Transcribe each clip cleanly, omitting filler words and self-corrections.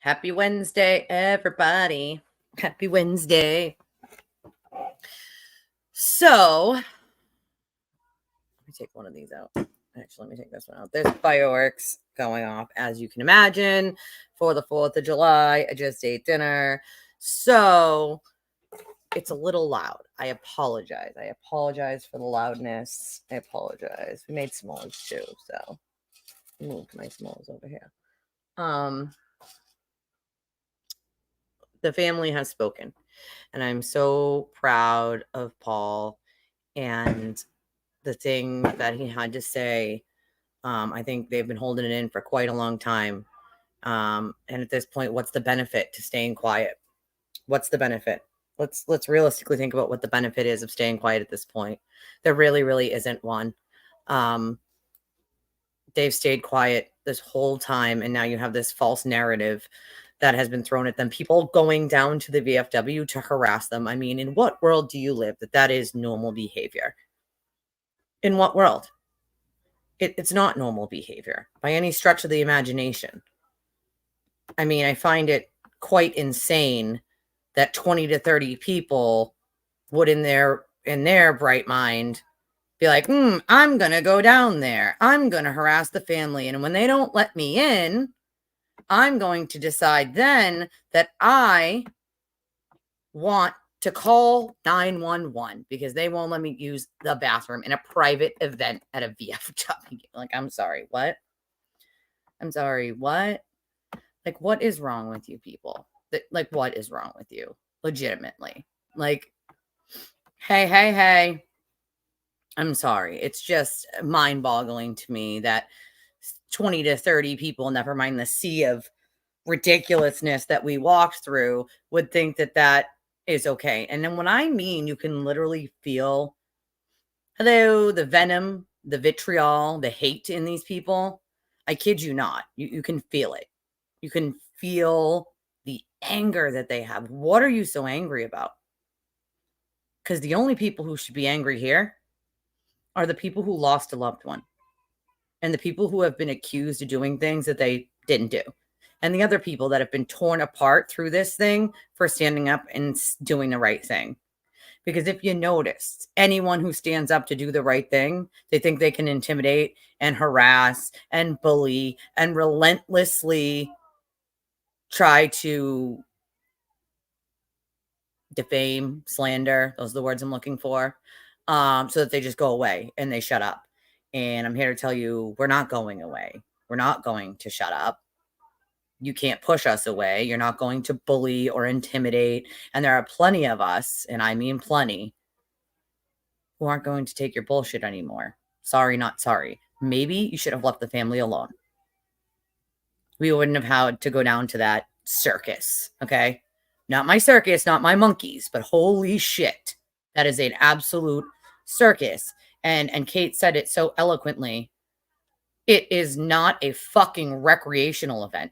Happy Wednesday, everybody. Happy Wednesday. So, let me take one of these out. Actually, let me take this one out. There's fireworks going off, as you can imagine, for the 4th of July. I just ate dinner. So, it's a little loud. I apologize. I apologize for the loudness. I apologize. We made s'mores too, so move my s'mores over here. The family has spoken, and I'm so proud of Paul and the thing that he had to say. I think they've been holding it in for quite a long time. And at this point, what's the benefit to staying quiet? What's the benefit? Let's realistically think about what the benefit is of staying quiet at this point. There really isn't one. They've stayed quiet this whole time, and now you have this false narrative that has been thrown at them. People going down to the VFW to harass them. I mean, in what world do you live that is normal behavior? In what world? It's not normal behavior by any stretch of the imagination. I mean, I find it quite insane that 20 to 30 people would in their bright mind be like, I'm going to go down there. I'm going to harass the family. And when they don't let me in, I'm going to decide then that I want to call 911 because they won't let me use the bathroom in a private event at a VFW. Like, I'm sorry, what? I'm sorry, what? Like, what is wrong with you people? Like, what is wrong with you? Legitimately. Like, hey. I'm sorry. It's just mind-boggling to me that 20 to 30 people, never mind the sea of ridiculousness that we walked through, would think that is okay. And then when I mean you can literally feel, the venom, the vitriol, the hate in these people, I kid you not. You can feel it. You can feel the anger that they have. What are you so angry about? Because the only people who should be angry here are the people who lost a loved one and the people who have been accused of doing things that they didn't do. And the other people that have been torn apart through this thing for standing up and doing the right thing. Because if you notice, anyone who stands up to do the right thing, they think they can intimidate and harass and bully and relentlessly try to defame, slander, those are the words I'm looking for, so that they just go away and they shut up. And I'm here to tell you, we're not going away. We're not going to shut up. You can't push us away. You're not going to bully or intimidate. And there are plenty of us, and I mean plenty, who aren't going to take your bullshit anymore. Sorry, not sorry. Maybe you should have left the family alone. We wouldn't have had to go down to that circus, okay? Not my circus, not my monkeys, but holy shit. That is an absolute circus. And Kate said it so eloquently. It is not a fucking recreational event.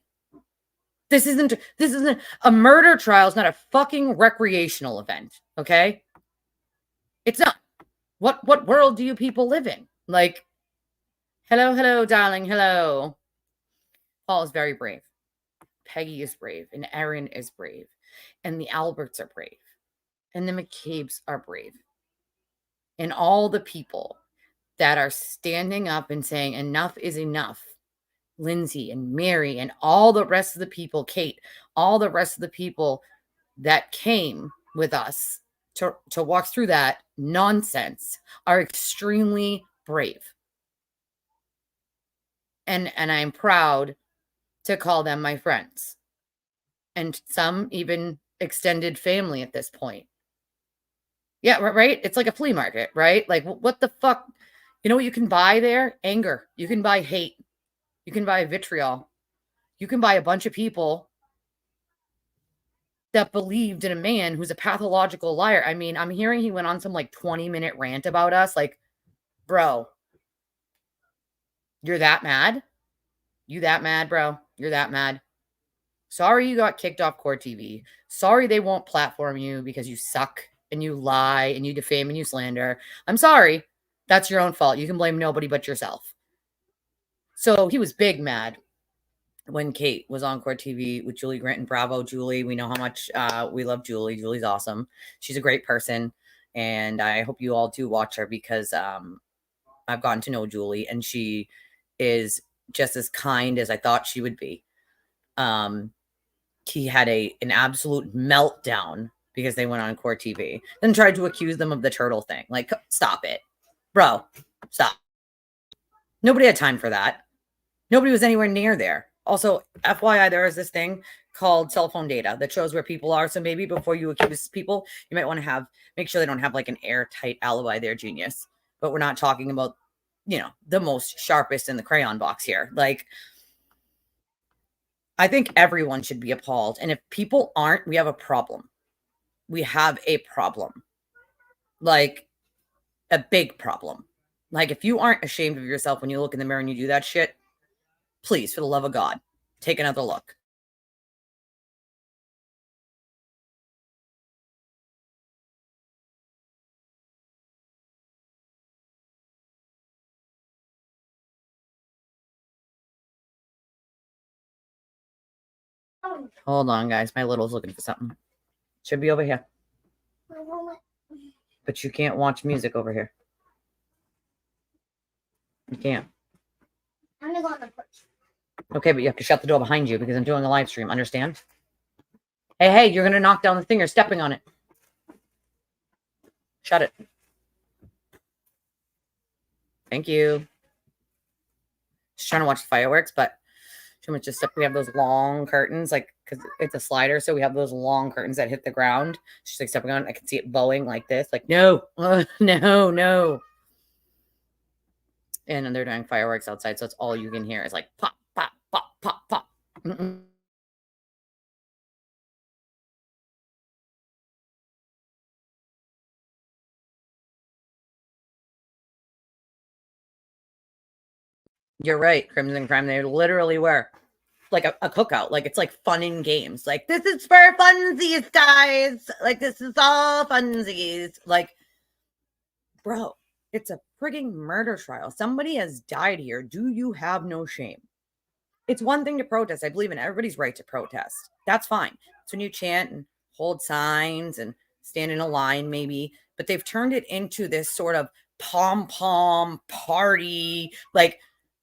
This isn't a murder trial. Is not a fucking recreational event, okay? It's not. What world do you people live in? Like, hello, darling, hello. Paul is very brave. Peggy is brave, and Erin is brave, and the Alberts are brave, and the McCabe's are brave, and all the people that are standing up and saying enough is enough. Lindsay and Mary and all the rest of the people, Kate, all the rest of the people that came with us to walk through that nonsense are extremely brave. And I'm proud to call them my friends. And some even extended family at this point. Yeah, right? It's like a flea market, right? Like, what the fuck? You know what you can buy there? Anger. You can buy hate. You can buy vitriol. You can buy a bunch of people that believed in a man who's a pathological liar. I mean, I'm hearing he went on some like 20-minute rant about us. Like, bro, you're that mad? You that mad, bro? You're that mad? Sorry you got kicked off Court TV. Sorry they won't platform you because you suck and you lie and you defame and you slander. I'm sorry. That's your own fault. You can blame nobody but yourself. So he was big mad. when Kate was on Court TV with Julie Grant, and bravo, Julie. We know how much we love Julie. Julie's awesome. She's a great person. And I hope you all do watch her because I've gotten to know Julie and she is just as kind as I thought she would be. He had an absolute meltdown because they went on Court TV, then tried to accuse them of the turtle thing. Like, stop it, bro. Stop. Nobody had time for that. Nobody was anywhere near there. Also, FYI, there is this thing called cell phone data that shows where people are. So maybe before you accuse people, you might want to make sure they don't have like an airtight alibi there, genius. But we're not talking about, the most sharpest in the crayon box here. Like, I think everyone should be appalled. And if people aren't, we have a problem. We have a problem. Like, a big problem. Like, if you aren't ashamed of yourself when you look in the mirror and you do that shit, please, for the love of God, take another look. Hold on, guys. My little's looking for something. Should be over here. But you can't watch music over here. You can't. I'm gonna go on the porch. Okay, but you have to shut the door behind you because I'm doing a live stream. Understand? Hey, you're gonna knock down the thing. You're stepping on it. Shut it. Thank you. Just trying to watch the fireworks, but too much just stuff. We have those long curtains, like, because it's a slider, so we have those long curtains that hit the ground. She's like stepping on it. I can see it bowing like this. Like, no, no. And then they're doing fireworks outside, so it's all you can hear is like pop, pop, pop, pop, pop. You're right, Crimson Crime. They literally were like a cookout. Like, it's like fun and games. Like, this is for funsies, guys. Like, this is all funsies. Like, bro, it's a frigging murder trial. Somebody has died here. Do you have no shame? It's one thing to protest. I believe in everybody's right to protest. That's fine. It's when you chant and hold signs and stand in a line, maybe. But they've turned it into this sort of pom-pom party. Like,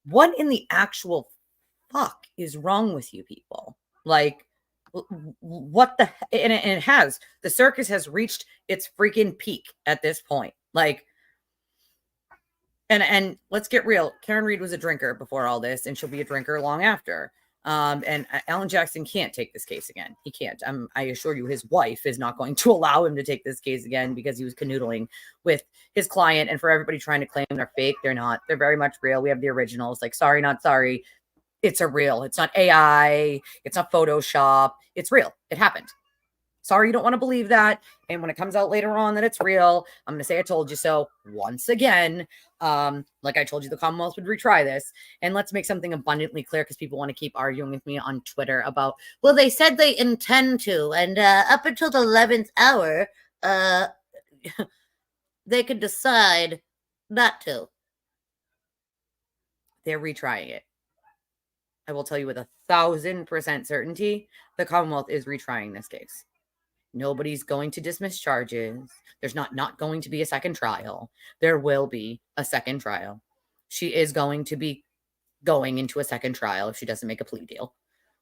what in the actual fuck is wrong with you people? Like, what the and it has. The circus has reached its freaking peak at this point. Like, and let's get real. Karen Reed was a drinker before all this, and she'll be a drinker long after. And Alan Jackson can't take this case again. He can't. I assure you, his wife is not going to allow him to take this case again because he was canoodling with his client. And for everybody trying to claim they're fake, they're not. They're very much real. We have the originals. Like, sorry, not sorry. It's a real. It's not AI. It's not Photoshop. It's real. It happened. Sorry, you don't want to believe that. And when it comes out later on that it's real, I'm going to say I told you so once again. Like I told you, the Commonwealth would retry this. And let's make something abundantly clear because people want to keep arguing with me on Twitter about, well, they said they intend to. And up until the 11th hour, they could decide not to. They're retrying it. I will tell you with 1,000% certainty, the Commonwealth is retrying this case. Nobody's going to dismiss charges. There's not going to be a second trial. There will be a second trial. She is going to be going into a second trial if she doesn't make a plea deal.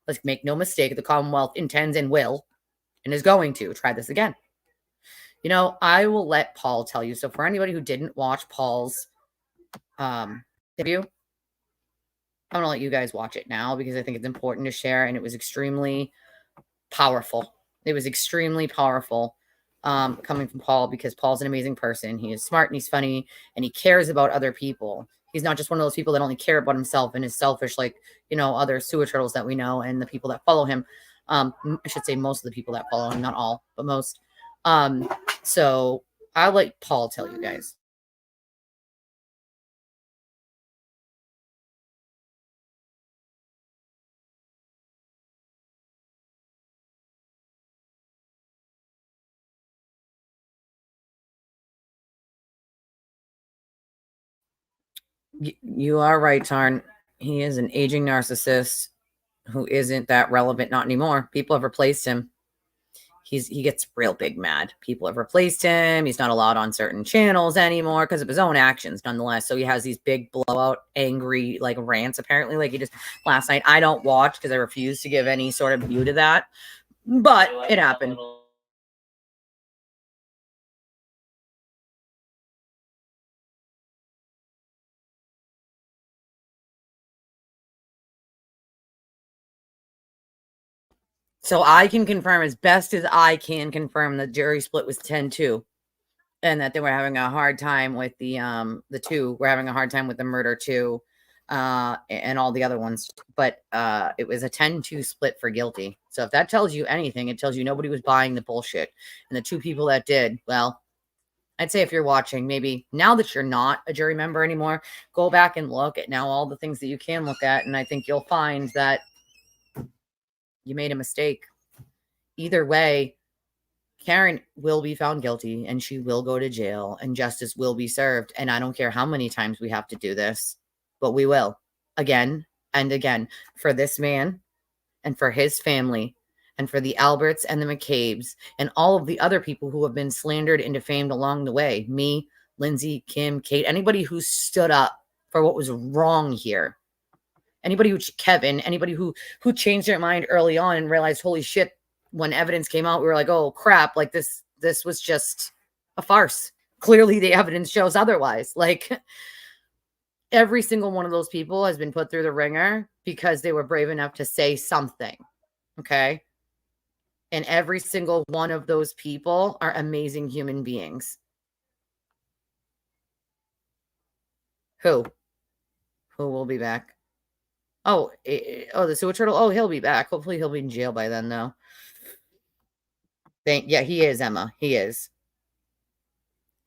Let's make no mistake, the Commonwealth intends and will and is going to try this again. I will let Paul tell you. So for anybody who didn't watch Paul's interview, I'm going to let you guys watch it now because I think it's important to share, and it was extremely powerful. It was extremely powerful coming from Paul because Paul's an amazing person. He is smart and he's funny and he cares about other people. He's not just one of those people that only care about himself and is selfish like, other sewer turtles that we know and the people that follow him. I should say most of the people that follow him, not all, but most. So I'll let Paul tell you guys. You are right, Tarn. He is an aging narcissist who isn't that relevant, not anymore. People have replaced him. He gets real big mad. People have replaced him. He's not allowed on certain channels anymore because of his own actions, nonetheless. So he has these big blowout, angry like rants. Apparently, like he just last night. I don't watch because I refuse to give any sort of view to that, but it happened. So I can confirm as best as I can confirm the jury split was 10-2. And that they were having a hard time with the two were having a hard time with the murder too, and all the other ones. But it was a 10-2 split for guilty. So if that tells you anything, it tells you nobody was buying the bullshit. And the two people that did, well, I'd say if you're watching, maybe now that you're not a jury member anymore, go back and look at now all the things that you can look at. And I think you'll find that you made a mistake. Either way, Karen will be found guilty and she will go to jail and justice will be served. And I don't care how many times we have to do this, but we will again and again for this man and for his family and for the Alberts and the McCabe's and all of the other people who have been slandered and defamed along the way. Me, Lindsay, Kim, Kate, anybody who stood up for what was wrong here. Anybody who, Kevin, anybody who changed their mind early on and realized, holy shit, when evidence came out, we were like, oh crap, like this was just a farce. Clearly the evidence shows otherwise. Like every single one of those people has been put through the ringer because they were brave enough to say something. Okay. And every single one of those people are amazing human beings. Who will be back? Oh, the sewer turtle. Oh, he'll be back. Hopefully he'll be in jail by then though. Yeah, he is, Emma. He is.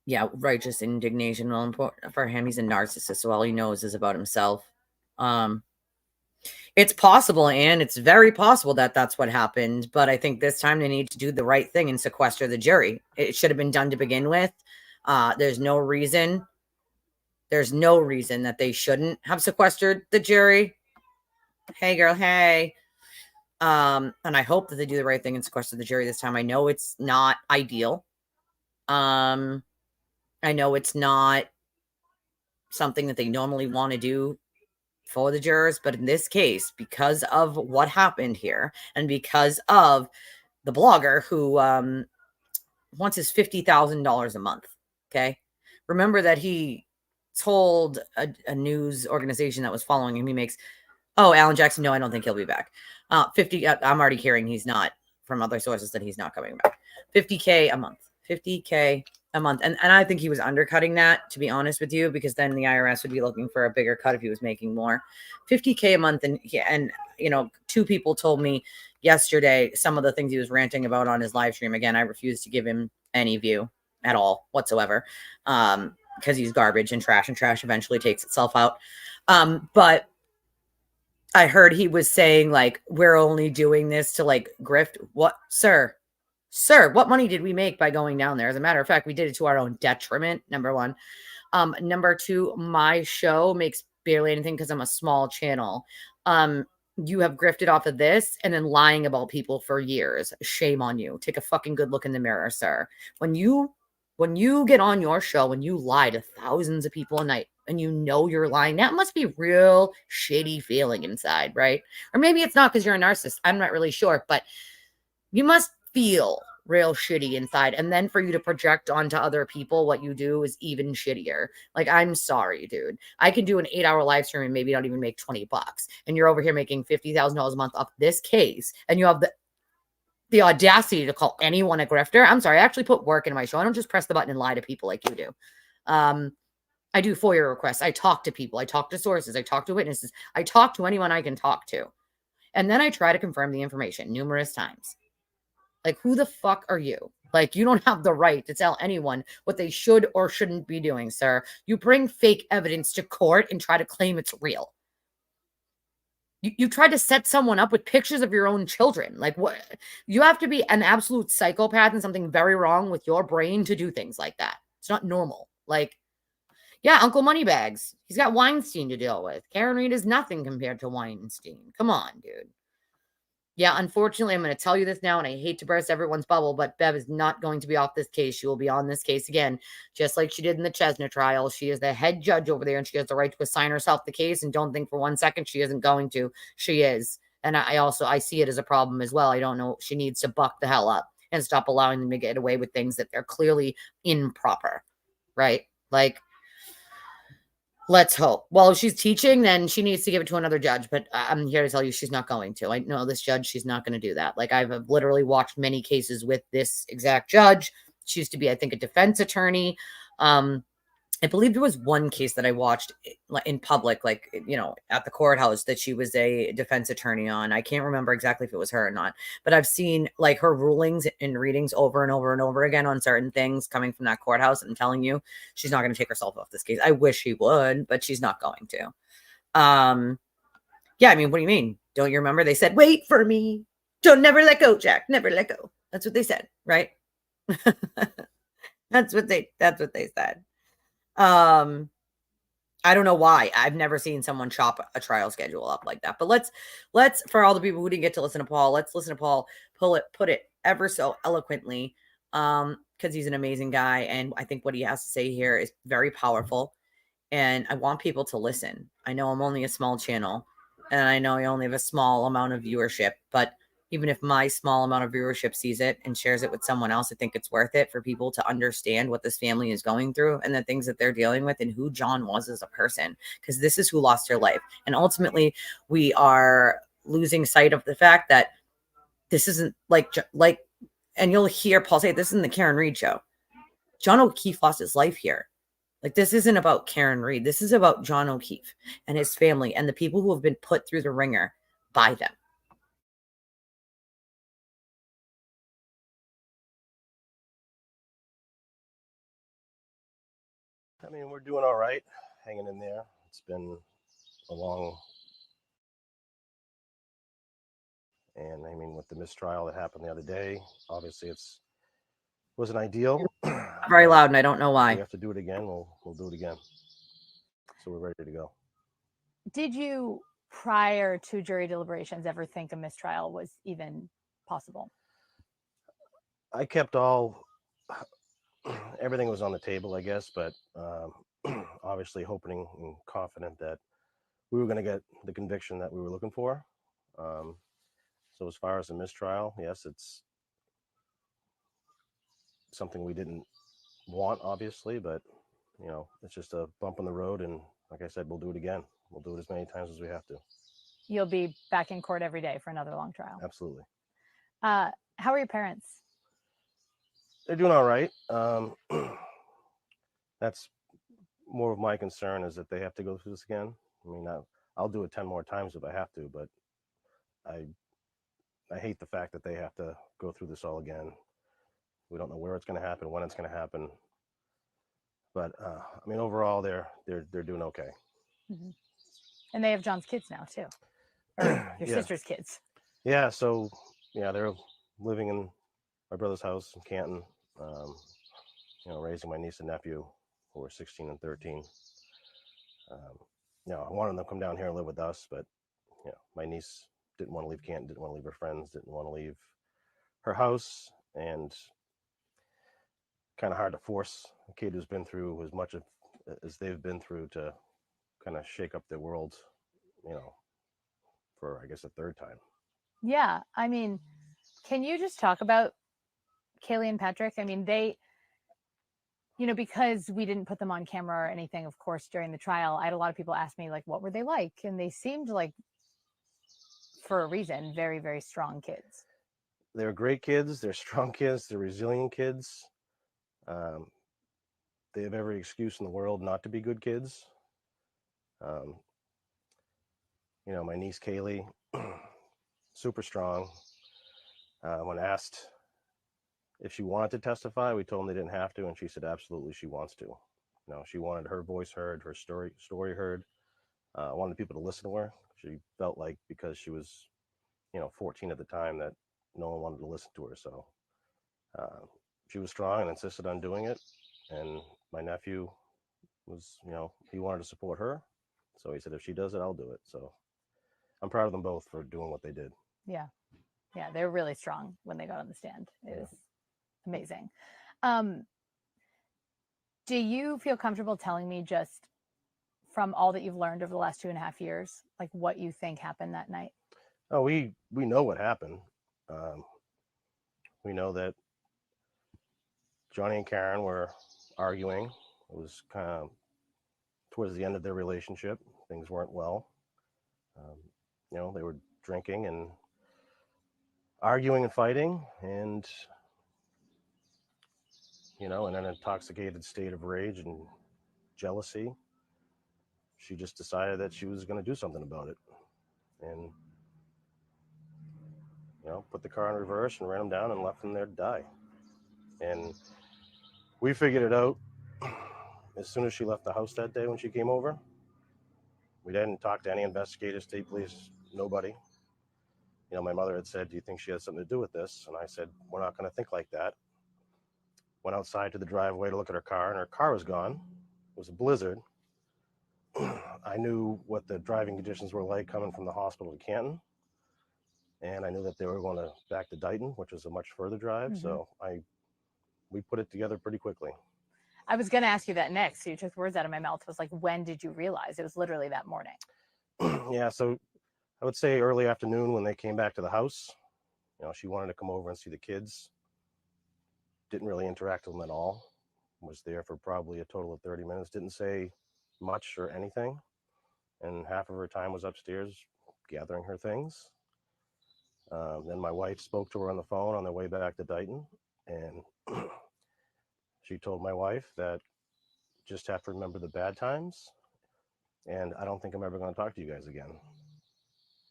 Yeah, righteous indignation. Well, important for him. He's a narcissist, so all he knows is about himself. It's possible, and it's very possible that that's what happened. But I think this time they need to do the right thing and sequester the jury. It should have been done to begin with. There's no reason. There's no reason that they shouldn't have sequestered the jury. Hey, girl. Hey. And I hope that they do the right thing and sequester the jury this time. I know it's not ideal. I know it's not something that they normally want to do for the jurors, but in this case, because of what happened here and because of the blogger who wants his $50,000 a month, okay? Remember that he told a news organization that was following him, he makes, oh, Alan Jackson, no, I don't think he'll be back. 50, I'm already hearing he's not, from other sources, that he's not coming back. $50K a month. $50K a month. And I think he was undercutting that, to be honest with you, because then the IRS would be looking for a bigger cut if he was making more. $50K a month. And you know, two people told me yesterday some of the things he was ranting about on his live stream. Again, I refuse to give him any view at all whatsoever, because he's garbage and trash eventually takes itself out. But I heard he was saying, like, we're only doing this to, like, grift. What, sir, what money did we make by going down there? As a matter of fact, we did it to our own detriment, number one. Number two, my show makes barely anything because I'm a small channel. You have grifted off of this and then lying about people for years. Shame on you. Take a fucking good look in the mirror, sir. When you get on your show, when you lie to thousands of people a night and you know you're lying, that must be real shitty feeling inside, right? Or maybe it's not because you're a narcissist. I'm not really sure, but you must feel real shitty inside. And then for you to project onto other people what you do is even shittier. Like, I'm sorry, dude. I can do an 8-hour live stream and maybe not even make $20. And you're over here making $50,000 a month off this case. And you have the audacity to call anyone a grifter. I'm sorry. I actually put work in my show. I don't just press the button and lie to people like you do. I do FOIA requests. I talk to people. I talk to sources. I talk to witnesses. I talk to anyone I can talk to. And then I try to confirm the information numerous times. Like, who the fuck are you? Like, you don't have the right to tell anyone what they should or shouldn't be doing, sir. You bring fake evidence to court and try to claim it's real. You tried to set someone up with pictures of your own children. Like, what? You have to be an absolute psychopath and something very wrong with your brain to do things like that. It's not normal. Like, yeah, Uncle Moneybags. He's got Weinstein to deal with. Karen Reed is nothing compared to Weinstein. Come on, dude. Yeah, unfortunately, I'm going to tell you this now, and I hate to burst everyone's bubble, but Bev is not going to be off this case. She will be on this case again, just like she did in the Chesna trial. She is the head judge over there, and she has the right to assign herself the case. And don't think for 1 second she isn't going to. She is, and I see it as a problem as well. I don't know. She needs to buck the hell up and stop allowing them to get away with things that they're clearly improper, right? Like, let's hope. Well, if she's teaching, then she needs to give it to another judge. But I'm here to tell you she's not going to. I know this judge, she's not going to do that. Like, I've literally watched many cases with this exact judge. She used to be, I think, a defense attorney. I believe there was one case that I watched in public, like, at the courthouse, that she was a defense attorney on. I can't remember exactly if it was her or not, but I've seen like her rulings and readings over and over and over again on certain things coming from that courthouse. And I'm telling you, she's not going to take herself off this case. I wish she would, but she's not going to. Yeah, I mean, what do you mean? Don't you remember? They said, wait for me. Don't never let go, Jack. Never let go. That's what they said, right? That's what they said. I don't know why. I've never seen someone chop a trial schedule up like that. But let's for all the people who didn't get to listen to Paul, let's listen to Paul put it ever so eloquently. Because he's an amazing guy, and I think what he has to say here is very powerful. And I want people to listen. I know I'm only a small channel, and I know I only have a small amount of viewership, but even if my small amount of viewership sees it and shares it with someone else, I think it's worth it for people to understand what this family is going through and the things that they're dealing with and who John was as a person, because this is who lost her life. And ultimately, we are losing sight of the fact that this isn't like, and you'll hear Paul say, this isn't the Karen Reed show. John O'Keefe lost his life here. Like, this isn't about Karen Reed. This is about John O'Keefe and his family and the people who have been put through the ringer by them. I mean, we're doing all right, hanging in there. It's been a long, and I mean, with the mistrial that happened the other day, obviously wasn't ideal. Very loud, and I don't know If why. we have to do it again, we'll do it again. So we're ready to go. Did you, prior to jury deliberations, ever think a mistrial was even possible? I kept everything was on the table, I guess, but obviously hoping and confident that we were going to get the conviction that we were looking for. So as far as a mistrial, yes, it's something we didn't want, obviously, but it's just a bump in the road. And like I said, we'll do it again. We'll do it as many times as we have to. You'll be back in court every day for another long trial. Absolutely. How are your parents? They're doing all right. That's more of my concern, is that they have to go through this again. I mean, I'll do it 10 more times if I have to, but I hate the fact that they have to go through this all again. We don't know where it's going to happen, when it's going to happen. But I mean, overall, they're doing okay. Mm-hmm. And they have John's kids now too, or your sister's kids. Yeah. So they're living in my brother's house in Canton. Raising my niece and nephew, who are 16 and 13. I wanted them to come down here and live with us, but my niece didn't want to leave Canton, didn't want to leave her friends, didn't want to leave her house, and kind of hard to force a kid who's been through as much as they've been through to kind of shake up their world, for I guess a third time. Yeah, I mean, can you just talk about Kaylee and Patrick? I mean, they, because we didn't put them on camera or anything, of course, during the trial, I had a lot of people ask me, like, what were they like? And they seemed like, for a reason, very, very strong kids. They're great kids. They're strong kids. They're resilient kids. They have every excuse in the world not to be good kids. My niece Kaylee, super strong. When asked if she wanted to testify, we told them they didn't have to, and she said absolutely she wants to. She wanted her voice heard, her story heard. Wanted people to listen to her. She felt like, because she was 14 at the time, that no one wanted to listen to her. So she was strong and insisted on doing it. And my nephew was, he wanted to support her. So he said, if she does it, I'll do it. So I'm proud of them both for doing what they did. Yeah. Yeah, they're really strong when they got on the stand. It was amazing. Do you feel comfortable telling me, just from all that you've learned over the last 2.5 years, like what you think happened that night? Oh, we know what happened. We know that Johnny and Karen were arguing. It was kind of towards the end of their relationship. Things weren't well. They were drinking and arguing and fighting, and in an intoxicated state of rage and jealousy, she just decided that she was going to do something about it, and put the car in reverse and ran him down and left him there to die. And we figured it out as soon as she left the house that day. When she came over, we didn't talk to any investigators, state police, nobody. My mother had said, "Do you think she has something to do with this?" And I said, "We're not going to think like that." Went outside to the driveway to look at her car, and her car was gone. It was a blizzard. I knew what the driving conditions were like coming from the hospital to Canton, and I knew that they were going back to Dighton, which was a much further drive. So we put it together pretty quickly. I was going to ask you that next. So you took words out of my mouth. It was like, when did you realize? It was literally that morning. Yeah, so I would say early afternoon when they came back to the house. She wanted to come over and see the kids. Didn't really interact with them at all. Was there for probably a total of 30 minutes. Didn't say much or anything. And half of her time was upstairs gathering her things. Then my wife spoke to her on the phone on their way back to Dighton. And she told my wife that just have to remember the bad times. And I don't think I'm ever going to talk to you guys again.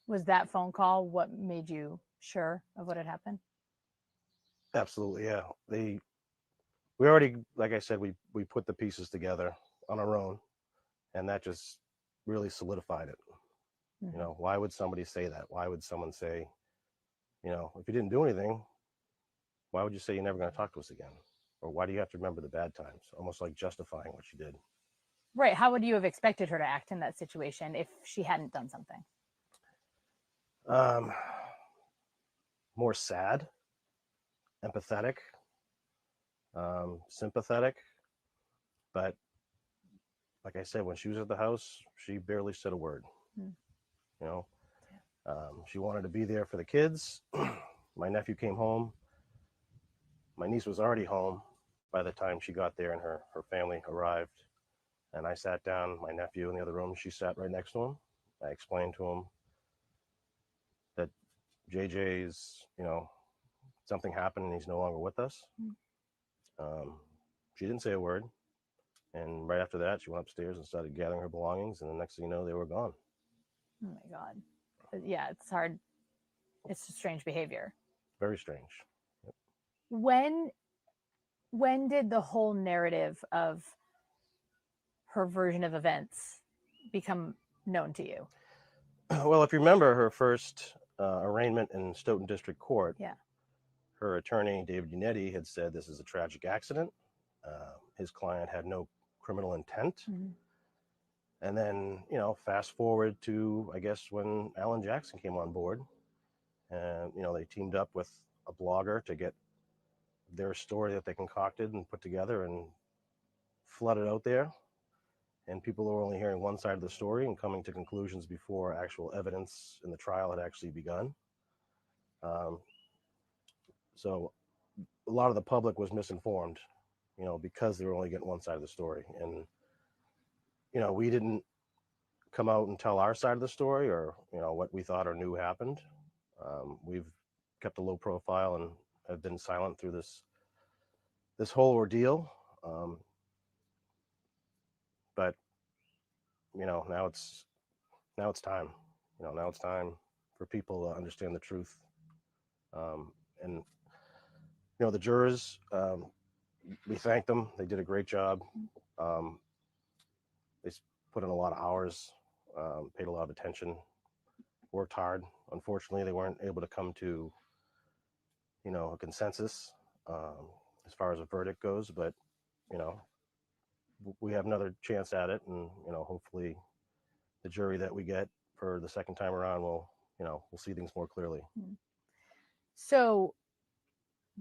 Was that phone call what made you sure of what had happened? Absolutely, yeah. We already, like I said, we put the pieces together on our own, and that just really solidified it. Why would somebody say that? Why would someone say, if you didn't do anything, why would you say you're never going to talk to us again? Or why do you have to remember the bad times? Almost like justifying what you did. Right. How would you have expected her to act in that situation if she hadn't done something? More sad, empathetic, sympathetic. But like I said, when she was at the house, she barely said a word. She wanted to be there for the kids. My nephew came home. My niece was already home by the time she got there, and her family arrived. And I sat down, my nephew in the other room. She sat right next to him. I explained to him that JJ's, something happened and he's no longer with us. She didn't say a word. And right after that, she went upstairs and started gathering her belongings. And the next thing you know, they were gone. Oh my God. Yeah, it's hard. It's strange behavior. Very strange. Yep. When did the whole narrative of her version of events become known to you? Well, if you remember her first arraignment in Stoughton District Court, her attorney, David Unetti, had said this is a tragic accident. His client had no criminal intent. And then, fast forward to, I guess, when Alan Jackson came on board. And, they teamed up with a blogger to get their story that they concocted and put together and flooded out there. And people were only hearing one side of the story and coming to conclusions before actual evidence in the trial had actually begun. So a lot of the public was misinformed, because they were only getting one side of the story. And, we didn't come out and tell our side of the story or, what we thought or knew happened. We've kept a low profile and have been silent through this whole ordeal. But, now it's time. Now it's time for people to understand the truth. And, the jurors, we thank them. They did a great job. They put in a lot of hours, paid a lot of attention, worked hard. Unfortunately, they weren't able to come to, a consensus as far as a verdict goes. But, we have another chance at it. And, hopefully the jury that we get for the second time around will, we'll see things more clearly. So,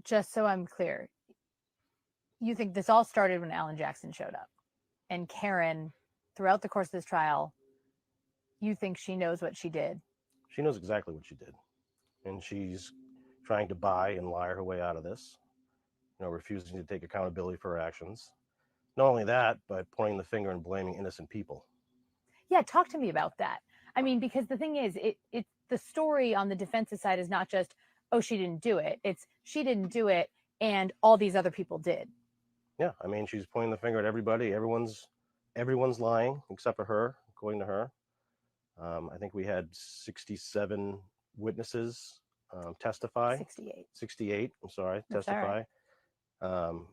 just so I'm clear, you think this all started when Alan Jackson showed up, and Karen, throughout the course of this trial, you think she knows what she did? She knows exactly what she did, and she's trying to buy and lie her way out of this. Refusing to take accountability for her actions. Not only that, but pointing the finger and blaming innocent people. Yeah, talk to me about that. I mean, because the thing is, it the story on the defensive side is not just, oh, she didn't do it. It's she didn't do it, and all these other people did. Yeah, I mean, she's pointing the finger at everybody. Everyone's lying except for her, according to her. I think we had 67 witnesses testify. 68. 68. I'm sorry, That's testify. All right.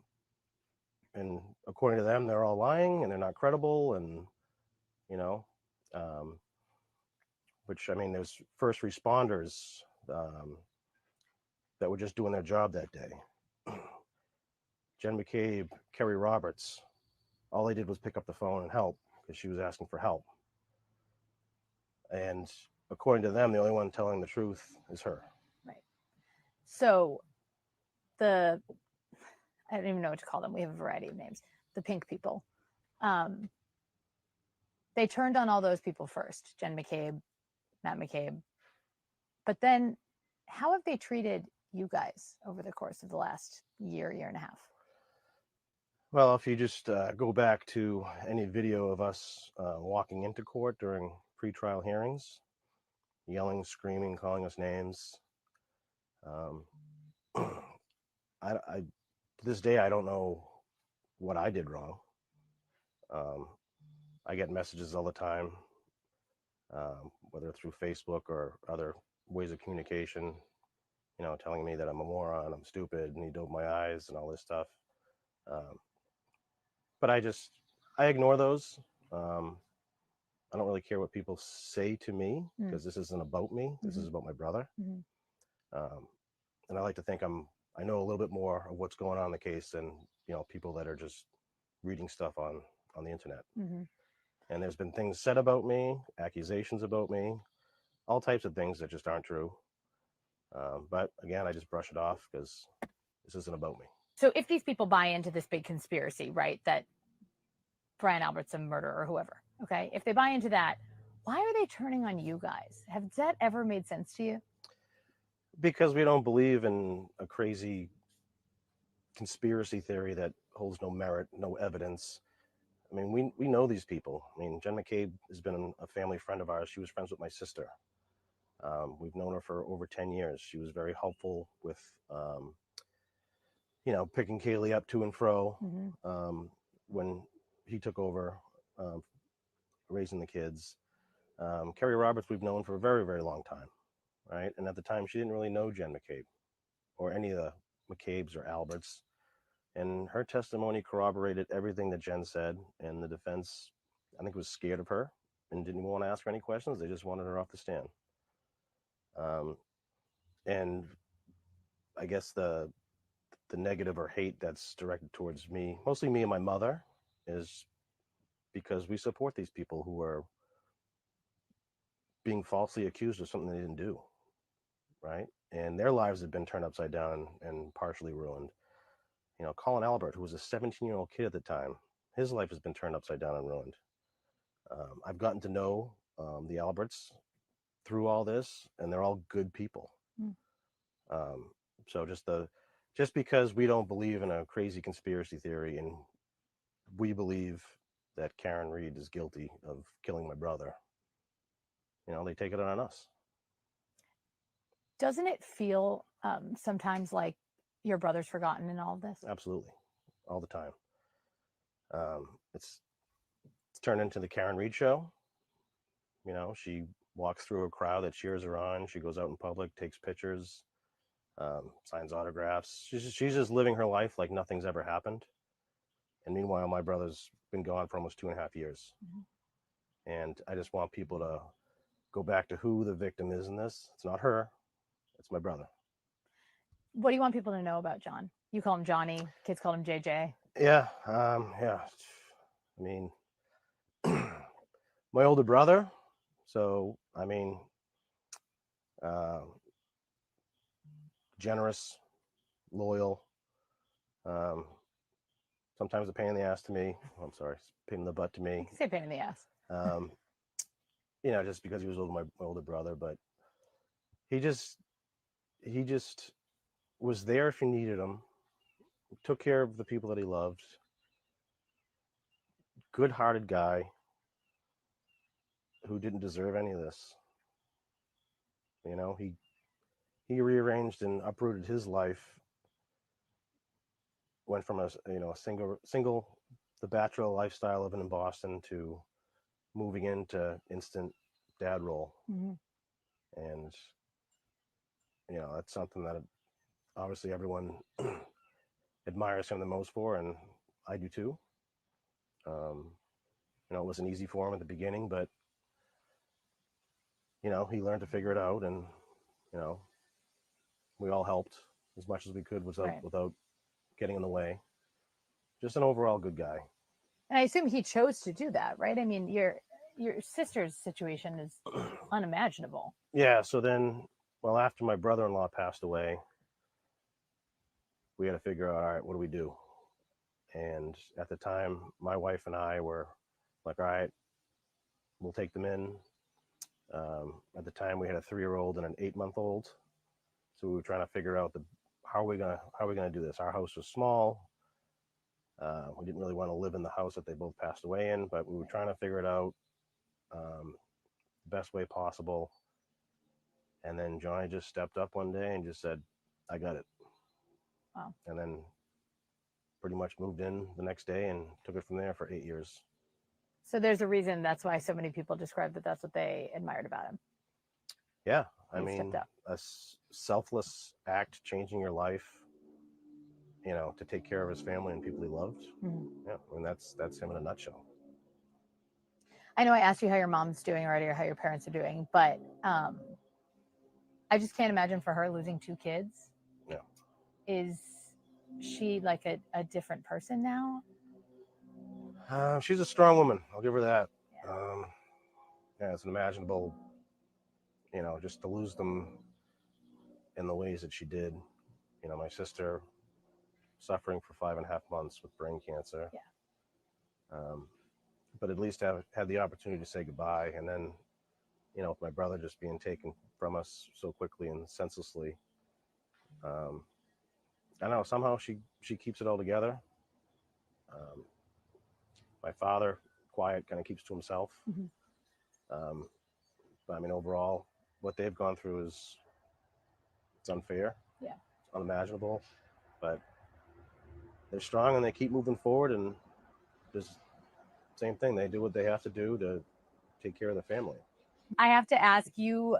And according to them, they're all lying and they're not credible. And which, I mean, there's first responders that were just doing their job that day. Jen McCabe, Kerry Roberts, all they did was pick up the phone and help because she was asking for help. And according to them, the only one telling the truth is her. Right. So I don't even know what to call them. We have a variety of names. The pink people. They turned on all those people first. Jen McCabe, Matt McCabe. But then how have they treated you guys over the course of the last year and a half? Well, if you just go back to any video of us walking into court during pretrial hearings, yelling, screaming, calling us names, to this day, I don't know what I did wrong. I get messages all the time, whether through Facebook or other ways of communication, telling me that I'm a moron, I'm stupid, need to open my eyes and all this stuff. But I ignore those. I don't really care what people say to me because this isn't about me. This is about my brother. And I like to think I know a little bit more of what's going on in the case than people that are just reading stuff on the internet. And there's been things said about me, accusations about me, all types of things that just aren't true. But again, I just brush it off because this isn't about me. So if these people buy into this big conspiracy, right, that Brian Albert's a murderer or whoever, okay, if they buy into that, why are they turning on you guys? Has that ever made sense to you? Because we don't believe in a crazy conspiracy theory that holds no merit, no evidence. I mean, we know these people. I mean, Jen McCabe has been a family friend of ours. She was friends with my sister. We've known her for over 10 years. She was very helpful with, picking Kaylee up to and fro when he took over raising the kids. Kerry Roberts, we've known for a very, very long time, right? And at the time, she didn't really know Jen McCabe or any of the McCabes or Alberts. And her testimony corroborated everything that Jen said. And the defense, I think, was scared of her and didn't want to ask her any questions. They just wanted her off the stand. And I guess the negative or hate that's directed towards me, mostly me and my mother, is because we support these people who are being falsely accused of something they didn't do, right? And their lives have been turned upside down and partially ruined. Colin Albert, who was a 17-year-old kid at the time, his life has been turned upside down and ruined. I've gotten to know the Alberts through all this, and they're all good people. So just because we don't believe in a crazy conspiracy theory and we believe that Karen Reed is guilty of killing my brother, they take it on us. Doesn't it feel sometimes like your brother's forgotten in all of this? Absolutely. All the time. It's turned into the Karen Reed show. She walks through a crowd that cheers her on. She goes out in public, takes pictures, signs autographs. She's just living her life like nothing's ever happened. And meanwhile, my brother's been gone for almost 2.5 years. And I just want people to go back to who the victim is in this. It's not her. It's my brother. What do you want people to know about John? You call him Johnny. Kids call him JJ. Yeah. Yeah. I mean, my older brother. So, I mean, generous, loyal. Um, sometimes a pain in the ass to me. I'm sorry, pain in the butt to You me. can say pain in the ass. Just because he was my older brother, but he just was there if you needed him. Took care of the people that he loved. Good-hearted guy who didn't deserve any of this. He rearranged and uprooted his life. Went from a single the bachelor lifestyle living in Boston to moving into instant dad role. Mm-hmm. And that's something that obviously everyone admires him the most for, and I do too. It wasn't easy for him at the beginning, but he learned to figure it out, and we all helped as much as we could without getting in the way. Just an overall good guy. And I assume he chose to do that, right? I mean, your sister's situation is unimaginable. Yeah. So then, after my brother-in-law passed away, we had to figure out, all right, what do we do? And at the time, my wife and I were like, all right, we'll take them in. At the time, we had a 3-year-old and an 8-month-old, so we were trying to figure out how are we gonna do this. Our house was small. We didn't really want to live in the house that they both passed away in, but we were trying to figure it out the best way possible. And then Johnny just stepped up one day and just said, "I got it." Wow. And then pretty much moved in the next day and took it from there for 8 years. So there's a reason that's why so many people describe that's what they admired about him. Yeah, He stepped up. a selfless act, changing your life, to take care of his family and people he loved. Mm-hmm. Yeah, that's him in a nutshell. I know I asked you how your mom's doing already or how your parents are doing, but I just can't imagine for her losing 2 kids. Yeah. Is she like a different person now? She's a strong woman. I'll give her that. Yeah, it's unimaginable, just to lose them in the ways that she did. My sister suffering for 5.5 months with brain cancer. Yeah. But at least had the opportunity to say goodbye. And then, with my brother just being taken from us so quickly and senselessly, I don't know, somehow she keeps it all together. My father, quiet, kind of keeps to himself. Mm-hmm. But overall, what they've gone through it's unfair. Yeah. It's unimaginable. But they're strong and they keep moving forward, and just same thing. They do what they have to do to take care of the family. I have to ask you,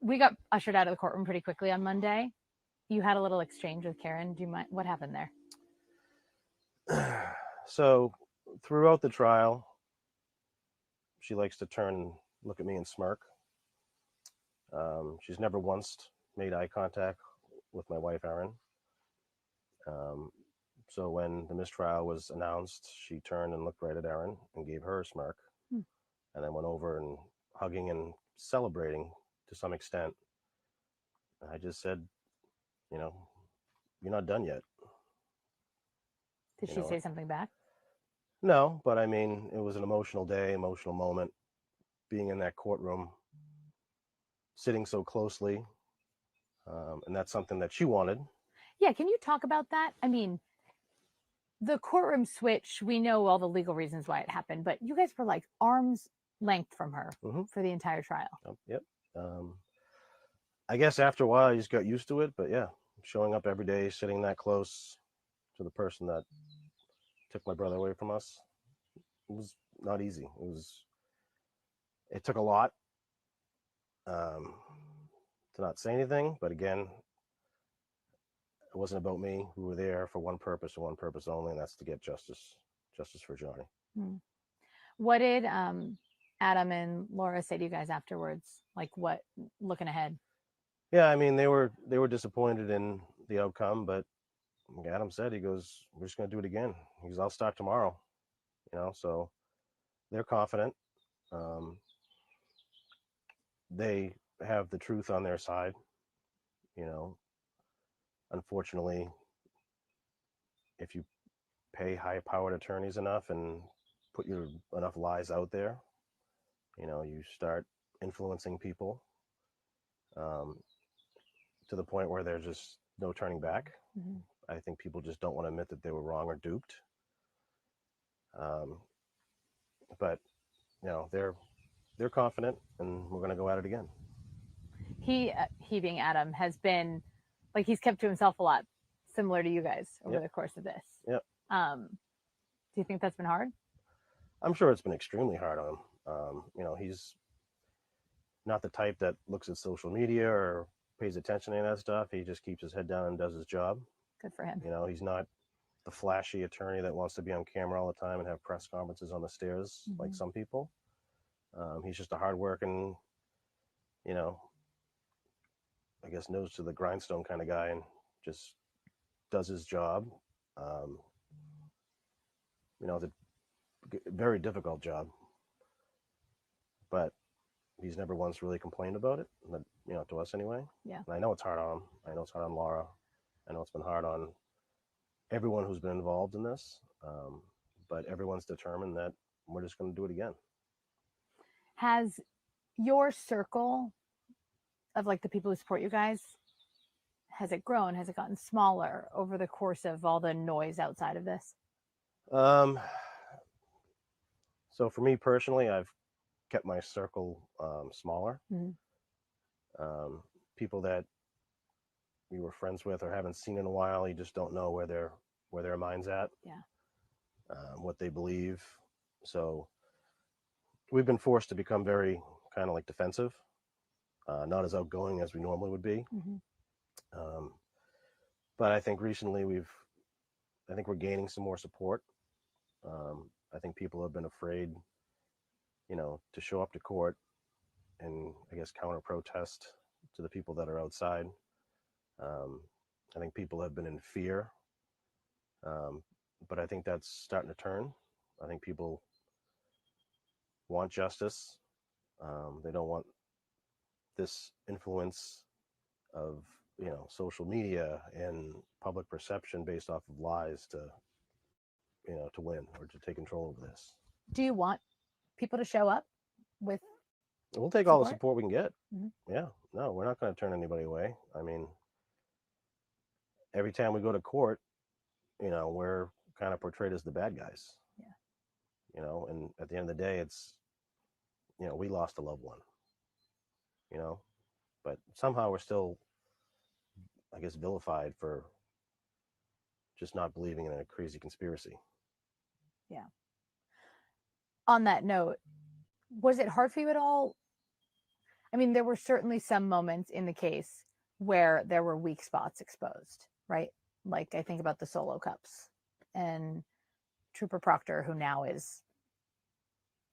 we got ushered out of the courtroom pretty quickly on Monday. You had a little exchange with Karen. Do you mind? What happened there? So throughout the trial, she likes to turn and look at me and smirk. She's never once made eye contact with my wife, Erin. So when the mistrial was announced, she turned and looked right at Erin and gave her a smirk, and then went over and hugging and celebrating to some extent. I just said, you're not done yet. Did she say something back? No, but it was an emotional day, emotional moment, being in that courtroom, sitting so closely, and that's something that she wanted. Yeah, can you talk about that? The courtroom switch, we know all the legal reasons why it happened, but you guys were like arm's length from her for the entire trial. Yep. I guess after a while, you just got used to it, but yeah, showing up every day, sitting that close to the person that took my brother away from us, it was not easy. It took a lot to not say anything, but again, it wasn't about me. We were there for one purpose and one purpose only, and that's to get justice for Johnny. What did Adam and Laura say to you guys afterwards? Like, what, looking ahead? Yeah, they were disappointed in the outcome, but Adam said, he goes, "We're just going to do it again." He goes, "I'll start tomorrow." So they're confident. They have the truth on their side. You know, unfortunately, if you pay high-powered attorneys enough and put your enough lies out there, you know, you start influencing people um, to the point where there's just no turning back. Mm-hmm. I think people just don't want to admit that they were wrong or duped. But you know, they're confident, and we're going to go at it again. He being Adam has been like he's kept to himself a lot, similar to you guys over Yep. the course of this. Yep. Do you think that's been hard? I'm sure it's been extremely hard on him. You know, he's not the type that looks at social media or pays attention to any of that stuff. He just keeps his head down and does his job. Good for him. You know, he's not the flashy attorney that wants to be on camera all the time and have press conferences on the stairs like some people. He's just a hardworking, you know, I guess nose to the grindstone kind of guy, and just does his job. You know, it's a very difficult job, but he's never once really complained about it, you know, to us anyway. Yeah. And I know it's hard on him. I know it's hard on Laura. I know it's been hard on everyone who's been involved in this. But everyone's determined that we're just going to do it again. Has your circle of like the people who support you guys, has it grown? Has it gotten smaller over the course of all the noise outside of this? So for me personally, I've kept my circle smaller. People that we were friends with or haven't seen in a while, you just don't know where their mind's at. Yeah. What they believe. So we've been forced to become very kind of like defensive, not as outgoing as we normally would be. But I think recently I think we're gaining some more support. I think people have been afraid, you know, to show up to court and I guess counter protest to the people that are outside. I think people have been in fear, but I think that's starting to turn. I think people want justice. They don't want this influence of, you know, social media and public perception based off of lies to, you know, to win or to take control over this. Do you want people to show up with? We'll take all the support we can get. Yeah, no, we're not going to turn anybody away. I mean, every time we go to court, you know, we're kind of portrayed as the bad guys. Yeah. You know, and at the end of the day, it's, you know, we lost a loved one. You know, but somehow we're still, I guess, vilified for just not believing in a crazy conspiracy. Yeah. On that note, was it hard for you at all? I mean, there were certainly some moments in the case where there were weak spots exposed, right? Like I think about the solo cups and Trooper Proctor, who now is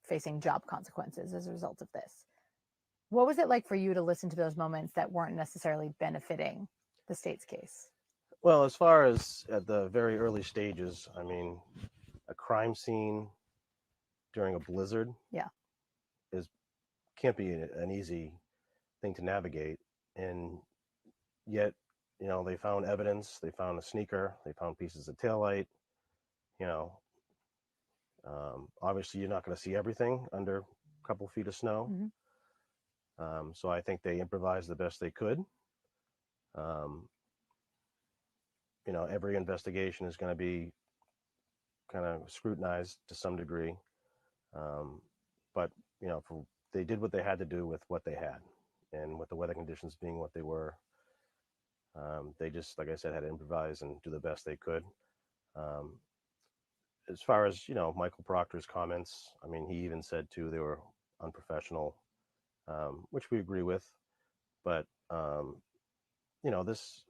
facing job consequences as a result of this. What was it like for you to listen to those moments that weren't necessarily benefiting the state's case? Well, as far as at the very early stages, I mean, a crime scene during a blizzard, yeah, can't be an easy thing to navigate. And yet, you know, they found evidence. They found a sneaker. They found pieces of taillight. You know, obviously, you're not going to see everything under a couple feet of snow. So I think they improvised the best they could. You know, every investigation is going to be kind of scrutinized to some degree. But, you know, they did what they had to do with what they had, and with the weather conditions being what they were. They just, like I said, had to improvise and do the best they could. As far as, you know, Michael Proctor's comments, I mean, he even said too they were unprofessional, which we agree with. But you know, this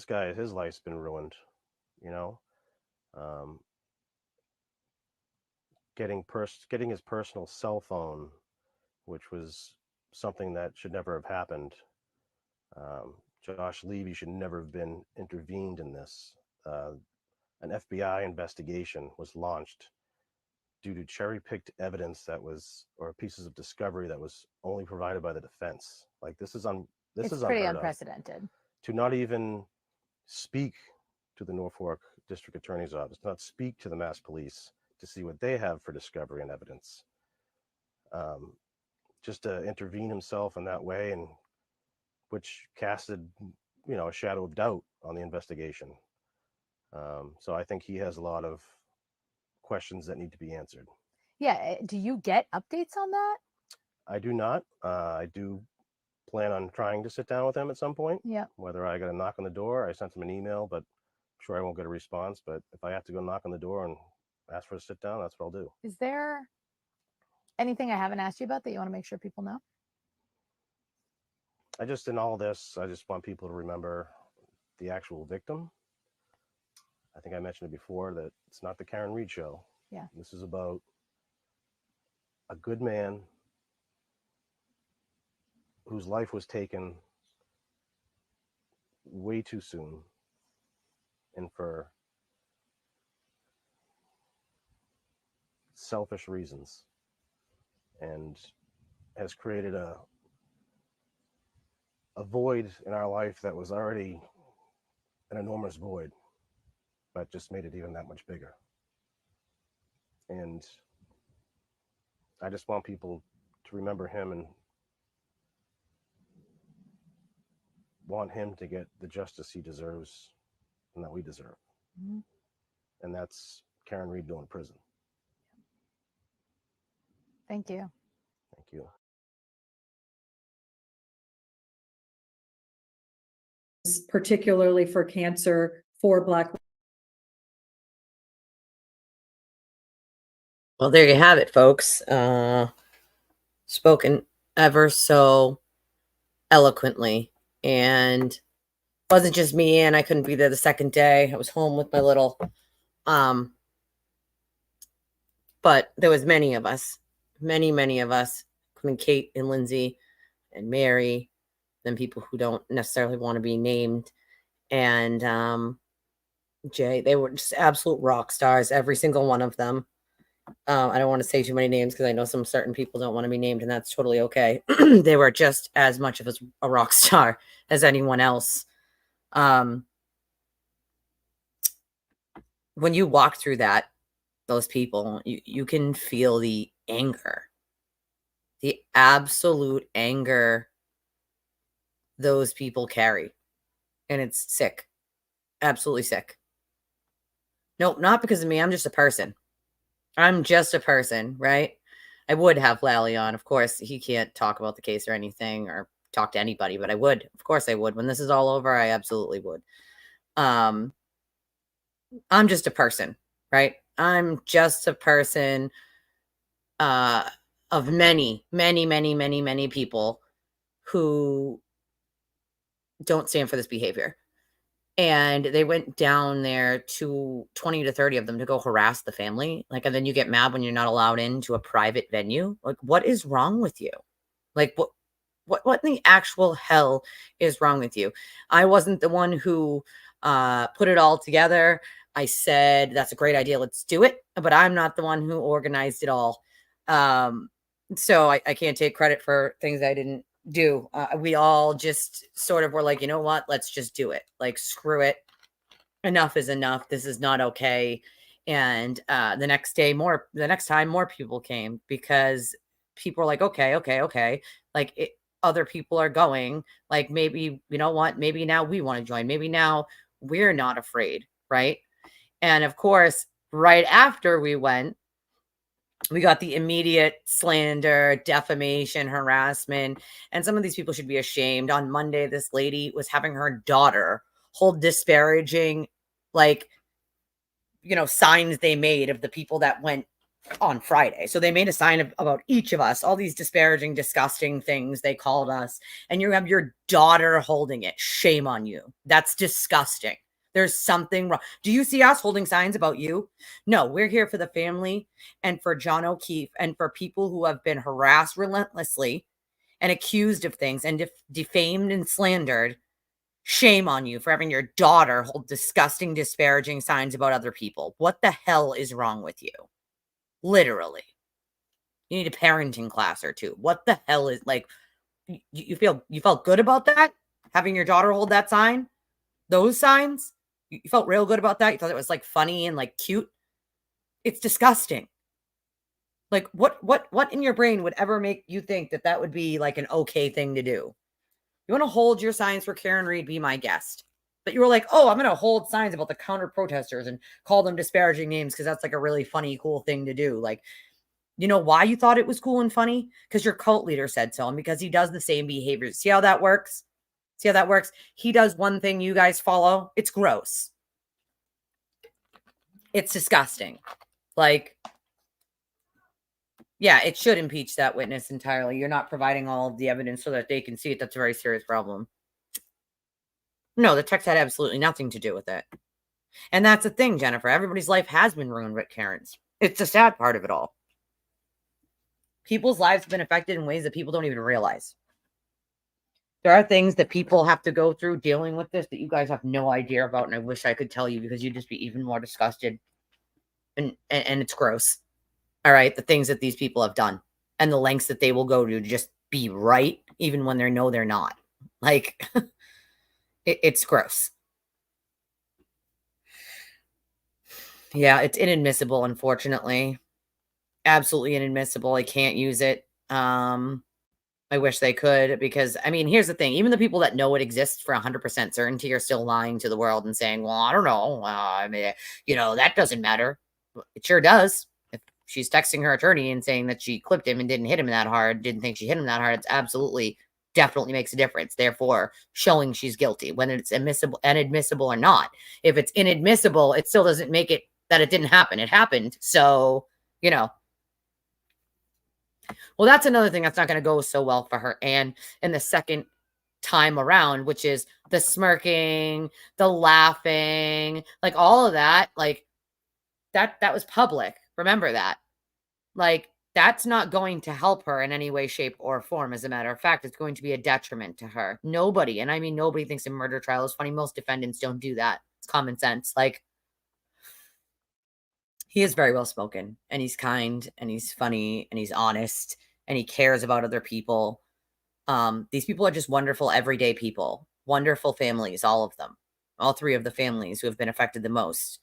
guy, his life's been ruined. You know, getting his personal cell phone, which was something that should never have happened. Josh Levy should never have been intervened in this. An FBI investigation was launched due to cherry-picked evidence that was, or pieces of discovery that was only provided by the defense. Like this This It's is pretty unheard of. unprecedented. To not even speak to the Norfolk District Attorney's Office, not speak to the Mass Police to see what they have for discovery and evidence. Just to intervene himself in that way, and which casted, a shadow of doubt on the investigation. So I think he has a lot of questions that need to be answered. Yeah. Do you get updates on that? I do not. I do plan on trying to sit down with him at some point. Yeah. Whether I got a knock on the door, I sent him an email, but I'm sure I won't get a response. But if I have to go knock on the door and ask for a sit down, that's what I'll do. Is there anything I haven't asked you about that you want to make sure people know? In all this, I just want people to remember the actual victim. I think I mentioned it before that it's not the Karen Reed show. Yeah. This is about a good man whose life was taken way too soon and for selfish reasons, and has created a void in our life that was already an enormous void, but just made it even that much bigger. And I just want people to remember him and want him to get the justice he deserves and that we deserve. Mm-hmm. And that's Karen Reed going to prison. Thank you. Thank you. Particularly for cancer for Black. Well, there you have it, folks. Spoken ever so eloquently. And it wasn't just me, and I couldn't be there the second day. I was home with my little. But there was many of us, many of us, including Kate and Lindsay and Mary, then people who don't necessarily want to be named, and Jay. They were just absolute rock stars, every single one of them. I don't want to say too many names because I know some certain people don't want to be named, and that's totally okay. They were just as much of a rock star as anyone else. When you walk through those people, you can feel the anger, the absolute anger those people carry. And it's sick. Absolutely sick. Nope, not because of me. I'm just a person. I'm just a person, right? I would have Lally on. Of course, he can't talk about the case or anything or talk to anybody, but I would. Of course I would. When this is all over, I absolutely would. I'm just a person, right? I'm just a person of many people who don't stand for this behavior. And they went down there to 20 to 30 of them to go harass the family. Like, and then you get mad when you're not allowed into a private venue. Like, what is wrong with you? Like, what in the actual hell is wrong with you? I wasn't the one who put it all together. I said, that's a great idea. Let's do it. But I'm not the one who organized it all. So I can't take credit for things I didn't do. We all just sort of were like, you know what? Let's just do it. Like, screw it. Enough is enough. This is not okay. And the next time more people came because people were like, okay. Like, other people are going. Like, maybe, you know what? Maybe now we want to join. Maybe now we're not afraid. Right. And of course, right after we went, we got the immediate slander, defamation, harassment, and some of these people should be ashamed. On Monday, this lady was having her daughter hold disparaging, signs they made of the people that went on Friday. So they made a sign about each of us, all these disparaging, disgusting things they called us, and you have your daughter holding it. Shame on you. That's disgusting. There's something wrong. Do you see us holding signs about you? No, we're here for the family and for John O'Keefe and for people who have been harassed relentlessly and accused of things and defamed and slandered. Shame on you for having your daughter hold disgusting, disparaging signs about other people. What the hell is wrong with you? Literally. You need a parenting class or two. What the hell is, you felt good about that? Having your daughter hold that sign? Those signs? You felt real good about that? You thought it was like funny and like cute? It's disgusting. Like what in your brain would ever make you think that that would be like an okay thing to do? You want to hold your signs for Karen Reed, be my guest. But you were like, oh, I'm going to hold signs about the counter protesters and call them disparaging names because that's like a really funny, cool thing to do. Like, you know why you thought it was cool and funny? Because your cult leader said so, and because he does the same behaviors. See how that works? See how that works? He does one thing you guys follow. It's gross. It's disgusting. Like, yeah, it should impeach that witness entirely. You're not providing all of the evidence so that they can see it. That's a very serious problem. No, the text had absolutely nothing to do with it. And that's the thing, Jennifer. Everybody's life has been ruined with Karen's. It's the sad part of it all. People's lives have been affected in ways that people don't even realize. There are things that people have to go through dealing with this that you guys have no idea about, and I wish I could tell you because you'd just be even more disgusted. And it's gross. All right, the things that these people have done and the lengths that they will go to just be right, even when they know they're not. Like, it's gross. Yeah, it's inadmissible, unfortunately. Absolutely inadmissible. I can't use it. I wish they could because, I mean, here's the thing. Even the people that know it exists for 100% certainty are still lying to the world and saying, well, I don't know. I mean, you know, that doesn't matter. It sure does. If she's texting her attorney and saying that she clipped him and didn't hit him that hard, didn't think she hit him that hard, it's absolutely, definitely makes a difference. Therefore, showing she's guilty, whether it's admissible, inadmissible or not. If it's inadmissible, it still doesn't make it that it didn't happen. It happened. So, you know. Well, that's another thing that's not going to go so well for her. And in the second time around, which is the smirking, the laughing, like all of that, like that was public. Remember that. Like, that's not going to help her in any way, shape, or form. As a matter of fact, it's going to be a detriment to her. Nobody, and I mean nobody, thinks a murder trial is funny. Most defendants don't do that. It's common sense. Like, he is very well spoken, and he's kind, and he's funny, and he's honest, and he cares about other people. These people are just wonderful, everyday people, wonderful families, all of them, all three of the families who have been affected the most.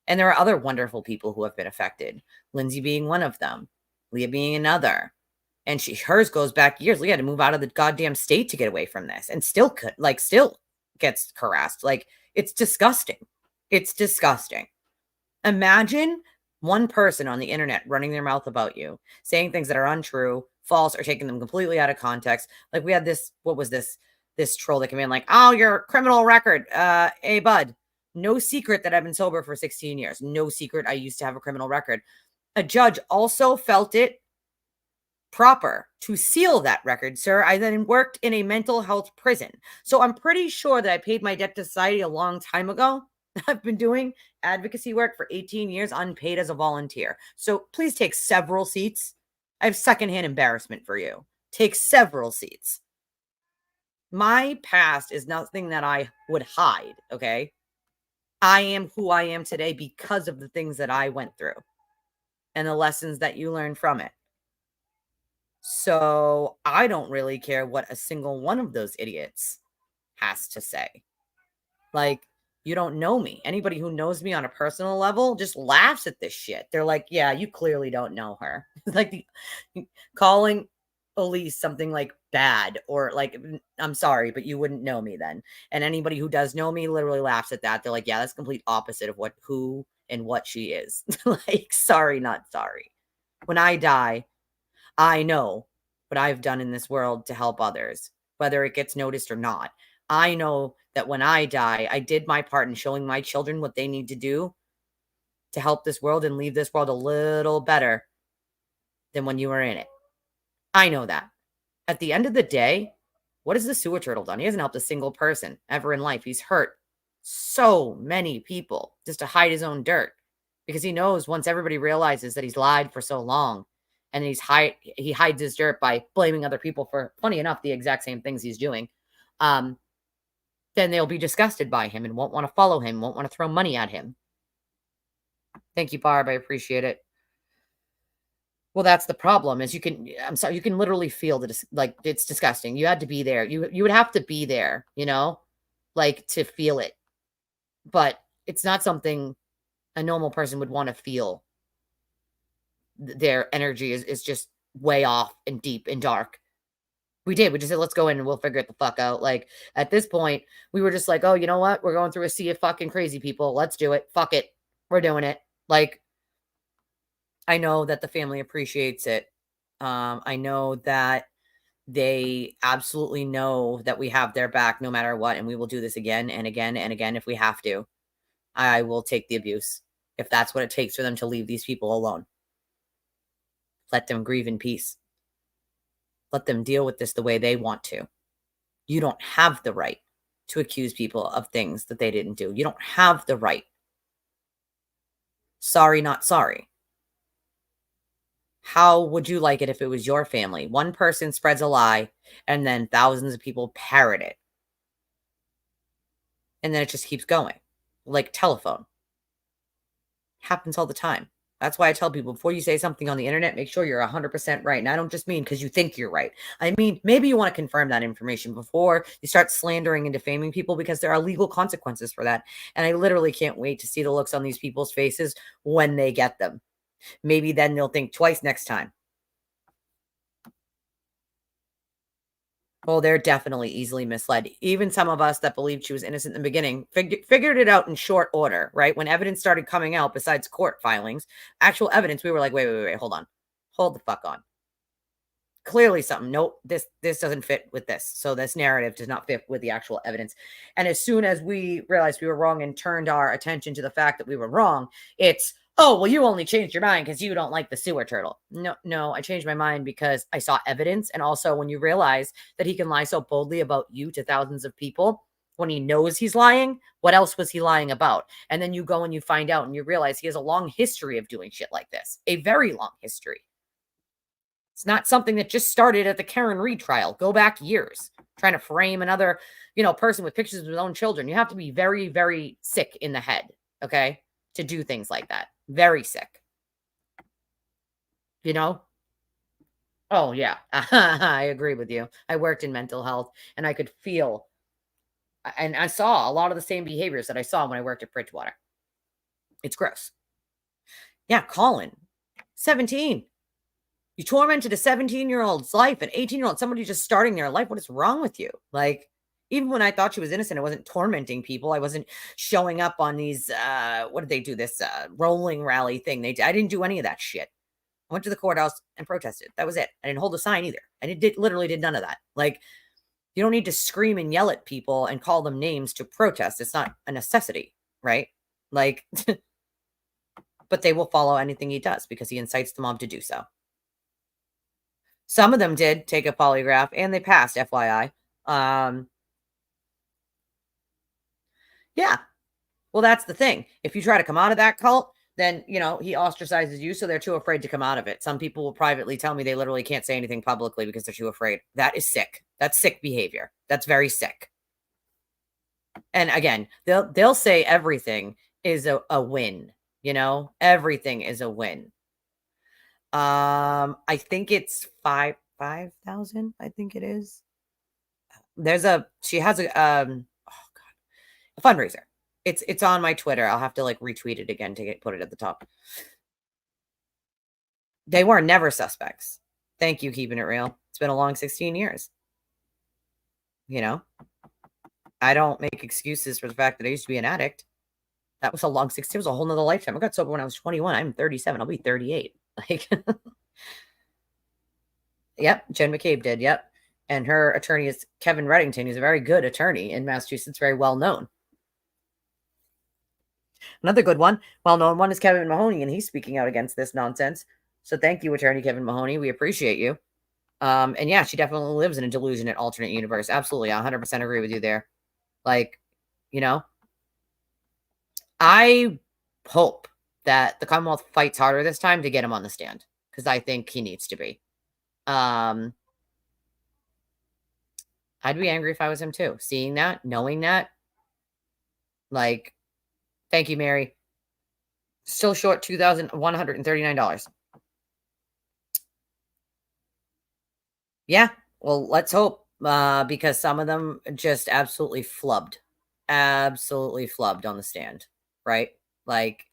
And there are other wonderful people who have been affected. Lindsay being one of them, Leah being another. And hers goes back years. Leah had to move out of the goddamn state to get away from this, and still gets harassed. Like, it's disgusting. It's disgusting. Imagine one person on the internet running their mouth about you, saying things that are untrue, false, or taking them completely out of context. Like, we had this, what was this troll that came in like, oh, your criminal record. Hey, bud, no secret that I've been sober for 16 years. No secret I used to have a criminal record. A judge also felt it proper to seal that record, sir. I then worked in a mental health prison. So I'm pretty sure that I paid my debt to society a long time ago. I've been doing advocacy work for 18 years unpaid as a volunteer. So please take several seats. I have secondhand embarrassment for you. Take several seats. My past is nothing that I would hide, okay? I am who I am today because of the things that I went through and the lessons that you learned from it. So I don't really care what a single one of those idiots has to say. Like, you don't know me. Anybody who knows me on a personal level just laughs at this shit. They're like, yeah, you clearly don't know her. Like, calling Elise something like bad, or like, I'm sorry, but you wouldn't know me then. And anybody who does know me literally laughs at that. They're like, yeah, that's complete opposite of who and what she is. Like, sorry, not sorry. When I die, I know what I've done in this world to help others, whether it gets noticed or not. I know that when I die, I did my part in showing my children what they need to do to help this world and leave this world a little better than when you were in it. I know that. At the end of the day, what has the sewer turtle done? He hasn't helped a single person ever in life. He's hurt so many people just to hide his own dirt, because he knows once everybody realizes that he's lied for so long, and he hides his dirt by blaming other people for, funny enough, the exact same things he's doing, then they'll be disgusted by him and won't want to follow him, won't want to throw money at him. Thank you, Barb. I appreciate it. Well, that's the problem is I'm sorry, you can literally feel that like, it's disgusting. You had to be there. You would have to be there, like to feel it. But it's not something a normal person would want to feel. Their energy is just way off and deep and dark. We did. We just said, let's go in and we'll figure it the fuck out. Like at this point, we were just like, oh, you know what? We're going through a sea of fucking crazy people. Let's do it. Fuck it. We're doing it. Like, I know that the family appreciates it. I know that they absolutely know that we have their back no matter what. And we will do this again and again and again if we have to. I will take the abuse if that's what it takes for them to leave these people alone. Let them grieve in peace. Let them deal with this the way they want to. You don't have the right to accuse people of things that they didn't do. You don't have the right. Sorry, not sorry. How would you like it if it was your family? One person spreads a lie and then thousands of people parrot it. And then it just keeps going. Like telephone. Happens all the time. That's why I tell people before you say something on the internet, make sure you're 100% right. And I don't just mean because you think you're right. I mean, maybe you want to confirm that information before you start slandering and defaming people because there are legal consequences for that. And I literally can't wait to see the looks on these people's faces when they get them. Maybe then they'll think twice next time. Oh, they're definitely easily misled. Even some of us that believed she was innocent in the beginning figured it out in short order, right? When evidence started coming out, besides court filings, actual evidence, we were like, wait, hold on. Hold the fuck on. Clearly something. Nope, this doesn't fit with this. So this narrative does not fit with the actual evidence. And as soon as we realized we were wrong and turned our attention to the fact that we were wrong, it's, oh, well, you only changed your mind because you don't like the sewer turtle. No, I changed my mind because I saw evidence. And also when you realize that he can lie so boldly about you to thousands of people, when he knows he's lying, what else was he lying about? And then you go and you find out and you realize he has a long history of doing shit like this, a very long history. It's not something that just started at the Karen Reed trial. Go back years trying to frame another, person with pictures of his own children. You have to be very, very sick in the head, okay, to do things like that. Very sick. Oh, yeah. I agree with you. I worked in mental health and I could feel and I saw a lot of the same behaviors that I saw when I worked at Bridgewater. It's gross. Yeah, Colin, 17. You tormented a 17-year-old's life, an 18-year-old, somebody just starting their life. What is wrong with you? Like, even when I thought she was innocent, I wasn't tormenting people. I wasn't showing up on these, what did they do? This rolling rally thing. I didn't do any of that shit. I went to the courthouse and protested. That was it. I didn't hold a sign either. I literally did none of that. Like, you don't need to scream and yell at people and call them names to protest. It's not a necessity, right? Like, but they will follow anything he does because he incites the mob to do so. Some of them did take a polygraph and they passed, FYI. Yeah. Well, that's the thing. If you try to come out of that cult, then, he ostracizes you. So they're too afraid to come out of it. Some people will privately tell me they literally can't say anything publicly because they're too afraid. That is sick. That's sick behavior. That's very sick. And again, they'll say everything is a win. Everything is a win. I think it's 5,000. I think it is. She has a fundraiser. It's on my Twitter. I'll have to retweet it again to put it at the top. They were never suspects. Thank you, keeping it real. It's been a long 16 years. I don't make excuses for the fact that I used to be an addict. That was a long 16. It was a whole nother lifetime. I got sober when I was 21. I'm 37. I'll be 38. Yep, Jen McCabe did. Yep. And her attorney is Kevin Reddington. He's a very good attorney in Massachusetts, very well known. Another good one, well-known one, is Kevin Mahoney, and he's speaking out against this nonsense. So thank you, attorney Kevin Mahoney. We appreciate you. And yeah, she definitely lives in a delusion at alternate universe. Absolutely. I 100% agree with you there. I hope that the Commonwealth fights harder this time to get him on the stand because I think he needs to be. I'd be angry if I was him too. Seeing that, knowing that, thank you, Mary. Still short $2,139. Yeah. Well, let's hope, because some of them just absolutely flubbed. Absolutely flubbed on the stand, right? Like,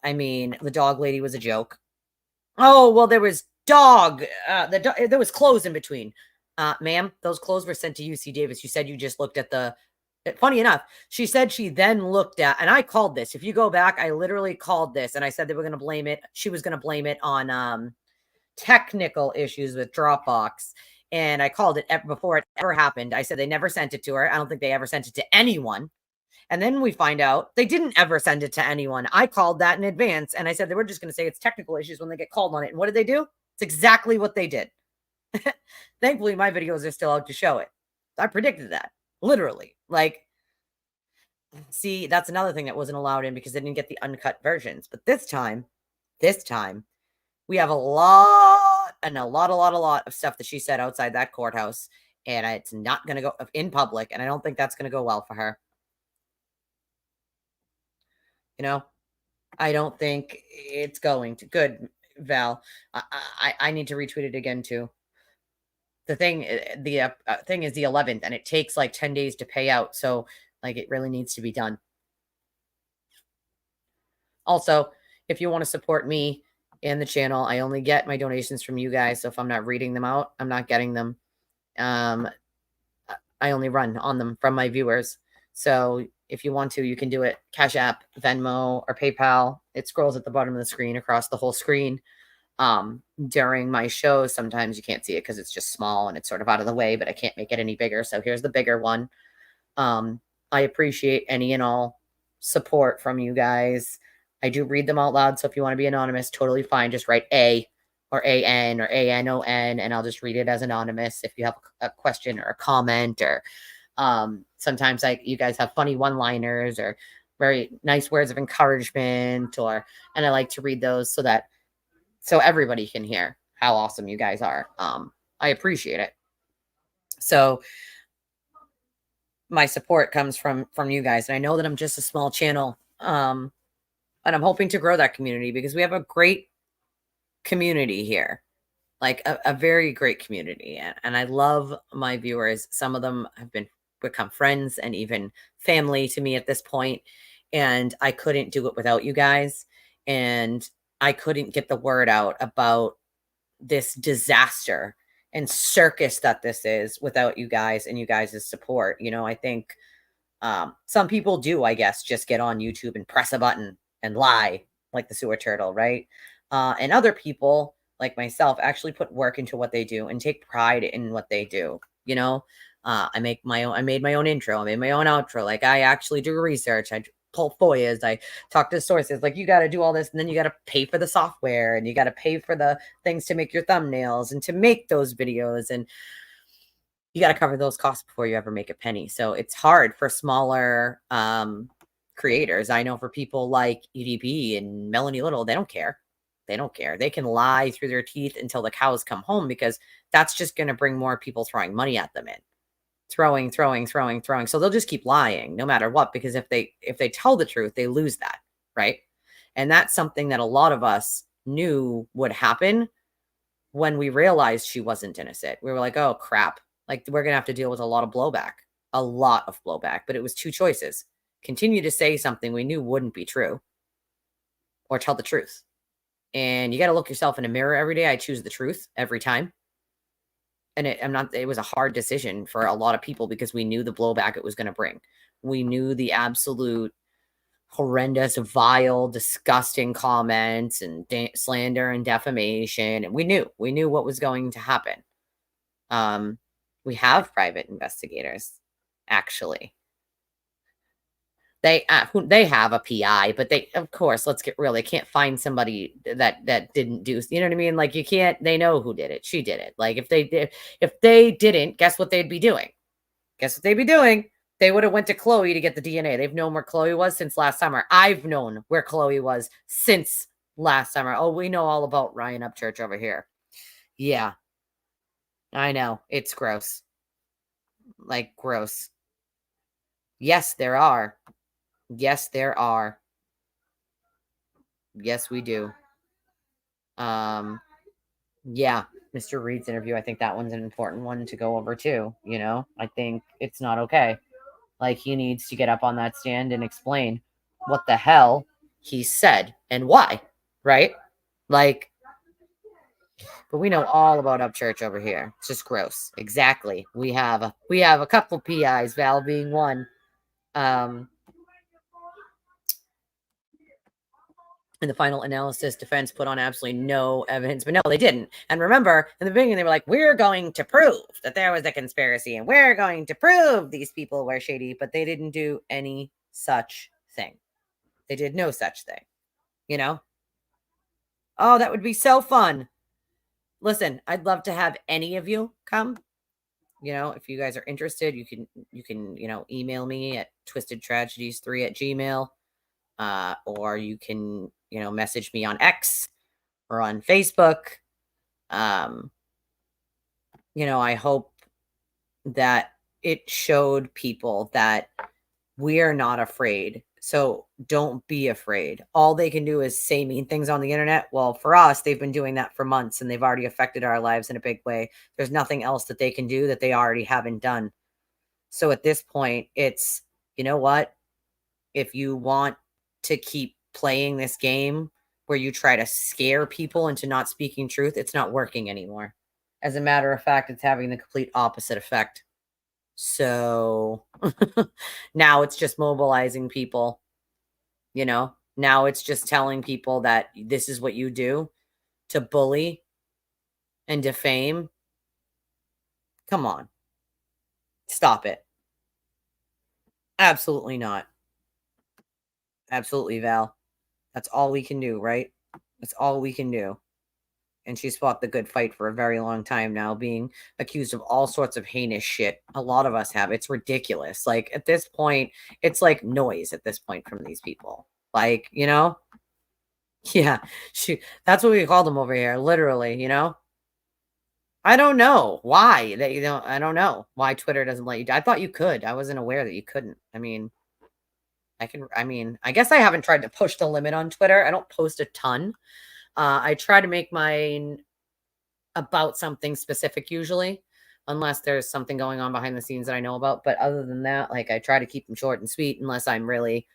I mean, the dog lady was a joke. Oh, well, there was there was clothes in between. Ma'am, those clothes were sent to UC Davis. You said you just looked at the funny enough, she said she then looked at, and I called this. If you go back, I literally called this and I said they were going to blame it. She was going to blame it on technical issues with Dropbox. And I called it before it ever happened. I said they never sent it to her. I don't think they ever sent it to anyone. And then we find out they didn't ever send it to anyone. I called that in advance and I said they were just going to say it's technical issues when they get called on it. And what did they do? It's exactly what they did. Thankfully, my videos are still out to show it. I predicted that literally. Like, see, that's another thing that wasn't allowed in because they didn't get the uncut versions. But this time, we have a lot of stuff that she said outside that courthouse. And it's not going to go in public. And I don't think that's going to go well for her. You know, I don't think it's going to. Good, Val. I need to retweet it again too. The thing is the 11th, and it takes like 10 days to pay out. So like it really needs to be done. Also, if you want to support me and the channel, I only get my donations from you guys. So if I'm not reading them out, I'm not getting them. I only run on them from my viewers. So if you want to, you can do it. Cash App, Venmo, or PayPal. It scrolls at the bottom of the screen across the whole screen. During my shows, sometimes you can't see it because it's just small and it's sort of out of the way, but I can't make it any bigger. So here's the bigger one. I appreciate any and all support from you guys. I do read them out loud. So if you want to be anonymous, totally fine. Just write A or AN or ANON, and I'll just read it as anonymous. If you have a question or a comment, or sometimes you guys have funny one-liners or very nice words of encouragement, and I like to read those so everybody can hear how awesome you guys are. I appreciate it. So my support comes from you guys, and I know that I'm just a small channel, and I'm hoping to grow that community because we have a great community here, like a very great community, and I love my viewers. Some of them have become friends and even family to me at this point, and I couldn't do it without you guys, and I couldn't get the word out about this disaster and circus that this is without you guys and you guys' support. You know, I think some people do, I guess, just get on YouTube and press a button and lie like the sewer turtle, right? And other people like myself actually put work into what they do and take pride in what they do. You know, I made my own intro. I made my own outro. Like, I actually do research. I pull FOIAs. I talk to sources. Like, you got to do all this, and then you got to pay for the software, and you got to pay for the things to make your thumbnails and to make those videos, and you got to cover those costs before you ever make a penny. So it's hard for smaller creators. I know for people like EDP and Melanie Little, they don't care. They don't care. They can lie through their teeth until the cows come home, because that's just going to bring more people throwing money at them in. Throwing. So they'll just keep lying no matter what, because if they tell the truth, they lose that, right? And that's something that a lot of us knew would happen when we realized she wasn't innocent. We were like, oh crap, like we're gonna have to deal with a lot of blowback. But it was two choices: continue to say something we knew wouldn't be true, or tell the truth. And you got to look yourself in a mirror every day. I choose the truth every time. And it was a hard decision for a lot of people because we knew the blowback it was going to bring. We knew the absolute horrendous, vile, disgusting comments and slander and defamation. And we knew what was going to happen. We have private investigators, actually. They have a PI, but of course, let's get real. They can't find somebody that didn't do, you know what I mean? Like, you can't, they know who did it. She did it. Like, if they didn't, guess what they'd be doing? They would have went to Chloe to get the DNA. They've known where Chloe was since last summer. I've known where Chloe was since last summer. Oh, we know all about Ryan Upchurch over here. Yeah, I know. It's gross. Like, gross. Yes, there are. Yes, there are. Yes, we do. Yeah. Mr. Reed's interview, I think that one's an important one to go over too. You know, I think it's not okay. Like, he needs to get up on that stand and explain what the hell he said and why, right? Like, but we know all about Upchurch over here. It's just gross. Exactly. We have a couple PIs, Val being one. In the final analysis, defense put on absolutely no evidence, but no, they didn't. And remember, in the beginning, they were like, we're going to prove that there was a conspiracy and we're going to prove these people were shady, but they didn't do any such thing. They did no such thing, you know? Oh, that would be so fun. Listen, I'd love to have any of you come. You know, if you guys are interested, you can, email me at twistedtragedies3@gmail.com. Or you can, message me on X or on Facebook. I hope that it showed people that we're not afraid. So don't be afraid. All they can do is say mean things on the internet. Well, for us, they've been doing that for months and they've already affected our lives in a big way. There's nothing else that they can do that they already haven't done. So at this point, it's, you know what? If you want to keep playing this game where you try to scare people into not speaking truth, it's not working anymore. As a matter of fact, it's having the complete opposite effect. So now it's just mobilizing people, now it's just telling people that this is what you do to bully and defame. Come on. Stop it. Absolutely not. Absolutely, Val. That's all we can do, right? That's all we can do. And she's fought the good fight for a very long time now, being accused of all sorts of heinous shit. A lot of us have. It's ridiculous. Like, at this point, it's like noise at this point from these people. Like, yeah, that's what we call them over here, literally, I don't know why I don't know why Twitter doesn't let you. I thought you could. I wasn't aware that you couldn't. I guess I haven't tried to push the limit on Twitter. I don't post a ton. I try to make mine about something specific usually, unless there's something going on behind the scenes that I know about. But other than that, like, I try to keep them short and sweet unless I'm really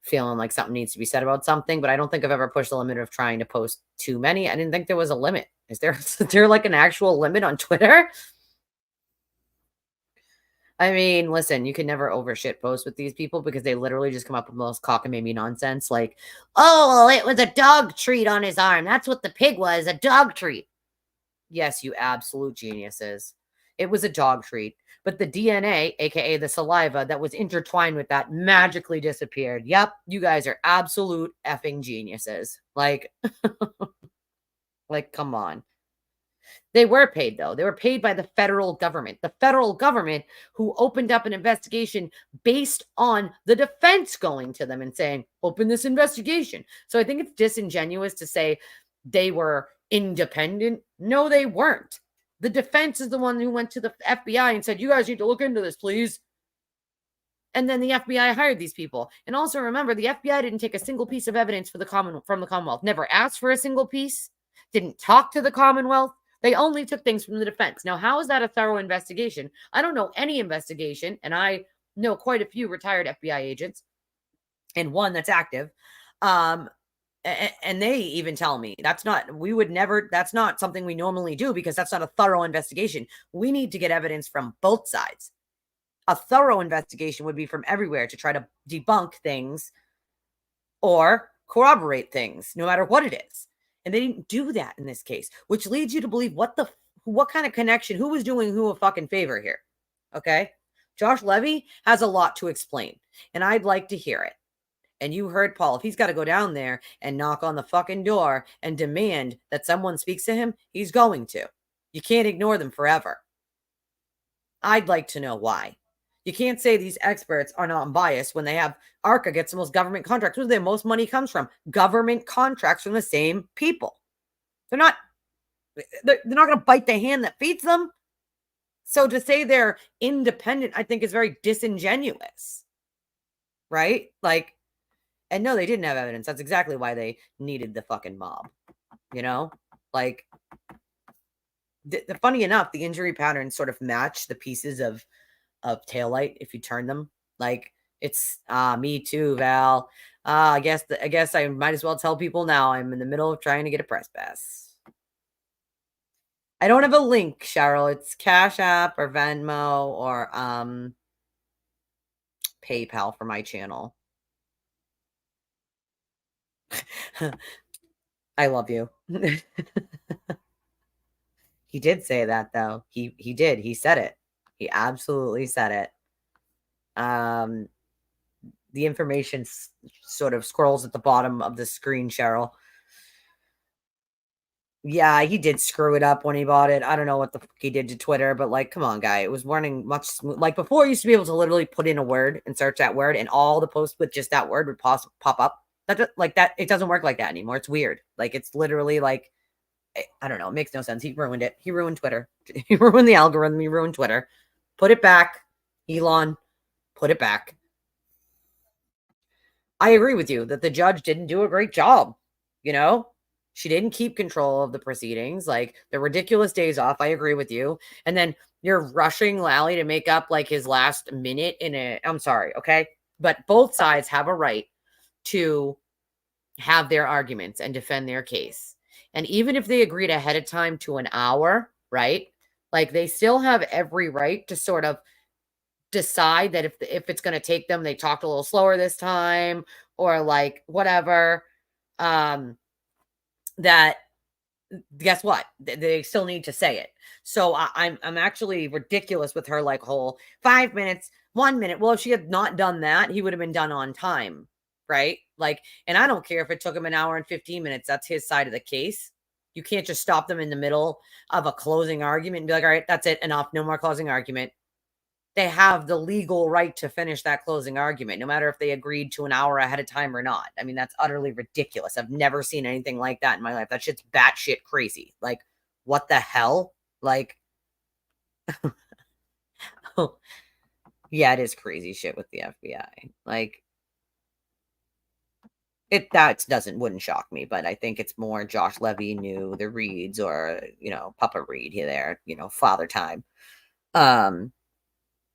feeling like something needs to be said about something. But I don't think I've ever pushed the limit of trying to post too many. I didn't think there was a limit. Is there like an actual limit on Twitter? I mean, listen, you can never over shit post with these people because they literally just come up with the most cockamamie nonsense. Like, oh, well, it was a dog treat on his arm. That's what the pig was, a dog treat. Yes, you absolute geniuses. It was a dog treat. But the DNA, aka the saliva that was intertwined with that, magically disappeared. Yep, you guys are absolute effing geniuses. Like, like, come on. They were paid, though. They were paid by the federal government. The federal government who opened up an investigation based on the defense going to them and saying, open this investigation. So I think it's disingenuous to say they were independent. No, they weren't. The defense is the one who went to the FBI and said, you guys need to look into this, please. And then the FBI hired these people. And also remember, the FBI didn't take a single piece of evidence from the Commonwealth, never asked for a single piece, didn't talk to the Commonwealth. They only took things from the defense. Now, how is that a thorough investigation? I don't know any investigation, and I know quite a few retired FBI agents and one that's active. And they even tell me that's not something we normally do because that's not a thorough investigation. We need to get evidence from both sides. A thorough investigation would be from everywhere to try to debunk things or corroborate things, no matter what it is. And they didn't do that in this case, which leads you to believe what kind of connection, who was doing who a fucking favor here. Okay. Josh Levy has a lot to explain and I'd like to hear it. And you heard Paul, if he's got to go down there and knock on the fucking door and demand that someone speaks to him, he's going to. You can't ignore them forever. I'd like to know why. You can't say these experts are not biased when they have ARCA gets the most government contracts. Where the most money comes from? Government contracts from the same people. They're not going to bite the hand that feeds them. So to say they're independent, I think is very disingenuous. Right? Like, and no, they didn't have evidence. That's exactly why they needed the fucking mob. Like, funny enough, the injury patterns sort of match the pieces of taillight if you turn them. Like, it's me too, Val. I guess I might as well tell people now I'm in the middle of trying to get a press pass. I don't have a link, Cheryl. It's Cash App or Venmo or PayPal for my channel. I love you. He did say that though. He did. He said it. He absolutely said it. The information sort of scrolls at the bottom of the screen, Cheryl. Yeah, he did screw it up when he bought it. I don't know what the fuck he did to Twitter, but like, come on, guy. It was running much like before. You used to be able to literally put in a word and search that word, and all the posts with just that word would pop up. That like that. It doesn't work like that anymore. It's weird. Like, it's literally like, I don't know. It makes no sense. He ruined it. He ruined Twitter. He ruined the algorithm. He ruined Twitter. Put it back, Elon. Put it back. I agree with you that the judge didn't do a great job. You know, she didn't keep control of the proceedings. Like, the ridiculous days off. I agree with you. And then you're rushing Lally to make up like his last minute in a. I'm sorry, okay, but both sides have a right to have their arguments and defend their case. And even if they agreed ahead of time to an hour, right? Like, they still have every right to sort of decide that if it's going to take them, they talked a little slower this time, or like whatever, that guess what, they still need to say it. So I'm actually ridiculous with her like whole 5 minutes, 1 minute. Well, if she had not done that, he would have been done on time, right? Like, and I don't care if it took him an hour and 15 minutes. That's his side of the case. You can't just stop them in the middle of a closing argument and be like, all right, that's it, enough, no more closing argument. They have the legal right to finish that closing argument, no matter if they agreed to an hour ahead of time or not. I mean, that's utterly ridiculous. I've never seen anything like that in my life. That shit's batshit crazy. Like, what the hell? Like, oh, yeah, it is crazy shit with the FBI. Like, that wouldn't shock me, but I think it's more Josh Levy knew the Reeds, or, Papa Reed here, there, father time.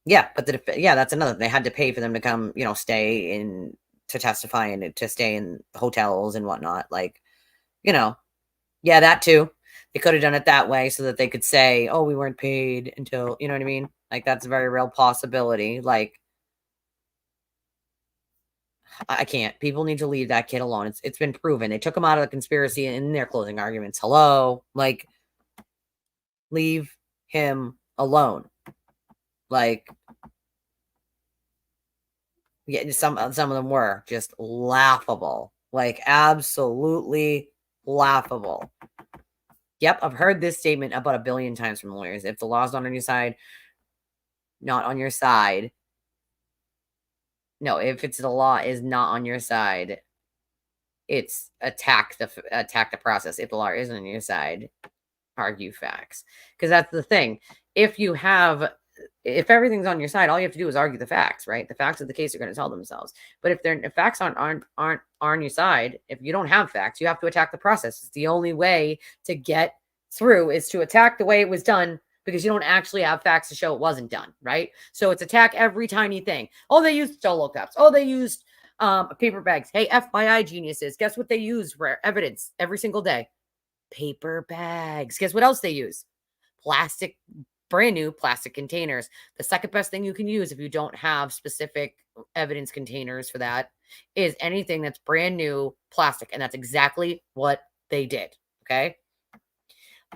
Yeah, but that's another thing. They had to pay for them to come, stay in to testify and to stay in hotels and whatnot. Like, yeah, that too. They could have done it that way so that they could say, oh, we weren't paid until, you know what I mean? Like, that's a very real possibility. Like, I can't. People need to leave that kid alone. It's been proven. They took him out of the conspiracy in their closing arguments. Hello? Like, leave him alone. Like, yeah, some of them were just laughable. Like, absolutely laughable. Yep, I've heard this statement about 1 billion times from lawyers. If the law's not on your side, not on your side. No, if the law is not on your side, it's attack the process. If the law isn't on your side, argue facts. Because that's the thing. If everything's on your side, all you have to do is argue the facts, right? The facts of the case are going to tell themselves. But if facts aren't on your side, if you don't have facts, you have to attack the process. It's the only way to get through is to attack the way it was done, because you don't actually have facts to show it wasn't done, right? So it's attack every tiny thing. Oh, they used solo cups. Oh, they used paper bags. Hey, FYI geniuses, guess what they use for evidence every single day? Paper bags. Guess what else they use? Brand new plastic containers. The second best thing you can use if you don't have specific evidence containers for that is anything that's brand new plastic. And that's exactly what they did. Okay.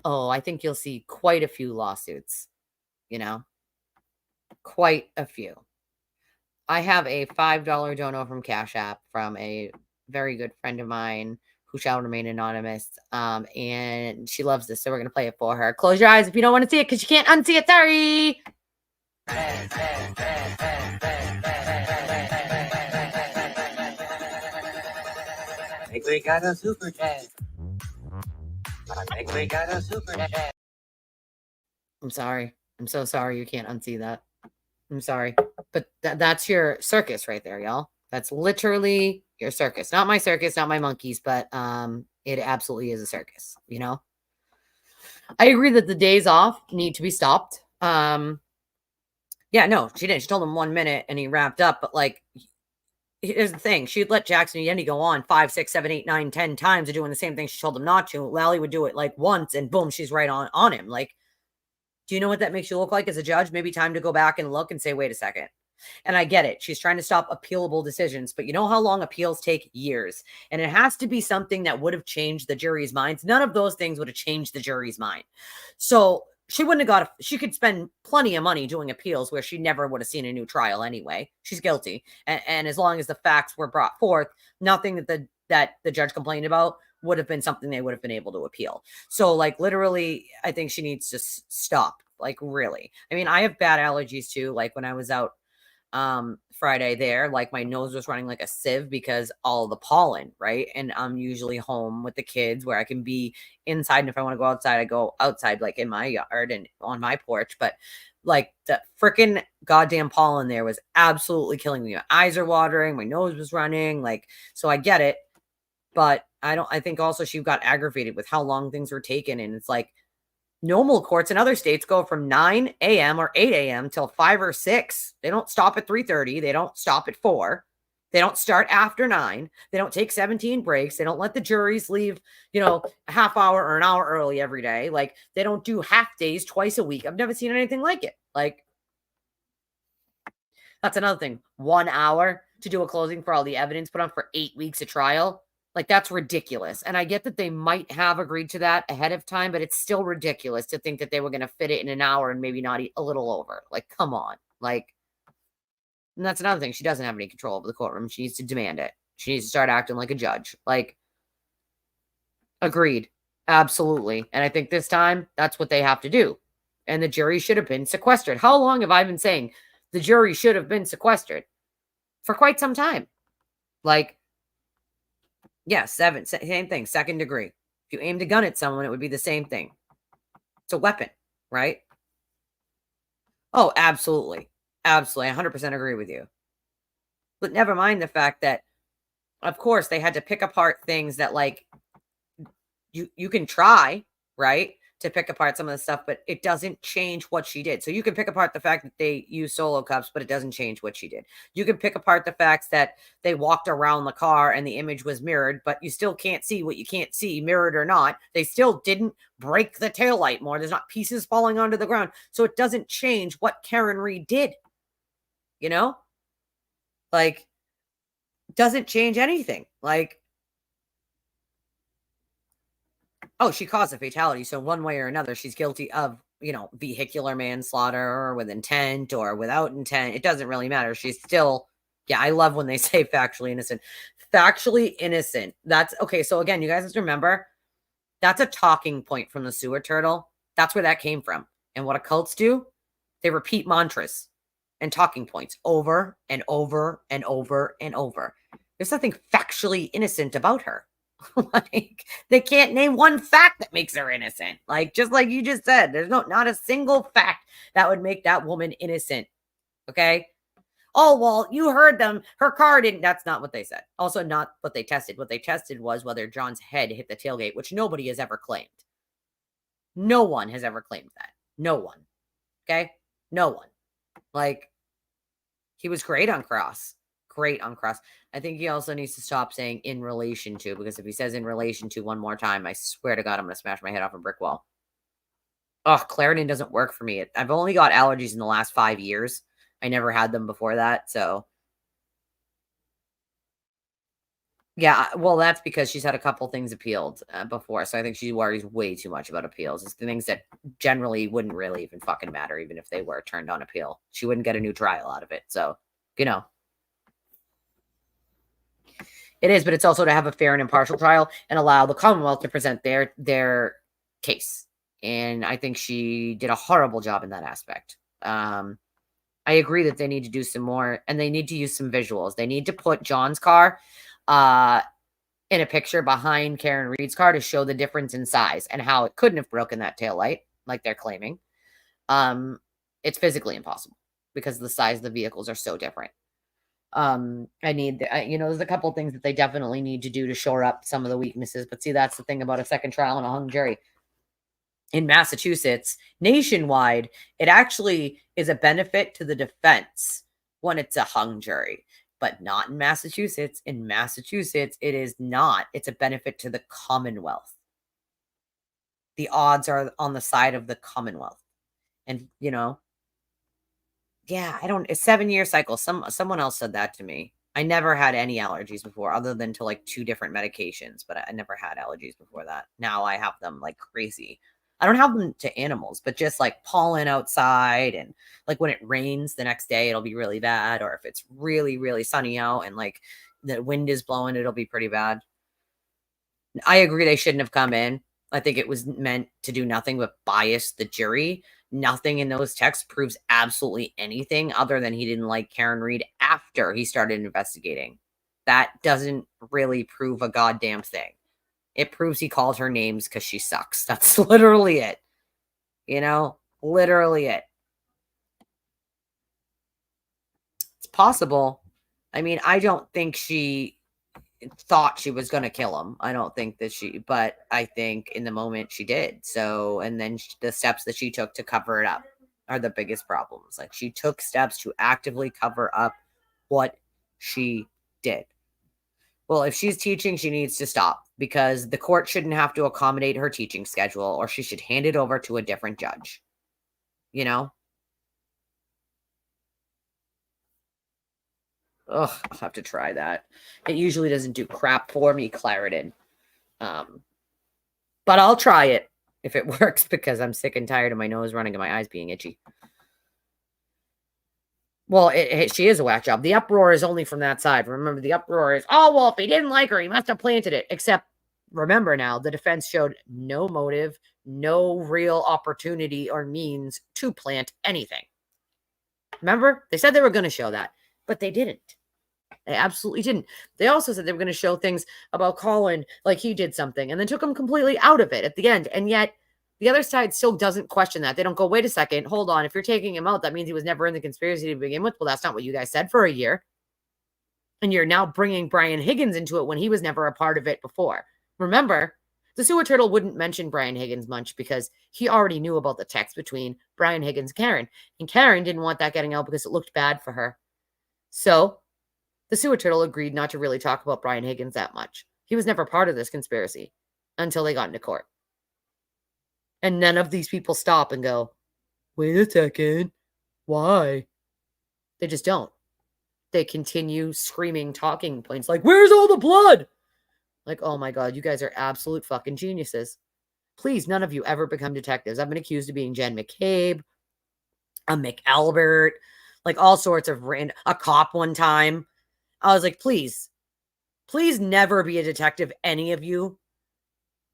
Oh, I think you'll see quite a few lawsuits, quite a few. I have a $5 dono from Cash App from a very good friend of mine who shall remain anonymous. And she loves this, so we're going to play it for her. Close your eyes if you don't want to see it, because you can't unsee it. Sorry. I think we got a super chat. I'm sorry. I'm so sorry you can't unsee that. I'm sorry. But that's your circus right there, y'all. That's literally your circus. Not my circus, not my monkeys, but it absolutely is a circus, I agree that the days off need to be stopped. Yeah, no, she didn't. She told him 1 minute and he wrapped up. But like, here's the thing: she'd let Jackson Yenny go on 5, 6, 7, 8, 9, 10 times of doing the same thing she told him not to. Lally would do it like once, and boom, she's right on him. Like, do you know what that makes you look like as a judge? Maybe time to go back and look and say, wait a second. And I get it. She's trying to stop appealable decisions, but you know how long appeals take? Years. And it has to be something that would have changed the jury's minds. None of those things would have changed the jury's mind. So she wouldn't have she could spend plenty of money doing appeals where she never would have seen a new trial anyway. She's guilty. And as long as the facts were brought forth, nothing that the judge complained about would have been something they would have been able to appeal. So like literally, I think she needs to stop. Like really. I mean, I have bad allergies too. Like when I was out Friday there, like my nose was running like a sieve because all the pollen, right? And I'm usually home with the kids where I can be inside, and if I want to go outside, I go outside like in my yard and on my porch. But like the freaking goddamn pollen there was absolutely killing me. My eyes are watering, my nose was running, like, so I get it. But I think also she got aggravated with how long things were taking, and it's like normal courts in other states go from 9 a.m. or 8 a.m. till 5 or 6. They don't stop at 3:30. They don't stop at 4. They don't start after 9. They don't take 17 breaks. They don't let the juries leave, a half hour or an hour early every day. Like, they don't do half days twice a week. I've never seen anything like it. Like, that's another thing. 1 hour to do a closing for all the evidence put on for 8 weeks of trial. Like, that's ridiculous. And I get that they might have agreed to that ahead of time, but it's still ridiculous to think that they were going to fit it in an hour and maybe not a little over. Like, come on. Like, and that's another thing. She doesn't have any control over the courtroom. She needs to demand it. She needs to start acting like a judge. Like, agreed. Absolutely. And I think this time that's what they have to do. And the jury should have been sequestered. How long have I been saying the jury should have been sequestered? For quite some time. Like, yeah, same thing, second degree. If you aimed a gun at someone, it would be the same thing. It's a weapon, right? Oh, absolutely. Absolutely. 100% agree with you. But never mind the fact that, of course, they had to pick apart things that, like, you can try, right, to pick apart some of the stuff, but it doesn't change what she did. So you can pick apart the fact that they used solo cups, but it doesn't change what she did. You can pick apart the facts that they walked around the car and the image was mirrored, but you still can't see what you can't see, mirrored or not. They still didn't break the taillight more. There's not pieces falling onto the ground. So it doesn't change what Karen Reed did. Like, doesn't change anything. Like, oh, she caused a fatality. So one way or another, she's guilty of, vehicular manslaughter or with intent or without intent. It doesn't really matter. She's still, yeah, I love when they say factually innocent. Factually innocent. That's okay. So again, you guys have to remember, that's a talking point from the sewer turtle. That's where that came from. And what occults do, they repeat mantras and talking points over and over and over and over. There's nothing factually innocent about her. Like, they can't name one fact that makes her innocent. Like, just like you just said, there's not a single fact that would make that woman innocent. Okay. Oh, well, you heard them. Her car didn't. That's not what they said. Also, not what they tested. What they tested was whether John's head hit the tailgate, which nobody has ever claimed. No one has ever claimed that. No one. Okay. No one. Like, he was great on cross. Great on cross. I think he also needs to stop saying in relation to, because if he says in relation to one more time, I swear to God, I'm going to smash my head off a brick wall. Oh, Claritin doesn't work for me. I've only got allergies in the last 5 years. I never had them before that. So, yeah, well, that's because she's had a couple things appealed before. So I think she worries way too much about appeals. It's the things that generally wouldn't really even fucking matter, even if they were turned on appeal. She wouldn't get a new trial out of it. So, it is, but it's also to have a fair and impartial trial and allow the Commonwealth to present their case. And I think she did a horrible job in that aspect. I agree that they need to do some more, and they need to use some visuals. They need to put John's car in a picture behind Karen Reed's car to show the difference in size and how it couldn't have broken that taillight like they're claiming. It's physically impossible because the size of the vehicles are so different. I need, there's a couple things that they definitely need to do to shore up some of the weaknesses. But see, that's the thing about a second trial and a hung jury. in Massachusetts, nationwide, it actually is a benefit to the defense when it's a hung jury, but not in Massachusetts. In Massachusetts, it is not. It's a benefit to the Commonwealth. The odds are on the side of the Commonwealth. And, you know, yeah, I don't, a 7-year cycle. Someone else said that to me. I never had any allergies before other than to like 2 different medications, but I never had allergies before that. Now I have them like crazy. I don't have them to animals, but just like pollen outside, and like when it rains the next day, it'll be really bad. Or if it's really, really sunny out and like the wind is blowing, it'll be pretty bad. I agree they shouldn't have come in. I think it was meant to do nothing but bias the jury. Nothing in those texts proves absolutely anything other than he didn't like Karen Reed after he started investigating. That doesn't really prove a goddamn thing. It proves he called her names because she sucks. That's literally it. You know, literally it. It's possible. I mean, I don't think she thought she was going to kill him. I don't think that but I think in the moment she did. So, and then the steps that she took to cover it up are the biggest problems. Like, she took steps to actively cover up what she did. Well, if she's teaching, she needs to stop, because the court shouldn't have to accommodate her teaching schedule, or she should hand it over to a different judge. You know? Ugh, I'll have to try that. It usually doesn't do crap for me, Claritin. But I'll try it if it works, because I'm sick and tired of my nose running and my eyes being itchy. Well, she is a whack job. The uproar is only from that side. Remember, the uproar is, oh, well, if he didn't like her, he must have planted it. Except, remember now, the defense showed no motive, no real opportunity or means to plant anything. Remember? They said they were going to show that, but they didn't. They absolutely didn't. They also said they were going to show things about Colin, like he did something, and then took him completely out of it at the end. And yet the other side still doesn't question that. They don't go, wait a second, hold on. If you're taking him out, that means he was never in the conspiracy to begin with. Well, that's not what you guys said for a year. And you're now bringing Brian Higgins into it when he was never a part of it before. Remember, the sewer turtle wouldn't mention Brian Higgins much because he already knew about the text between Brian Higgins and Karen. And Karen didn't want that getting out because it looked bad for her. So the sewer turtle agreed not to really talk about Brian Higgins that much. He was never part of this conspiracy until they got into court. And none of these people stop and go, wait a second, why? They just don't. They continue screaming talking points like, where's all the blood? Like, oh my God, you guys are absolute fucking geniuses. Please, none of you ever become detectives. I've been accused of being Jen McCabe, a McAlbert, like all sorts of a cop one time. I was like, please never be a detective, any of you.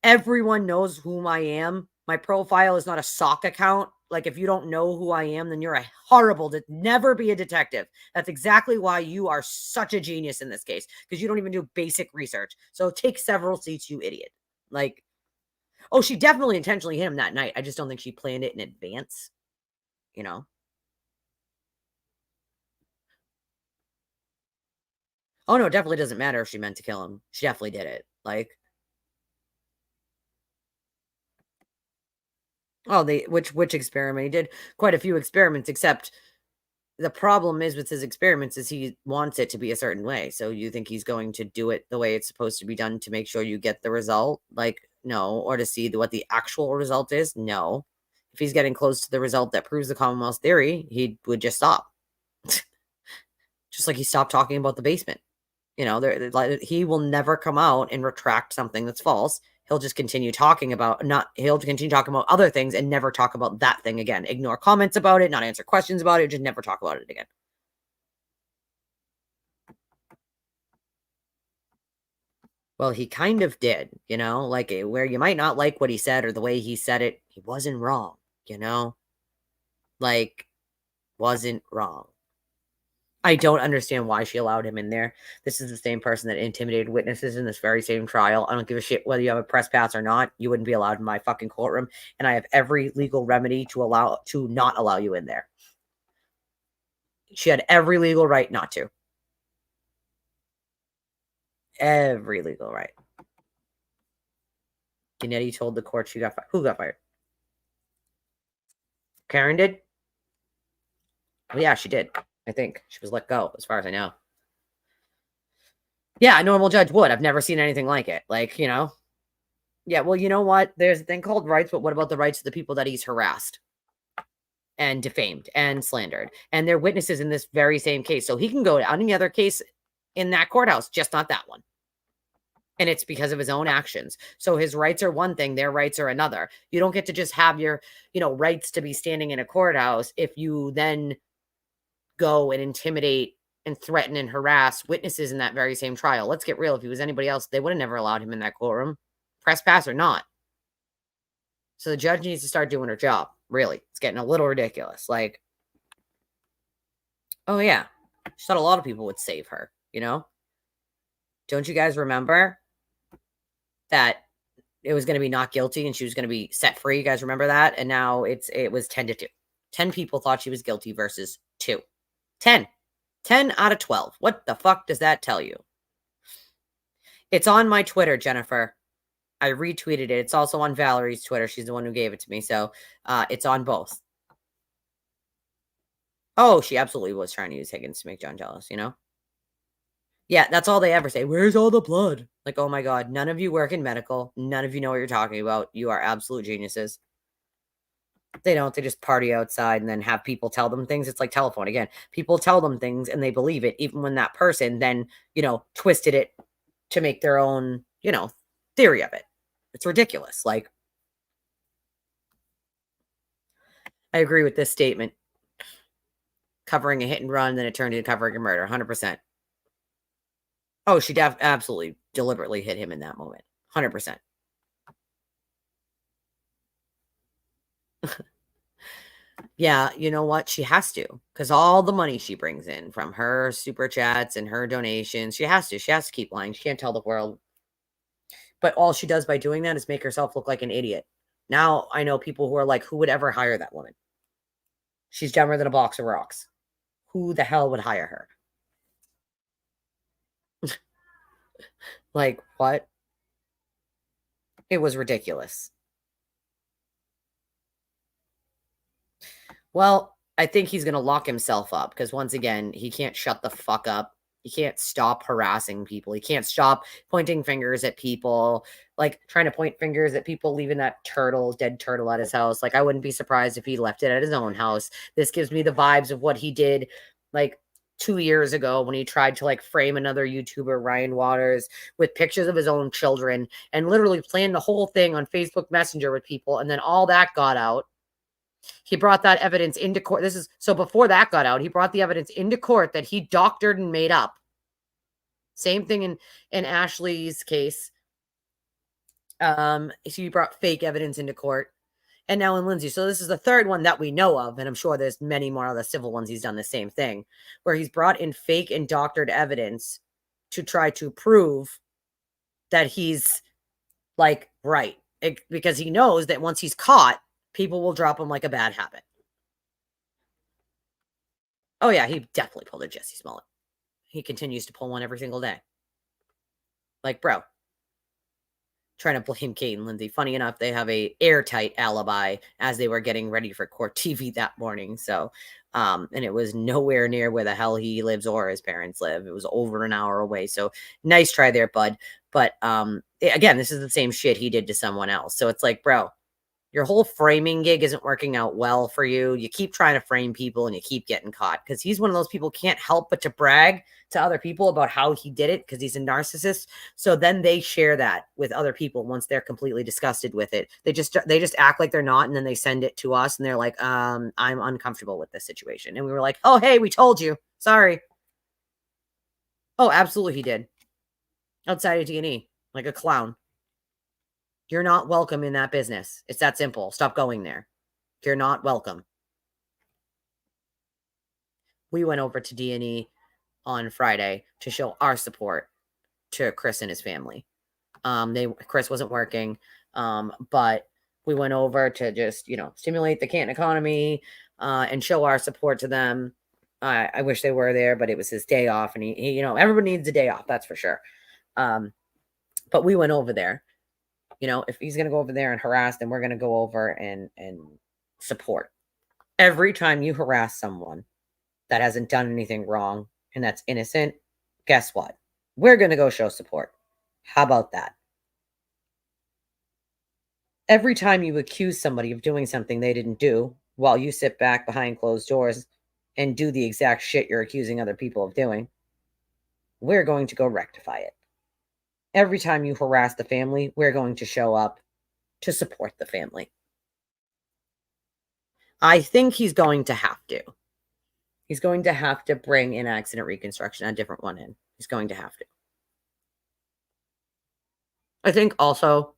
Everyone knows whom I am. My profile is not a sock account. Like, if you don't know who I am, then you're a horrible to never be a detective. That's exactly why you are such a genius in this case, because you don't even do basic research. So take several seats, you idiot. Like, oh, she definitely intentionally hit him that night. I just don't think she planned it in advance, you know? Oh, no, it definitely doesn't matter if she meant to kill him. She definitely did it. Like, oh, which experiment? He did quite a few experiments, except the problem is with his experiments is he wants it to be a certain way. So you think he's going to do it the way it's supposed to be done to make sure you get the result? Like, no. Or to see what the actual result is? No. If he's getting close to the result that proves the Commonwealth's theory, he would just stop. Just like he stopped talking about the basement. You know, he will never come out and retract something that's false. He'll just continue talking about he'll continue talking about other things and never talk about that thing again. Ignore comments about it, not answer questions about it, just never talk about it again. Well, he kind of did, you know, like where you might not like what he said or the way he said it, he wasn't wrong, you know, like wasn't wrong. I don't understand why she allowed him in there. This is the same person that intimidated witnesses in this very same trial. I don't give a shit whether you have a press pass or not. You wouldn't be allowed in my fucking courtroom. And I have every legal remedy to not allow you in there. She had every legal right not to. Every legal right. Giannetti told the court she got fired. Who got fired? Karen did? Well, yeah, she did. I think she was let go, as far as I know. Yeah, a normal judge would. I've never seen anything like it. Like, you know. Yeah, well, you know what? There's a thing called rights, but what about the rights of the people that he's harassed and defamed and slandered? And they're witnesses in this very same case. So he can go to any other case in that courthouse, just not that one. And it's because of his own actions. So his rights are one thing, their rights are another. You don't get to just have your, rights to be standing in a courthouse if you then go and intimidate and threaten and harass witnesses in that very same trial. Let's get real. If he was anybody else, they would have never allowed him in that courtroom, press pass or not. So the judge needs to start doing her job. Really, it's getting a little ridiculous. Like, oh yeah, she thought a lot of people would save her, Don't you guys remember that it was going to be not guilty and she was going to be set free? You guys remember that? And now it was 10-2. 10 people thought she was guilty versus 2. 10 out of 12. What the fuck does that tell you? It's on my Twitter, Jennifer. I retweeted it. It's also on Valerie's Twitter. She's the one who gave it to me. So it's on both. Oh, she absolutely was trying to use Higgins to make John jealous, Yeah, that's all they ever say. Where's all the blood? Like, oh my God, none of you work in medical. None of you know what you're talking about. You are absolute geniuses. They don't. They just party outside and then have people tell them things. It's like telephone. Again, people tell them things and they believe it, even when that person then, twisted it to make their own, theory of it. It's ridiculous. Like, I agree with this statement. Covering a hit and run, then it turned into covering a murder. 100%. Oh, she absolutely deliberately hit him in that moment. 100%. Yeah, you know what? She has to, because all the money she brings in from her super chats and her donations, she has to keep lying. She can't tell the world. But all she does by doing that is make herself look like an idiot. Now I know people who are like, who would ever hire that woman? She's dumber than a box of rocks. Who the hell would hire her? Like, what? It was ridiculous. Well, I think he's going to lock himself up because, once again, he can't shut the fuck up. He can't stop harassing people. He can't stop pointing fingers at people, like trying to point fingers at people leaving that dead turtle at his house. Like, I wouldn't be surprised if he left it at his own house. This gives me the vibes of what he did, like, 2 years ago when he tried to, like, frame another YouTuber, Ryan Waters, with pictures of his own children and literally planned the whole thing on Facebook Messenger with people. And then all that got out. He brought that evidence into court. So before that got out, he brought the evidence into court that he doctored and made up. Same thing in Ashley's case. So he brought fake evidence into court. And now in Lindsay. So this is the third one that we know of. And I'm sure there's many more other civil ones he's done the same thing, where he's brought in fake and doctored evidence to try to prove that he's, like, right. Because he knows that once he's caught, people will drop him like a bad habit. Oh, yeah, he definitely pulled a Jesse Smollett. He continues to pull one every single day. Like, bro. Trying to blame Kate and Lindsay. Funny enough, they have a airtight alibi as they were getting ready for court TV that morning. So, and it was nowhere near where the hell he lives or his parents live. It was over an hour away. So nice try there, bud. But again, this is the same shit he did to someone else. So it's like, bro, your whole framing gig isn't working out well for you. You keep trying to frame people and you keep getting caught, because he's one of those people can't help but to brag to other people about how he did it because he's a narcissist. So then they share that with other people once they're completely disgusted with it. They just act like they're not, and then they send it to us and they're like, I'm uncomfortable with this situation. And we were like, oh, hey, we told you. Sorry. Oh, absolutely he did. Outside of D&E, like a clown. You're not welcome in that business. It's that simple. Stop going there. You're not welcome. We went over to D&E on Friday to show our support to Chris and his family. Chris wasn't working, but we went over to just, stimulate the Canton economy and show our support to them. I wish they were there, but it was his day off, and he everybody needs a day off, that's for sure. But we went over there. If he's going to go over there and harass, then we're going to go over and support. Every time you harass someone that hasn't done anything wrong and that's innocent, guess what? We're going to go show support. How about that? Every time you accuse somebody of doing something they didn't do while you sit back behind closed doors and do the exact shit you're accusing other people of doing, we're going to go rectify it. Every time you harass the family, we're going to show up to support the family. I think he's going to have to. He's going to have to bring in accident reconstruction, a different one in. He's going to have to. I think also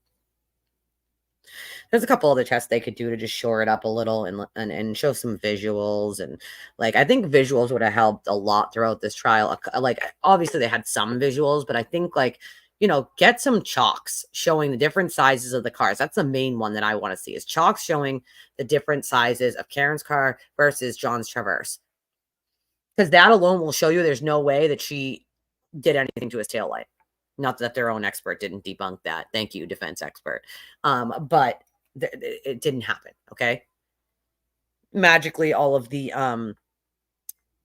there's a couple other tests they could do to just shore it up a little and show some visuals. And like, I think visuals would have helped a lot throughout this trial. Like, obviously they had some visuals, but I think like, you know, get some chalks showing the different sizes of the cars. That's the main one that I want to see, is chalks showing the different sizes of Karen's car versus John's Traverse. Because that alone will show you there's no way that she did anything to his taillight. Not that their own expert didn't debunk that. Thank you, defense expert. But it didn't happen, okay? Magically, all of the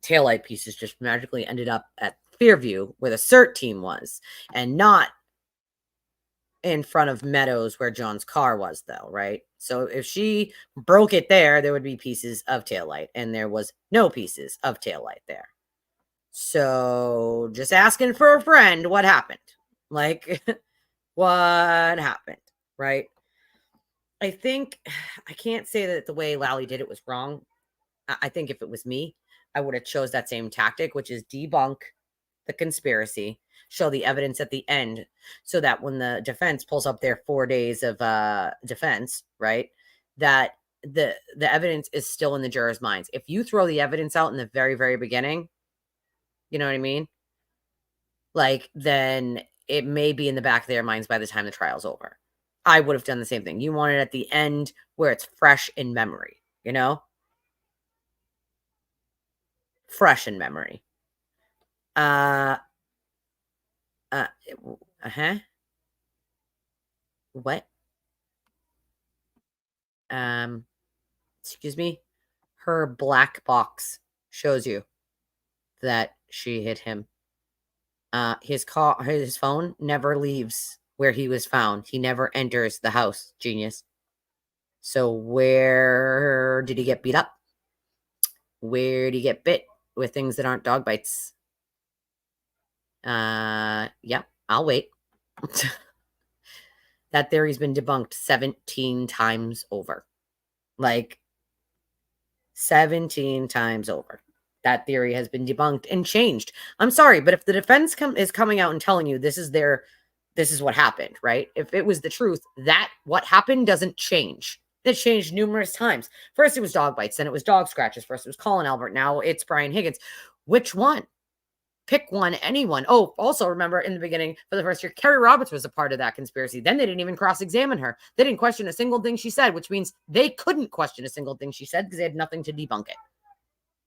taillight pieces just magically ended up at Fairview, where the CERT team was, and not in front of Meadows, where John's car was, though, right? So if she broke it there would be pieces of taillight, and there was no pieces of taillight there. So just asking for a friend, what happened? Like, what happened, right? I think, I can't say that the way Lally did it was wrong. I think if it was me, I would have chose that same tactic, which is debunk the conspiracy, show the evidence at the end, so that when the defense pulls up their 4 days of defense, right, that the evidence is still in the jurors' minds. If you throw the evidence out in the very, very beginning, you know what I mean? Like, then it may be in the back of their minds by the time the trial's over. I would have done the same thing. You want it at the end where it's fresh in memory, you know? Fresh in memory. What? Excuse me? Her black box shows you that she hit him. His phone never leaves where he was found. He never enters the house, genius. So where did he get beat up? Where did he get bit with things that aren't dog bites? Yeah, I'll wait. That theory's been debunked 17 times over. Like, 17 times over. That theory has been debunked and changed. I'm sorry, but if the defense is coming out and telling you this is what happened, right? If it was the truth, that what happened doesn't change. It changed numerous times. First it was dog bites, then it was dog scratches. First it was Colin Albert, now it's Brian Higgins. Which one? Pick one, anyone. Oh, also remember in the beginning, for the first year, Kerry Roberts was a part of that conspiracy. Then they didn't even cross-examine her. They didn't question a single thing she said, which means they couldn't question a single thing she said because they had nothing to debunk it.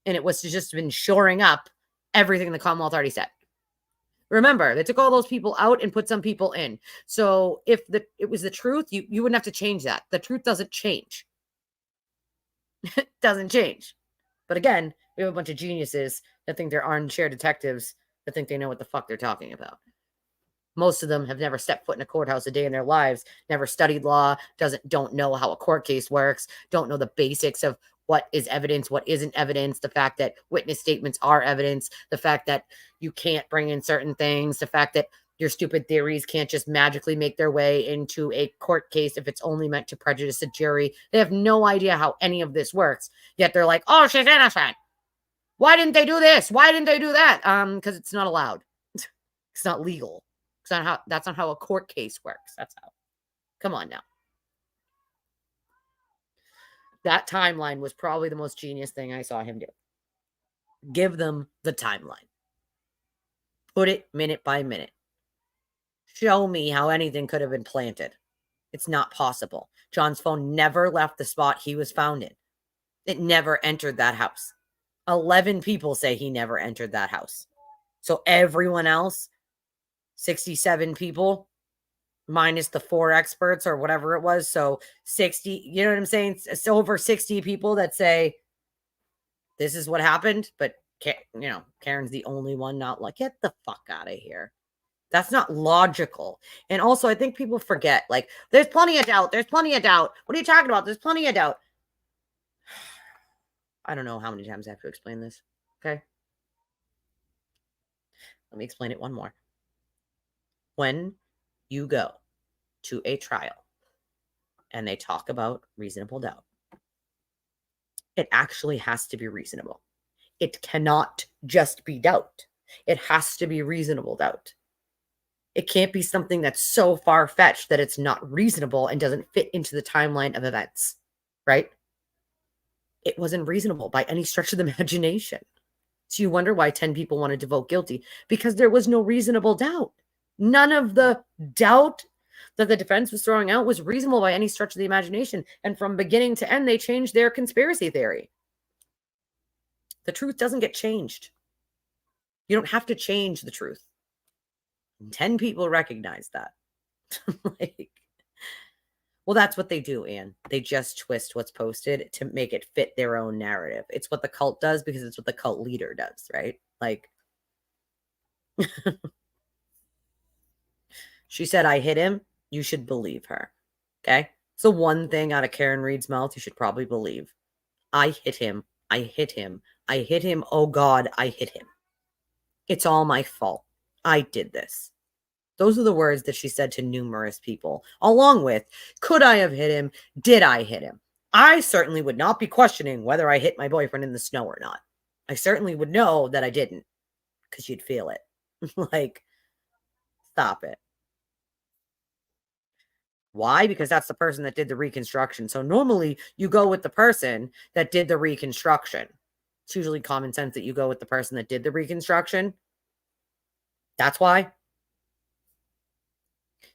And it was just been shoring up everything the Commonwealth already said. Remember, they took all those people out and put some people in. So if it was the truth, you wouldn't have to change that. The truth doesn't change. It doesn't change. But again, we have a bunch of geniuses that think they're armchair detectives that think they know what the fuck they're talking about. Most of them have never stepped foot in a courthouse a day in their lives, never studied law, don't know how a court case works, don't know the basics of what is evidence, what isn't evidence, the fact that witness statements are evidence, the fact that you can't bring in certain things, the fact that your stupid theories can't just magically make their way into a court case if it's only meant to prejudice a jury. They have no idea how any of this works, yet they're like, oh, she's innocent. Why didn't they do this? Why didn't they do that? Because it's not allowed. It's not legal. That's not how a court case works. That's how. Come on now. That timeline was probably the most genius thing I saw him do. Give them the timeline. Put it minute by minute. Show me how anything could have been planted. It's not possible. John's phone never left the spot he was found in. It never entered that house. 11 people say he never entered that house. So everyone else, 67 people, minus the 4 experts or whatever it was. So 60, you know what I'm saying? It's over 60 people that say this is what happened, but Karen's the only one not like, get the fuck out of here. That's not logical. And also, I think people forget, like, there's plenty of doubt. There's plenty of doubt. What are you talking about? There's plenty of doubt. I don't know how many times I have to explain this. Okay. Let me explain it one more. When you go to a trial and they talk about reasonable doubt, it actually has to be reasonable. It cannot just be doubt. It has to be reasonable doubt. It can't be something that's so far-fetched that it's not reasonable and doesn't fit into the timeline of events, right? It wasn't reasonable by any stretch of the imagination. So you wonder why 10 people wanted to vote guilty, because there was no reasonable doubt. None of the doubt that the defense was throwing out was reasonable by any stretch of the imagination. And from beginning to end, they changed their conspiracy theory. The truth doesn't get changed. You don't have to change the truth. 10 people recognize that. Well, that's what they do, Anne. They just twist what's posted to make it fit their own narrative. It's what the cult does because it's what the cult leader does, right? Like, she said, I hit him. You should believe her. Okay? So one thing out of Karen Reed's mouth you should probably believe. I hit him. I hit him. I hit him. Oh, God, I hit him. It's all my fault. I did this. Those are the words that she said to numerous people, along with, could I have hit him? Did I hit him? I certainly would not be questioning whether I hit my boyfriend in the snow or not. I certainly would know that I didn't, because you'd feel it. Like, stop it. Why? Because that's the person that did the reconstruction. So normally you go with the person that did the reconstruction. It's usually common sense that you go with the person that did the reconstruction. That's why.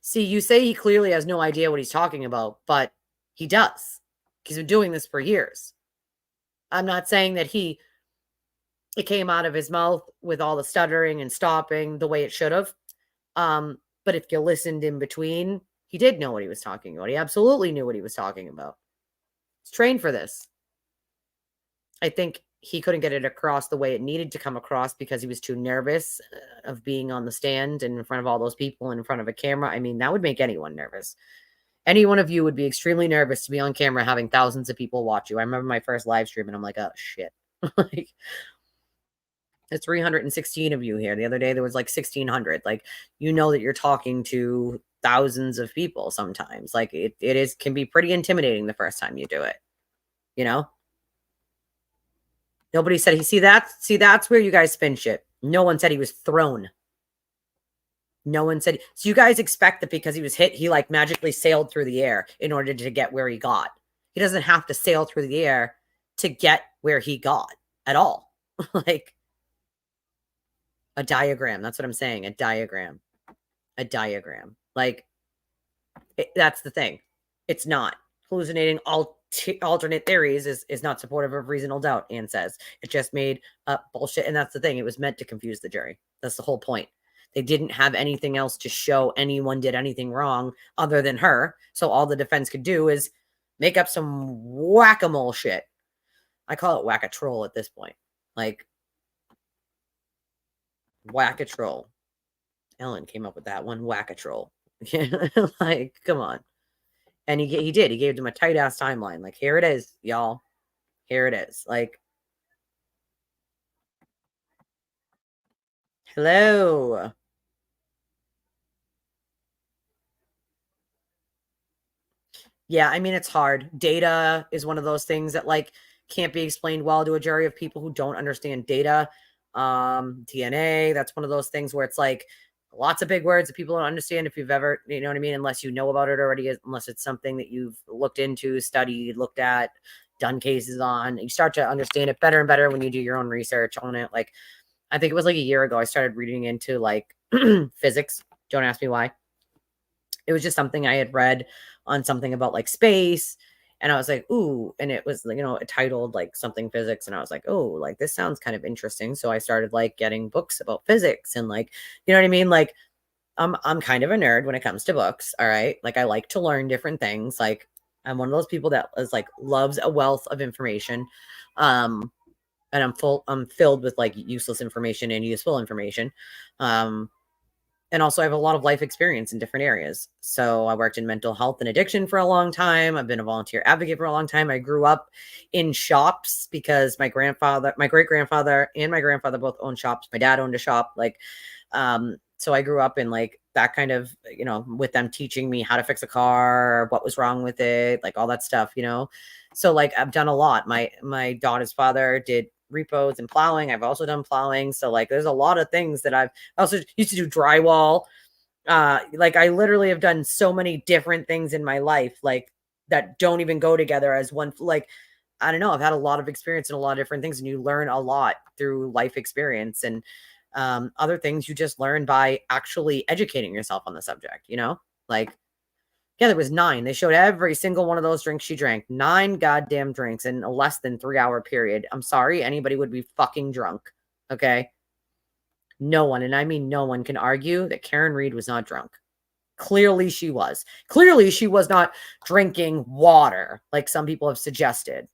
See, you say he clearly has no idea what he's talking about, but he does. He's been doing this for years. I'm not saying that it came out of his mouth with all the stuttering and stopping the way it should have. But if you listened in between, he did know what he was talking about. He absolutely knew what he was talking about. He's trained for this. I think he couldn't get it across the way it needed to come across because he was too nervous of being on the stand and in front of all those people and in front of a camera. I mean, that would make anyone nervous. Any one of you would be extremely nervous to be on camera having thousands of people watch you. I remember my first live stream and I'm like, oh, shit. Like, there's 316 of you here. The other day there was like 1,600. Like, you know that you're talking to thousands of people sometimes. Like, it can be pretty intimidating the first time you do it, you know? Nobody said see that's where you guys spin shit. No one said he was thrown. No one said. So you guys expect that because he was hit, he like magically sailed through the air in order to get where he got. He doesn't have to sail through the air to get where he got at all. Like a diagram. That's what I'm saying. A diagram. A diagram. Like, that's the thing. It's not. Hallucinating alternate theories is not supportive of reasonable doubt, Anne says. It just made up bullshit. And that's the thing. It was meant to confuse the jury. That's the whole point. They didn't have anything else to show anyone did anything wrong other than her. So all the defense could do is make up some whack-a-mole shit. I call it whack-a-troll at this point. Like, whack-a-troll. Ellen came up with that one, whack-a-troll. Like, come on. And he did. He gave them a tight-ass timeline. Like, here it is, y'all. Here it is. Like, hello. Yeah, I mean, it's hard. Data is one of those things that, like, can't be explained well to a jury of people who don't understand data. DNA, that's one of those things where it's like lots of big words that people don't understand if you've ever, you know what I mean? Unless you know about it already, unless it's something that you've looked into, studied, looked at, done cases on. You start to understand it better and better when you do your own research on it. Like, I think it was like a year ago, I started reading into like physics. Don't ask me why. It was just something I had read on something about like space. And I was like, ooh, and it was, you know, titled like something physics. And I was like, oh, like this sounds kind of interesting. So I started like getting books about physics and like, you know what I mean? Like, I'm kind of a nerd when it comes to books. All right. Like, I like to learn different things. Like, I'm one of those people that is like loves a wealth of information. and I'm filled with like useless information and useful information. And also I have a lot of life experience in different areas. So I worked in mental health and addiction for a long time. I've been a volunteer advocate for a long time. I grew up in shops because my great grandfather and my grandfather both owned shops. My dad owned a shop. So I grew up in like that kind of, with them teaching me how to fix a car, what was wrong with it, like all that stuff, So like I've done a lot. My daughter's father did repos and plowing. I've also done plowing. So like there's a lot of things that I also used to do drywall. Like I literally have done so many different things in my life, like that don't even go together as one. Like, I don't know. I've had a lot of experience in a lot of different things, and you learn a lot through life experience, and other things you just learn by actually educating yourself on the subject, like, yeah, there was 9. They showed every single one of those drinks she drank. 9 goddamn drinks in a less than 3-hour period. I'm sorry, anybody would be fucking drunk. Okay. No one, and I mean no one, can argue that Karen Reed was not drunk. Clearly she was. Clearly she was not drinking water like some people have suggested.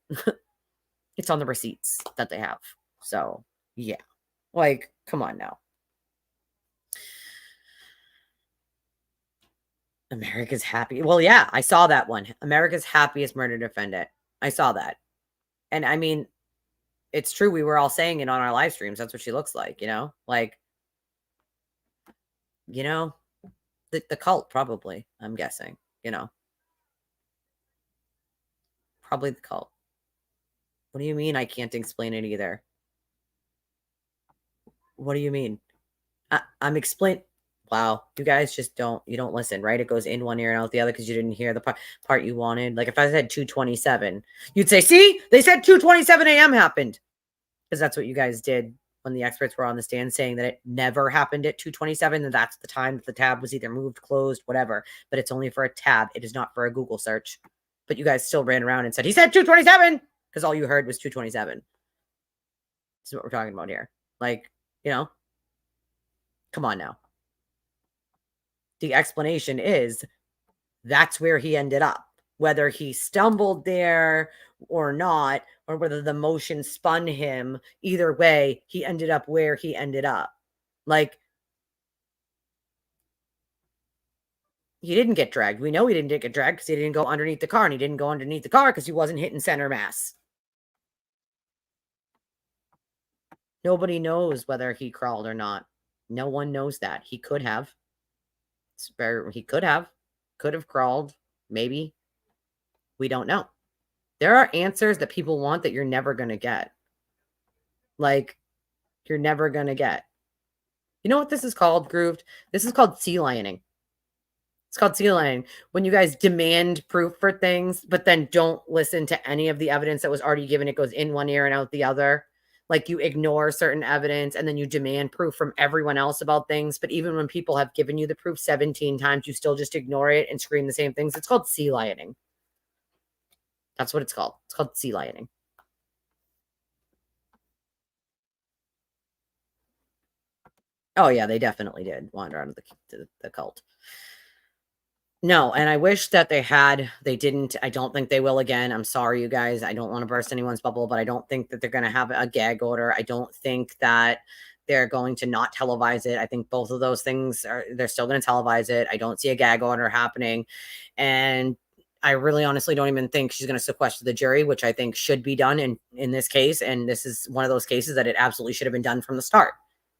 It's on the receipts that they have. So, yeah. Like, come on now. America's happy. Well, yeah, I saw that one. America's happiest murder defendant. I saw that. And I mean, it's true. We were all saying it on our live streams. That's what she looks like, like, the cult, probably, I'm guessing, probably the cult. What do you mean? I can't explain it either. What do you mean? I'm explaining. Wow, you guys just don't listen, right? It goes in one ear and out the other because you didn't hear the part you wanted. Like if I said 2:27, you'd say, see, they said 2:27 a.m. happened. Because that's what you guys did when the experts were on the stand saying that it never happened at 2:27. And that's the time that the tab was either moved, closed, whatever. But it's only for a tab. It is not for a Google search. But you guys still ran around and said, he said 2:27 because all you heard was 2:27. This is what we're talking about here. Like, come on now. The explanation is that's where he ended up. Whether he stumbled there or not, or whether the motion spun him, either way, he ended up where he ended up. Like, he didn't get dragged. We know he didn't get dragged because he didn't go underneath the car, and he didn't go underneath the car because he wasn't hitting center mass. Nobody knows whether he crawled or not. No one knows that. He could have. He could have crawled, maybe. We don't know. There are answers that people want that you're never going to get. Like, you're never going to get. You know what this is called, Grooved? This is called sea lioning. It's called sea lioning. When you guys demand proof for things, but then don't listen to any of the evidence that was already given. It goes in one ear and out the other. Like, you ignore certain evidence and then you demand proof from everyone else about things. But even when people have given you the proof 17 times, you still just ignore it and scream the same things. It's called sea lioning. That's what it's called. It's called sea lioning. Oh, yeah, they definitely did wander out of the cult. No, and I wish that they didn't. I don't think they will again. I'm sorry, you guys. I don't want to burst anyone's bubble, but I don't think that they're going to have a gag order. I don't think that they're going to not televise it. I think both of those things they're still going to televise it. I don't see a gag order happening. And I really honestly don't even think she's going to sequester the jury, which I think should be done in this case. And this is one of those cases that it absolutely should have been done from the start.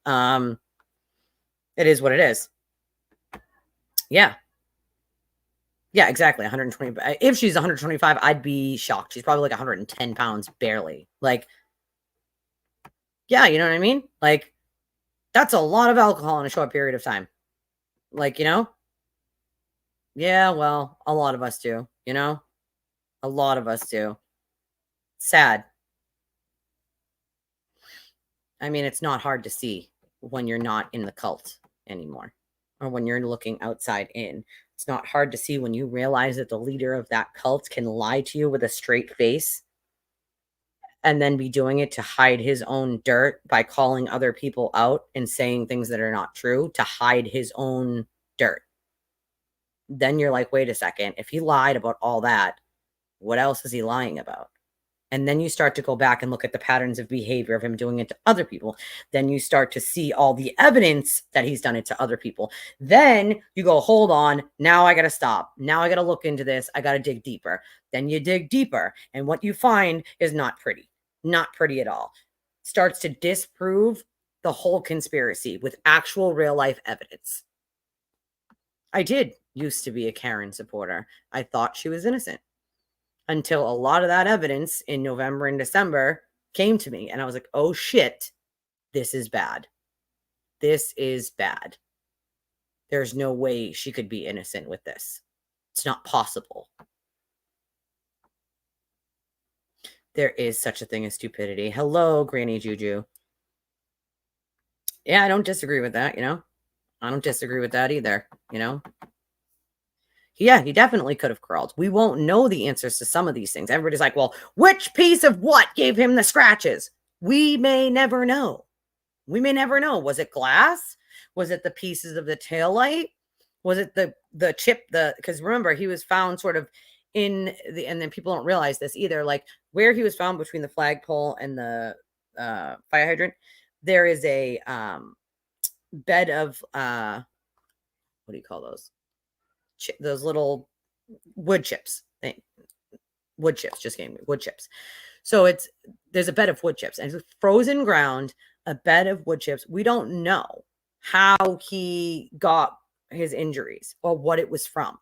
It is what it is. Yeah. Yeah, exactly. 120. If she's 125, I'd be shocked. She's probably like 110 pounds, barely. Like, yeah, you know what I mean? Like, that's a lot of alcohol in a short period of time. Like, yeah, well, a lot of us do, a lot of us do. Sad. I mean, it's not hard to see when you're not in the cult anymore, or when you're looking outside in. It's not hard to see when you realize that the leader of that cult can lie to you with a straight face and then be doing it to hide his own dirt by calling other people out and saying things that are not true to hide his own dirt. Then you're like, wait a second. If he lied about all that, what else is he lying about? And then you start to go back and look at the patterns of behavior of him doing it to other people. Then you start to see all the evidence that he's done it to other people. Then you go, hold on, now I got to stop. Now I got to look into this. I got to dig deeper. Then you dig deeper. And what you find is not pretty at all. Starts to disprove the whole conspiracy with actual real life evidence. I did used to be a Karen supporter. I thought she was innocent until a lot of that evidence in November and December came to me. And I was like, oh shit, this is bad. This is bad. There's no way she could be innocent with this. It's not possible. There is such a thing as stupidity. Hello, Granny Juju. Yeah, I don't disagree with that, you know? I don't disagree with that either, you know? Yeah, he definitely could have crawled. We won't know the answers to some of these things. Everybody's like, well, which piece of what gave him the scratches? We may never know. We may never know. Was it glass? Was it the pieces of the taillight? Was it the chip? Because remember, he was found sort of in the, and then people don't realize this either, like where he was found between the flagpole and the fire hydrant, there is a bed of, what do you call those? Those little wood chips. Wood chips just gave me wood chips. So there's a bed of wood chips and it's frozen ground, a bed of wood chips. We don't know how he got his injuries or what it was from.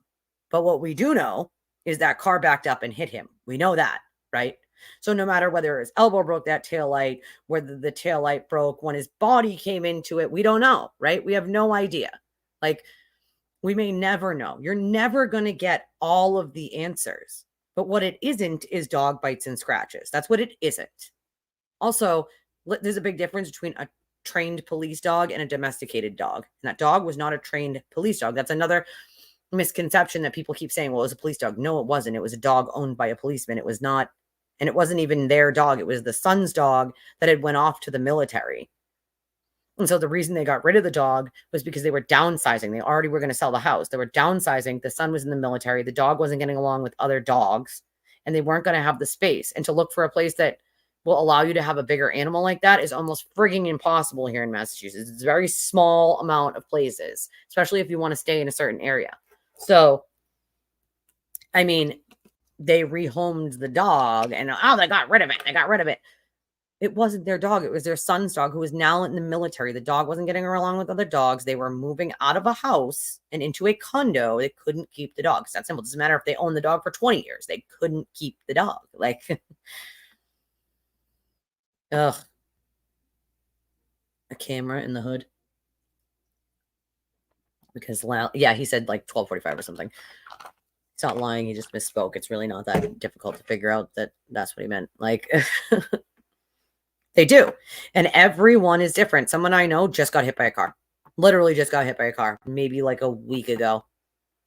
But what we do know is that car backed up and hit him. We know that, right? So no matter whether his elbow broke that taillight, whether the taillight broke when his body came into it, we don't know, right? We have no idea. Like, we may never know. You're never going to get all of the answers. But what it isn't is dog bites and scratches. That's what it isn't. Also, there's a big difference between a trained police dog and a domesticated dog. And that dog was not a trained police dog. That's another misconception that people keep saying, well, it was a police dog. No, it wasn't. It was a dog owned by a policeman. It was not, and it wasn't even their dog. It was the son's dog that had went off to the military. And so the reason they got rid of the dog was because they were downsizing. They already were going to sell the house. They were downsizing. The son was in the military. The dog wasn't getting along with other dogs, and they weren't going to have the space. And to look for a place that will allow you to have a bigger animal like that is almost frigging impossible here in Massachusetts. It's a very small amount of places, especially if you want to stay in a certain area. So, I mean, they rehomed the dog and, oh, they got rid of it. They got rid of it. It wasn't their dog. It was their son's dog who was now in the military. The dog wasn't getting along with other dogs. They were moving out of a house and into a condo. They couldn't keep the dog. It's that simple. It doesn't matter if they owned the dog for 20 years. They couldn't keep the dog. Like, ugh. A camera in the hood. Because, yeah, he said like 12:45 or something. He's not lying. He just misspoke. It's really not that difficult to figure out that that's what he meant. Like, they do. And everyone is different. Someone I know just got hit by a car. Literally just got hit by a car. Maybe like a week ago.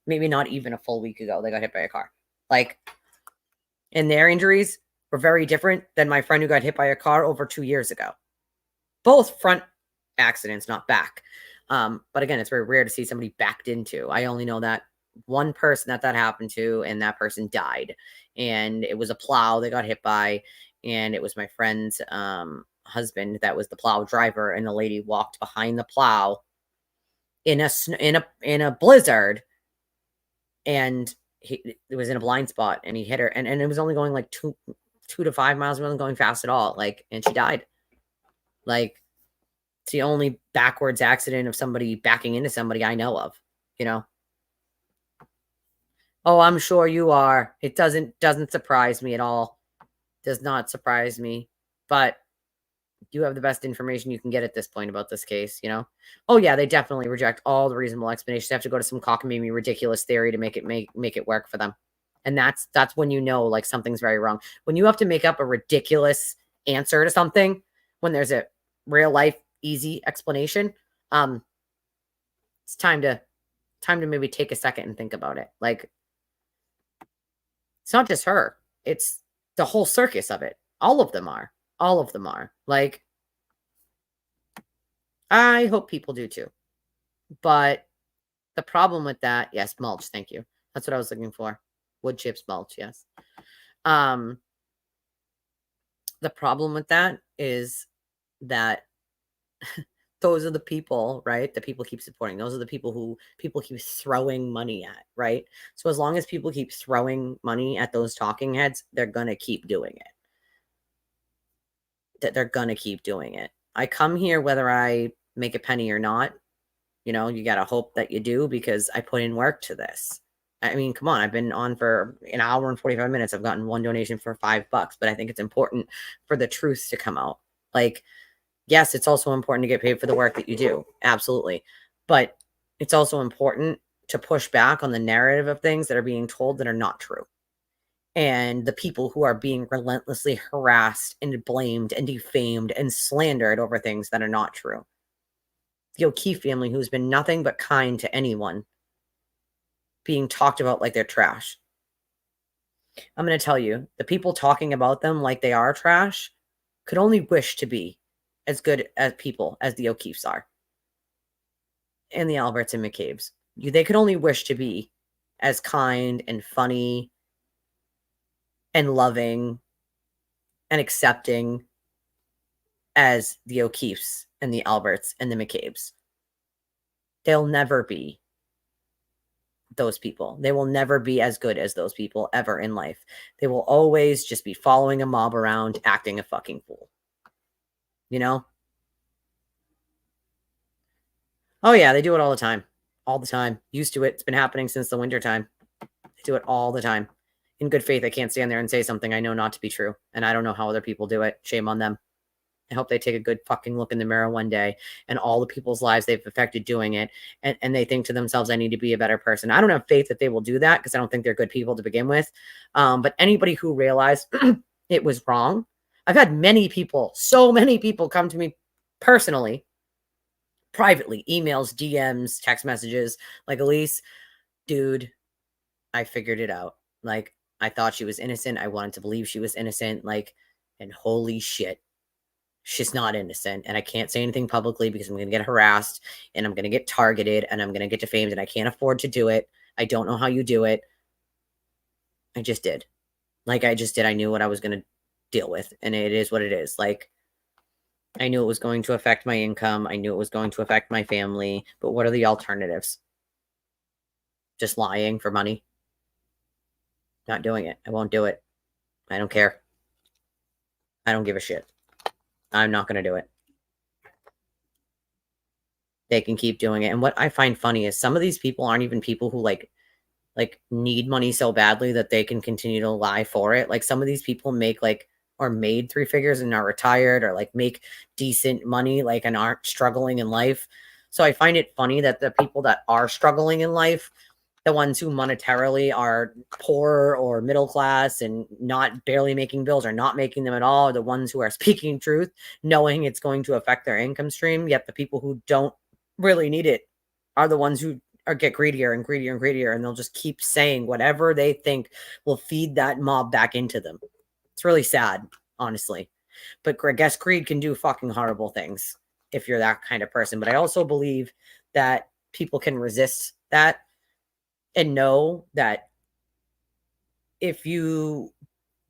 Maybe not even a full week ago. They got hit by a car. Like, and their injuries were very different than my friend who got hit by a car over 2 years ago. Both front accidents, not back. But again, it's very rare to see somebody backed into. I only know that one person that happened to, and that person died. And it was a plow they got hit by. And it was my friend's husband that was the plow driver, and the lady walked behind the plow in a blizzard, and it was in a blind spot, and he hit her, and it was only going like 2 to 5 miles. It wasn't going fast at all. Like, and she died. Like, it's the only backwards accident of somebody backing into somebody I know of, you know. Oh, I'm sure you are. It doesn't surprise me at all. Does not surprise me, but you have the best information you can get at this point about this case, you know? Oh yeah, they definitely reject all the reasonable explanations. They have to go to some cockamamie ridiculous theory to make it work for them. And that's when you know, like, something's very wrong. When you have to make up a ridiculous answer to something, when there's a real life easy explanation, it's time to maybe take a second and think about it. Like, it's not just her. It's the whole circus of it. All of them are. All of them are. Like, I hope people do too. But the problem with that, yes, mulch, thank you. That's what I was looking for. Wood chips, mulch, yes. The problem with that is that those are the people, right? That people keep supporting. Those are the people who people keep throwing money at, right? So as long as people keep throwing money at those talking heads, they're going to keep doing it. That they're going to keep doing it. I come here whether I make a penny or not. You know, you got to hope that you do because I put in work to this. I mean, come on, I've been on for an hour and 45 minutes. I've gotten one donation for $5, but I think it's important for the truth to come out. Like, yes, it's also important to get paid for the work that you do. Absolutely. But it's also important to push back on the narrative of things that are being told that are not true. And the people who are being relentlessly harassed and blamed and defamed and slandered over things that are not true. The O'Keefe family, who's been nothing but kind to anyone, being talked about like they're trash. I'm going to tell you, the people talking about them like they are trash could only wish to be as good as people as the O'Keefes are. And the Alberts and McCabe's. They could only wish to be as kind and funny and loving and accepting as the O'Keefes and the Alberts and the McCabe's. They'll never be those people. They will never be as good as those people ever in life. They will always just be following a mob around, acting a fucking fool. You know? Oh yeah, they do it all the time. All the time. Used to it. It's been happening since the winter time. They do it all the time. In good faith, I can't stand there and say something I know not to be true. And I don't know how other people do it. Shame on them. I hope they take a good fucking look in the mirror one day and all the people's lives they've affected doing it. And they think to themselves, I need to be a better person. I don't have faith that they will do that because I don't think they're good people to begin with. But anybody who realized it was wrong, I've had many people, so many people come to me personally, privately, emails, DMs, text messages, like, Elise, dude, I figured it out. Like, I thought she was innocent. I wanted to believe she was innocent. Like, and holy shit, she's not innocent. And I can't say anything publicly because I'm going to get harassed and I'm going to get targeted and I'm going to get defamed and I can't afford to do it. I don't know how you do it. I just did. Like, I just did. I knew what I was going to deal with, and it is what it is. Like, I knew it was going to affect my income. I knew it was going to affect my family. But what are the alternatives? Just lying for money? Not doing it. I won't do it. I don't care. I don't give a shit. I'm not going to do it. They can keep doing it. And what I find funny is some of these people aren't even people who like need money so badly that they can continue to lie for it. Like, some of these people make or made 3 figures and are retired or like make decent money, like, and aren't struggling in life. So I find it funny that the people that are struggling in life, the ones who monetarily are poor or middle class and not barely making bills or not making them at all, are the ones who are speaking truth, knowing it's going to affect their income stream. Yet the people who don't really need it are the ones who get greedier and greedier and greedier, and they'll just keep saying whatever they think will feed that mob back into them. It's really sad, honestly. But I guess greed can do fucking horrible things if you're that kind of person. But I also believe that people can resist that and know that if you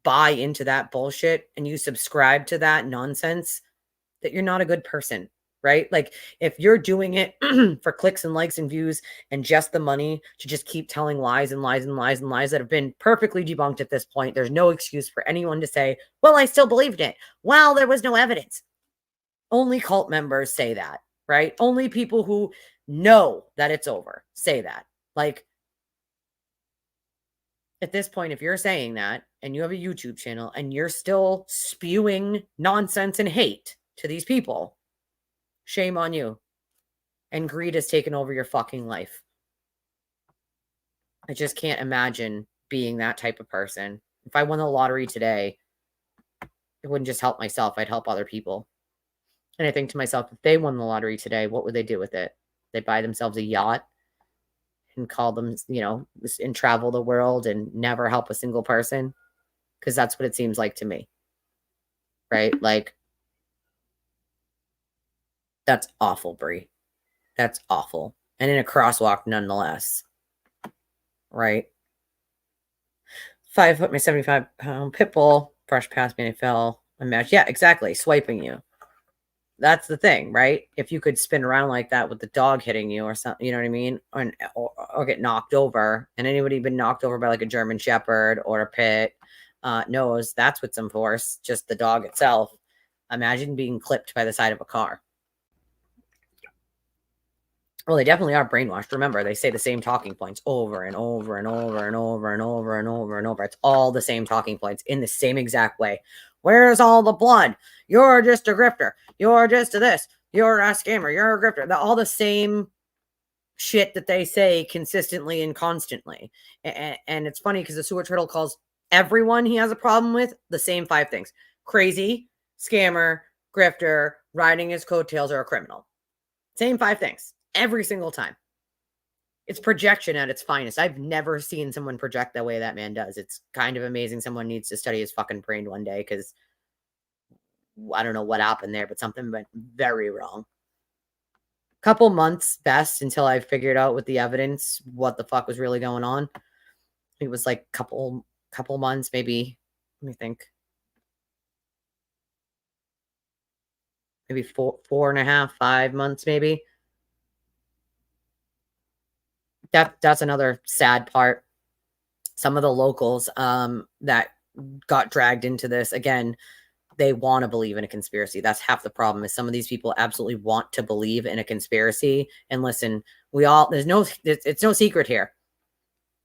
buy into that bullshit and you subscribe to that nonsense, that you're not a good person, right? Like, if you're doing it for clicks and likes and views and just the money to just keep telling lies and lies and lies and lies that have been perfectly debunked at this point, there's no excuse for anyone to say, well, I still believed it. Well, there was no evidence. Only cult members say that, right? Only people who know that it's over say that. Like, at this point, if you're saying that and you have a YouTube channel and you're still spewing nonsense and hate to these people, shame on you. And greed has taken over your fucking life. I just can't imagine being that type of person. If I won the lottery today, it wouldn't just help myself, I'd help other people. And I think to myself, if they won the lottery today, what would they do with it? They'd buy themselves a yacht and call them, and travel the world and never help a single person. Because that's what it seems like to me. Right? Like, that's awful, Brie. That's awful. And in a crosswalk, nonetheless. Right? 5 foot, my 75-pound pit bull brushed past me and I fell. Imagine, yeah, exactly. Swiping you. That's the thing, right? If you could spin around like that with the dog hitting you or something, you know what I mean? Or get knocked over. And anybody been knocked over by like a German Shepherd or a pit knows that's with some force, just the dog itself. Imagine being clipped by the side of a car. Well, they definitely are brainwashed. Remember, they say the same talking points over and over and over and over and over and over and over. It's all the same talking points in the same exact way. Where's all the blood? You're just a grifter. You're just a this. You're a scammer. You're a grifter. All the same shit that they say consistently and constantly. And it's funny because the sewer turtle calls everyone he has a problem with the same 5 things: crazy, scammer, grifter, riding his coattails, or a criminal. Same 5 things every single time. It's projection at its finest. I've never seen someone project the way that man does. It's kind of amazing. Someone needs to study his fucking brain one day, because I don't know what happened there, but something went very wrong. Couple months best until I figured out with the evidence what the fuck was really going on. It was like couple months, maybe. Let me think. Maybe 4.5, 5 months, maybe. That's another sad part. Some of the locals that got dragged into this, again, they want to believe in a conspiracy. That's half the problem, is some of these people absolutely want to believe in a conspiracy. And listen, it's no secret here.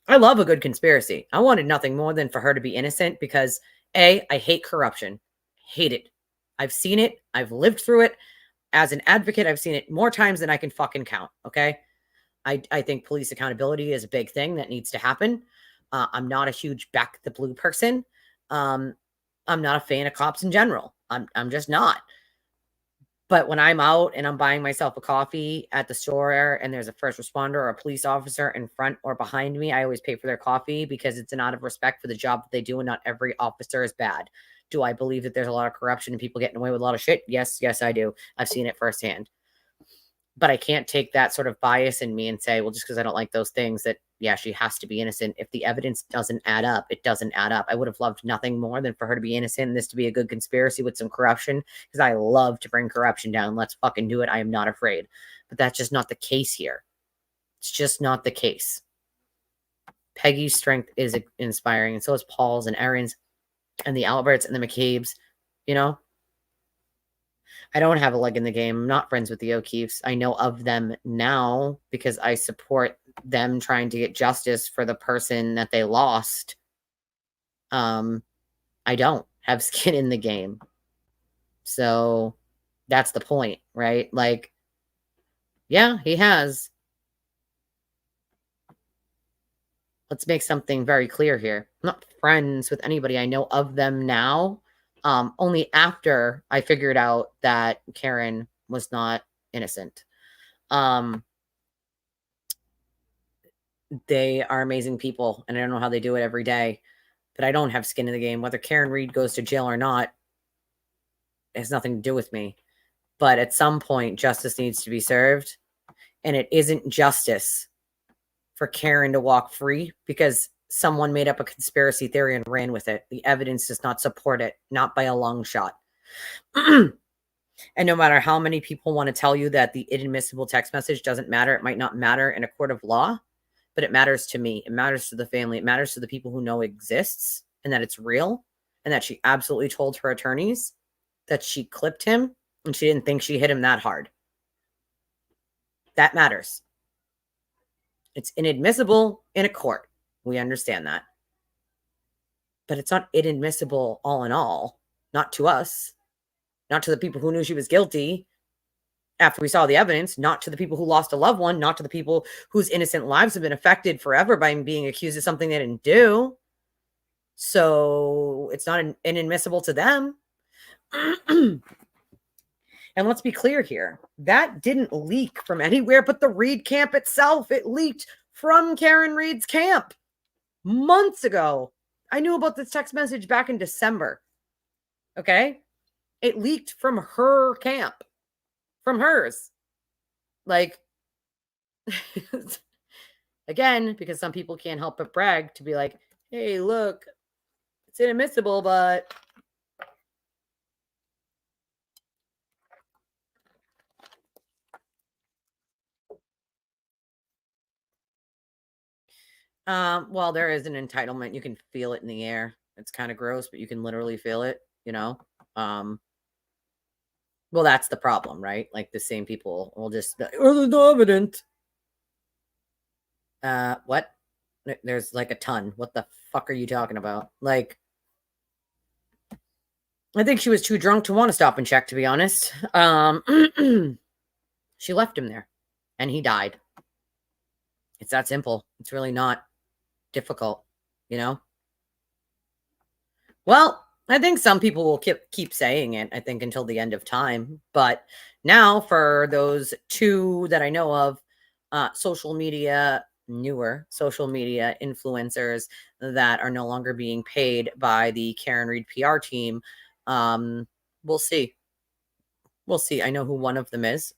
I love a good conspiracy. I wanted nothing more than for her to be innocent, because I hate corruption. Hate it. I've seen it. I've lived through it. As an advocate, I've seen it more times than I can fucking count. Okay. I think police accountability is a big thing that needs to happen. I'm not a huge back the blue person. I'm not a fan of cops in general. I'm just not. But when I'm out and I'm buying myself a coffee at the store and there's a first responder or a police officer in front or behind me, I always pay for their coffee, because it's an out of respect for the job that they do, and not every officer is bad. Do I believe that there's a lot of corruption and people getting away with a lot of shit? Yes, I do. I've seen it firsthand. But I can't take that sort of bias in me and say, well, just because I don't like those things, that, yeah, she has to be innocent. If the evidence doesn't add up, it doesn't add up. I would have loved nothing more than for her to be innocent and this to be a good conspiracy with some corruption, because I love to bring corruption down. Let's fucking do it. I am not afraid. But that's just not the case here. It's just not the case. Peggy's strength is inspiring, and so is Paul's and Erin's and the Alberts and the McCabe's, you know? I don't have a leg in the game. I'm not friends with the O'Keefes. I know of them now because I support them trying to get justice for the person that they lost. I don't have skin in the game. So that's the point, right? Like, yeah, he has. Let's make something very clear here. I'm not friends with anybody. I know of them now. Only after I figured out that Karen was not innocent. They are amazing people, and I don't know how they do it every day, but I don't have skin in the game. Whether Karen Reed goes to jail or not, it has nothing to do with me. But at some point, justice needs to be served, and it isn't justice for Karen to walk free because someone made up a conspiracy theory and ran with it. The evidence does not support it, not by a long shot. And no matter how many people want to tell you that the inadmissible text message doesn't matter, it might not matter in a court of law, but it matters to me. It matters to the family. It matters to the people who know it exists and that it's real, and that she absolutely told her attorneys that she clipped him and she didn't think she hit him that hard. That matters. It's inadmissible in a court. We understand that. But it's not inadmissible all in all. Not to us. Not to the people who knew she was guilty after we saw the evidence. Not to the people who lost a loved one. Not to the people whose innocent lives have been affected forever by being accused of something they didn't do. So it's not inadmissible to them. And let's be clear here. That didn't leak from anywhere but the Reed camp itself. It leaked from Karen Reed's camp months ago. I knew about this text message back in December. Okay? It leaked from her camp. From hers. Like, again, because some people can't help but brag to be like, hey, look, it's inadmissible, but Well, there is an entitlement. You can feel it in the air. It's kind of gross, but you can literally feel it, you know? Well, that's the problem, right? Like the same people will just be like, oh, there's no evidence. What? There's like a ton. What the fuck are you talking about? Like, I think she was too drunk to want to stop and check, to be honest. She left him there and he died. It's that simple. It's really not difficult, you know? Well, I think some people will keep saying it, I think, until the end of time. But now, for those two that I know of, newer social media influencers that are no longer being paid by the Karen Reed PR team, we'll see. We'll see. I know who one of them is.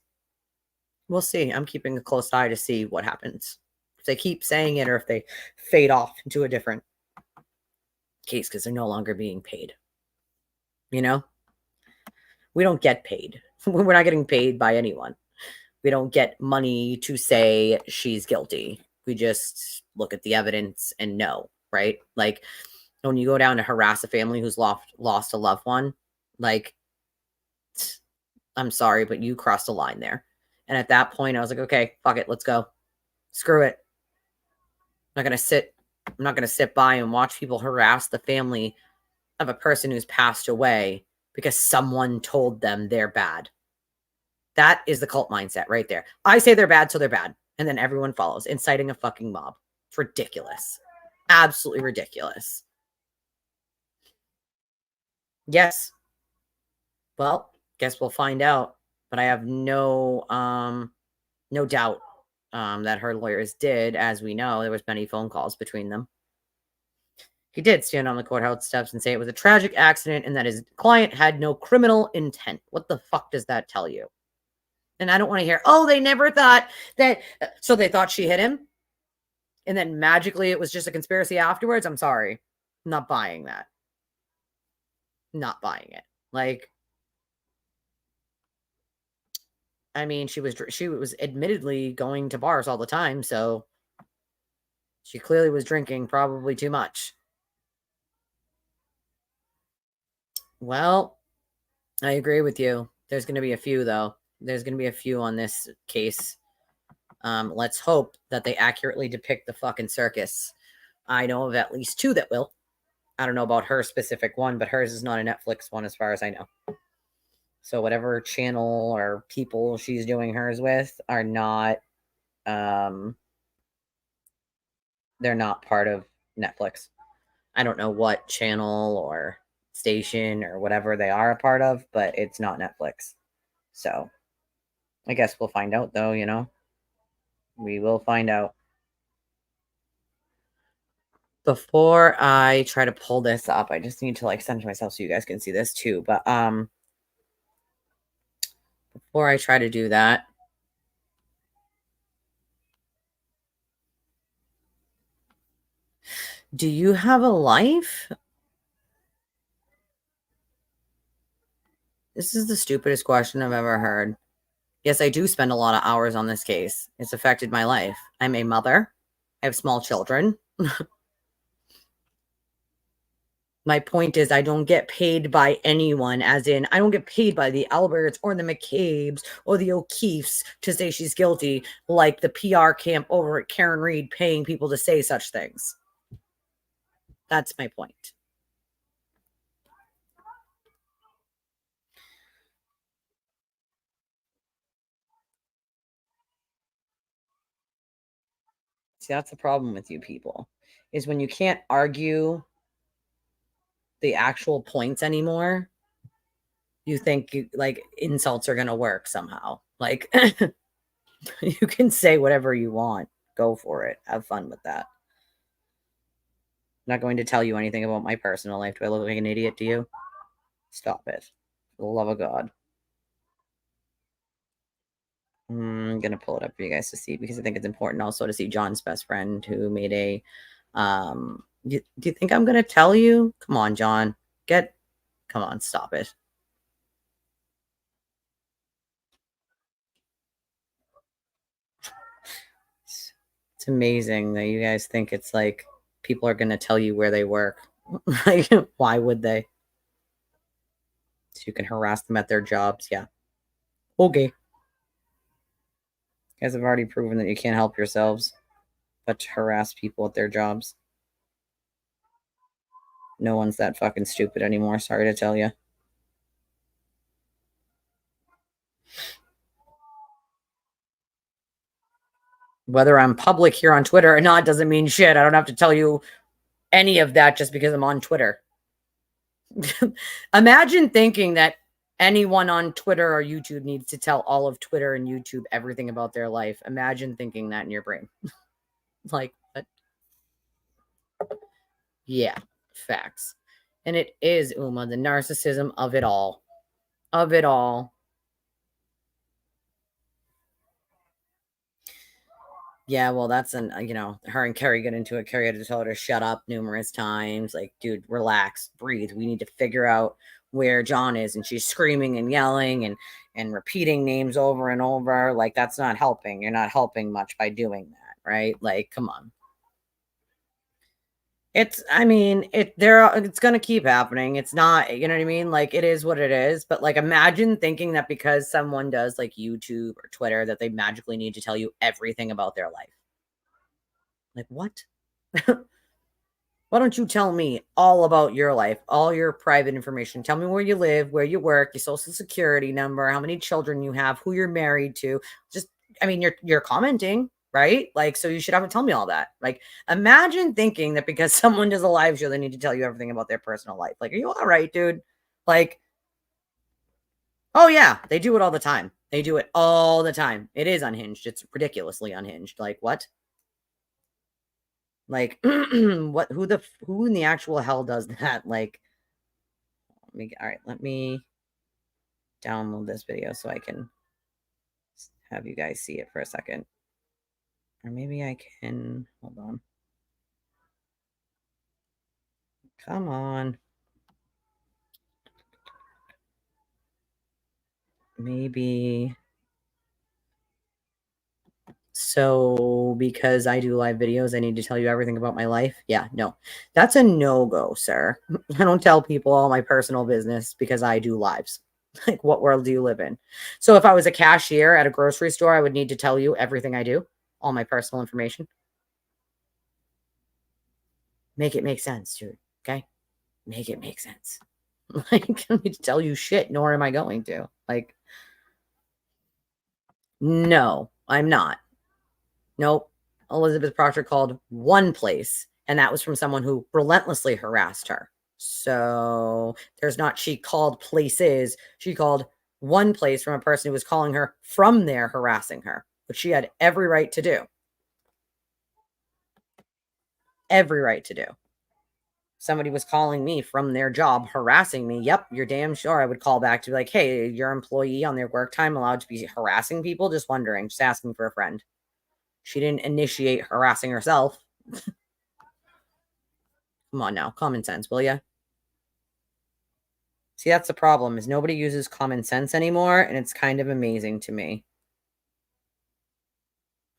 We'll see. I'm keeping a close eye to see what happens. If they keep saying it or if they fade off into a different case because they're no longer being paid. You know? We don't get paid. We're not getting paid by anyone. We don't get money to say she's guilty. We just look at the evidence and know, right? Like when you go down to harass a family who's lost a loved one, like, I'm sorry, but you crossed a line there. And at that point, I was like, okay, fuck it, let's go. Screw it. I'm not gonna sit by and watch people harass the family of a person who's passed away because someone told them they're bad. That is the cult mindset right there. I say they're bad, so they're bad. And then everyone follows, inciting a fucking mob. It's ridiculous. Absolutely ridiculous. Yes. Well, guess we'll find out. But I have no doubt that her lawyers did. As we know, there was many phone calls between them. He did stand on the courthouse steps and say it was a tragic accident and that his client had no criminal intent. What the fuck does that tell you? And I don't want to hear, oh, they never thought that. So they thought she hit him. And then magically it was just a conspiracy afterwards. I'm sorry. I'm not buying that. Not buying it. Like, I mean, she was admittedly going to bars all the time. So she clearly was drinking probably too much. Well, I agree with you. There's going to be a few, though. There's going to be a few on this case. Let's hope that they accurately depict the fucking circus. I know of at least two that will. I don't know about her specific one, but hers is not a Netflix one as far as I know. So whatever channel or people she's doing hers with are not, they're not part of Netflix. I don't know what channel or station or whatever they are a part of, but it's not Netflix. So I guess we'll find out, though, you know? We will find out. Before I try to pull this up, I just need to like center myself so you guys can see this too. But before I try to do that, do you have a life? This is the stupidest question I've ever heard. Yes, I do spend a lot of hours on this case. It's affected my life. I'm a mother. I have small children. My point is I don't get paid by anyone, as in I don't get paid by the Alberts or the McCabe's or the O'Keefes to say she's guilty, like the PR camp over at Karen Reed paying people to say such things. That's my point. See, that's the problem with you people, is when you can't argue the actual points anymore, you think like insults are going to work somehow. Like you can say whatever you want. Go for it. Have fun with that. I'm not going to tell you anything about my personal life. Do I look like an idiot to you? Stop it. For the love of God. I'm going to pull it up for you guys to see because I think it's important also to see John's best friend who made a do you think I'm going to tell you? Come on, John. Come on, stop it. It's It's amazing that you guys think it's like people are going to tell you where they work. Like, why would they? So you can harass them at their jobs. Yeah. Okay. You guys have already proven that you can't help yourselves but to harass people at their jobs. No one's that fucking stupid anymore. Sorry to tell you. Whether I'm public here on Twitter or not doesn't mean shit. I don't have to tell you any of that just because I'm on Twitter. Imagine thinking that anyone on Twitter or YouTube needs to tell all of Twitter and YouTube everything about their life. Imagine thinking that in your brain. Like, what? Yeah, facts. And it is, Uma, the narcissism of it all. Of it all. Yeah, well, that's her and Carrie get into it. Carrie had to tell her to shut up numerous times. Like, dude, relax, breathe. We need to figure out where John is. And she's screaming and yelling and repeating names over and over. Like, that's not helping. You're not helping much by doing that, right? Like, come on. It's gonna keep happening. It's not, you know what I mean? Like, it is what it is. But like, imagine thinking that because someone does like YouTube or Twitter that they magically need to tell you everything about their life. Like, what? Why don't you tell me all about your life, all your private information? Tell me where you live, where you work, your social security number, how many children you have, who you're married to. Just, you're commenting, right? Like, so you should have to tell me all that. Like, imagine thinking that because someone does a live show, they need to tell you everything about their personal life. Like, are you all right, dude? Like, oh yeah, they do it all the time. They do it all the time. It is unhinged. It's ridiculously unhinged. Like, what? Like, what? Who in the actual hell does that? Like, let me download this video so I can have you guys see it for a second. Or maybe I can, hold on. Come on. Maybe. So because I do live videos, I need to tell you everything about my life? Yeah, no. That's a no-go, sir. I don't tell people all my personal business because I do lives. Like, what world do you live in? So if I was a cashier at a grocery store, I would need to tell you everything I do, all my personal information. Make it make sense, dude. Okay? Make it make sense. Like, I don't need to tell you shit, nor am I going to. Like, no, I'm not. Nope. Elizabeth Proctor called one place, and that was from someone who relentlessly harassed her. So she called places. She called one place from a person who was calling her from there, harassing her, which she had every right to do. Every right to do. Somebody was calling me from their job, harassing me. Yep, you're damn sure I would call back to be like, hey, your employee on their work time allowed to be harassing people? Just wondering, just asking for a friend. She didn't initiate harassing herself. Come on now, common sense, will ya? See, that's the problem, is nobody uses common sense anymore, and it's kind of amazing to me.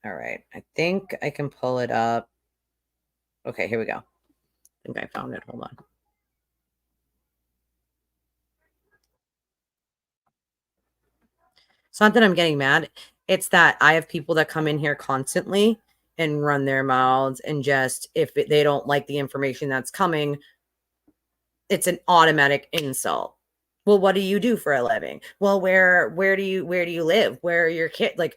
All right, I think I can pull it up. Okay, here we go. I think I found it. Hold on. It's not that I'm getting mad. It's that I have people that come in here constantly and run their mouths, and just, if they don't like the information that's coming, it's an automatic insult. Well, what do you do for a living? Well, where do you live? Where are your kids? Like,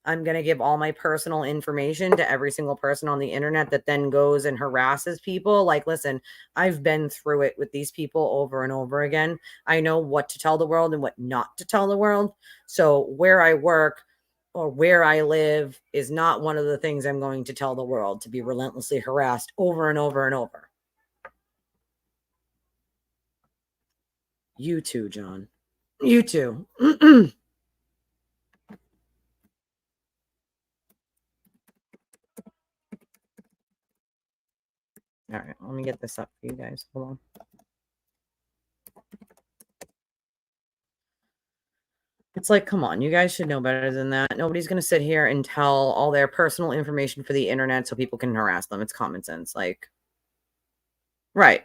I'm going to give all my personal information to every single person on the internet that then goes and harasses people. Like, listen, I've been through it with these people over and over again. I know what to tell the world and what not to tell the world. So where I work or where I live is not one of the things I'm going to tell the world, to be relentlessly harassed over and over and over. You too, John. You too. All right, let me get this up for you guys. Hold on. It's like, come on, you guys should know better than that. Nobody's going to sit here and tell all their personal information for the internet so people can harass them. It's common sense. Like, right.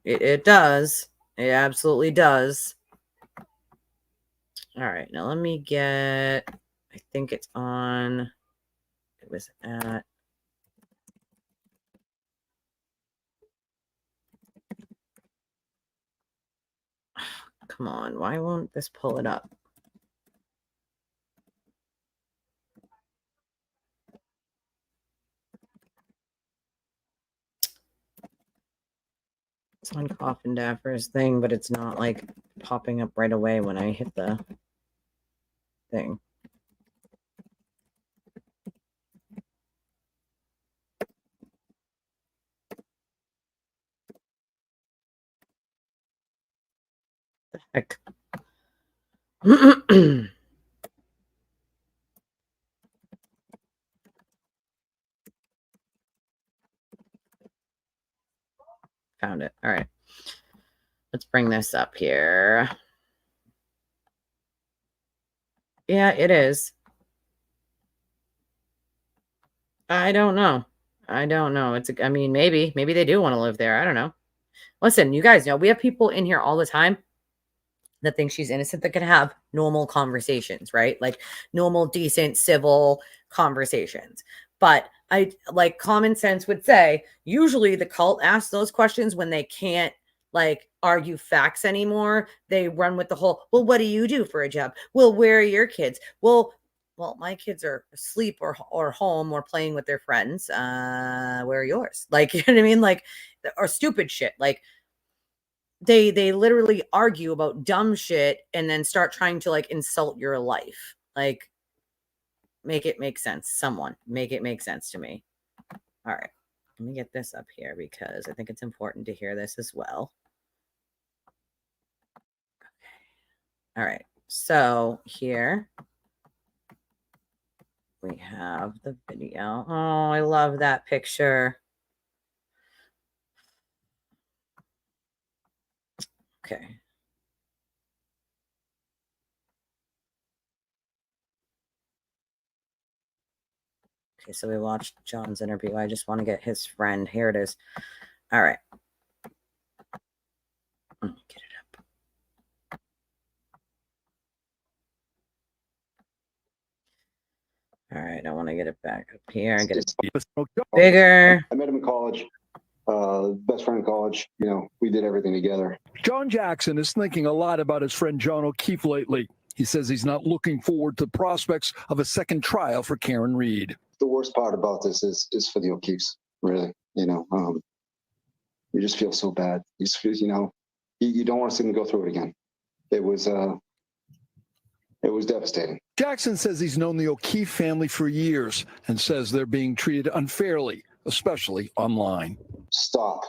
It does. It absolutely does. All right, now let me get, I think it's on, it was at, come on, why won't this pull it up? It's on Coffin Dapper's thing, but it's not like popping up right away when I hit the thing. The heck? Found it. All right. Let's bring this up here. Yeah, it is. I don't know. I don't know. I mean, maybe they do want to live there. I don't know. Listen, you guys know we have people in here all the time that think she's innocent that can have normal conversations, right? Like normal, decent, civil conversations. But I like common sense would say usually the cult asks those questions when they can't like argue facts anymore. They run with the whole, well, what do you do for a job? Well, where are your kids? Well, my kids are asleep or home or playing with their friends. Where are yours? Like, you know what I mean? Like, or stupid shit. Like, they literally argue about dumb shit and then start trying to like insult your life. Like, make it make sense. Someone make it make sense to me. All right, let me get this up here because I think it's important to hear this as well. Okay. All right, so here we have the video. Oh, I love that picture. Okay. Okay, so we watched John's interview. I just want to get his friend. Here it is. All right. Get it up. All right, I want to get it back up here and get it bigger. I met him in college. Best friend in college. You know, we did everything together. John Jackson is thinking a lot about his friend John O'Keefe lately. He says he's not looking forward to prospects of a second trial for Karen Reed. The worst part about this is for the O'Keefes, really. You know, you just feel so bad. You know, you don't want to see them go through it again. It was devastating. Jackson says he's known the O'Keefe family for years and says they're being treated unfairly, especially online. Stop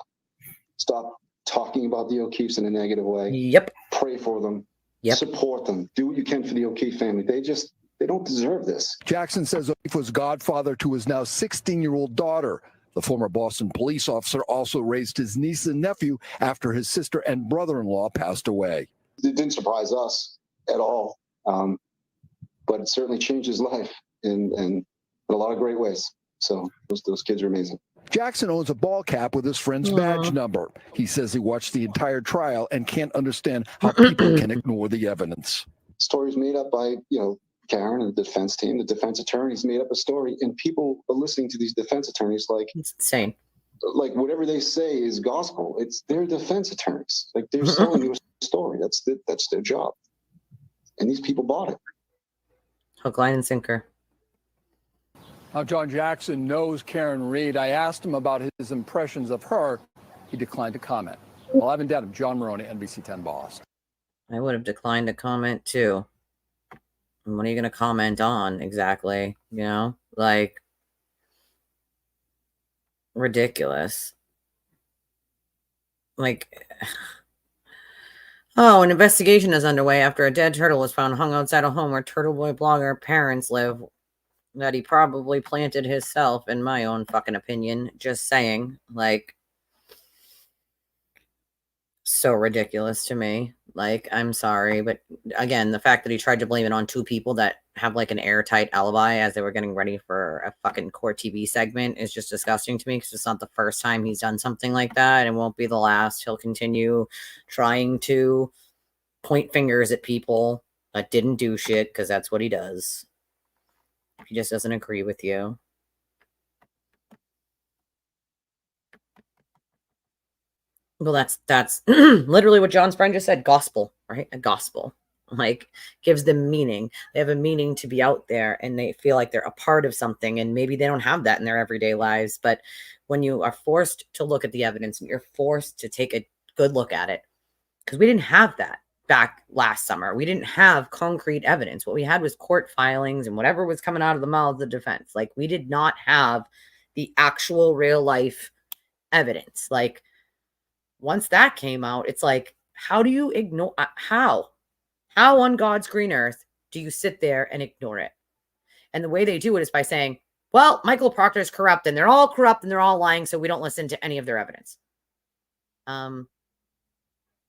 talking about the O'Keefes in a negative way. Yep. Pray for them. Yep. Support them. Do what you can for the O'Keefe family. They don't deserve this. Jackson says O'Keefe was godfather to his now 16-year-old daughter. The former Boston police officer also raised his niece and nephew after his sister and brother-in-law passed away. It didn't surprise us at all, but it certainly changed his life in a lot of great ways. So those kids are amazing. Jackson owns a ball cap with his friend's badge number. He says he watched the entire trial and can't understand how people can ignore the evidence. Stories made up by, you know, Karen and the defense team. The defense attorneys made up a story, and people are listening to these defense attorneys like it's insane. Like whatever they say is gospel. It's their defense attorneys. Like they're selling you a story. That's their job. And these people bought it. Hook, line, and sinker. Now, John Jackson knows Karen Reed. I asked him about his impressions of her. He declined to comment. Well, I've been down. John Maroney, NBC 10 Boston. I would have declined to comment too. And what are you going to comment on exactly? You know, like ridiculous. Like, oh, an investigation is underway after a dead turtle was found hung outside a home where Turtle Boy blogger parents live. That he probably planted himself, in my own fucking opinion. Just saying, like, so ridiculous to me. Like, I'm sorry, but again, the fact that he tried to blame it on two people that have like an airtight alibi as they were getting ready for a fucking court TV segment is just disgusting to me, because it's not the first time he's done something like that, and won't be the last. He'll continue trying to point fingers at people that didn't do shit, because that's what he does. He just doesn't agree with you. Well, that's literally what John's friend just said. Gospel, right? A gospel, like, gives them meaning. They have a meaning to be out there, and they feel like they're a part of something, and maybe they don't have that in their everyday lives. But when you are forced to look at the evidence and you're forced to take a good look at it, because we didn't have that back last summer. We didn't have concrete evidence. What we had was court filings and whatever was coming out of the mouth of the defense. Like, we did not have the actual real life evidence. Like, once that came out, it's like, how do you ignore, how on God's green earth do you sit there and ignore it? And the way they do it is by saying, well, Michael Proctor is corrupt, and they're all corrupt, and they're all lying, so we don't listen to any of their evidence.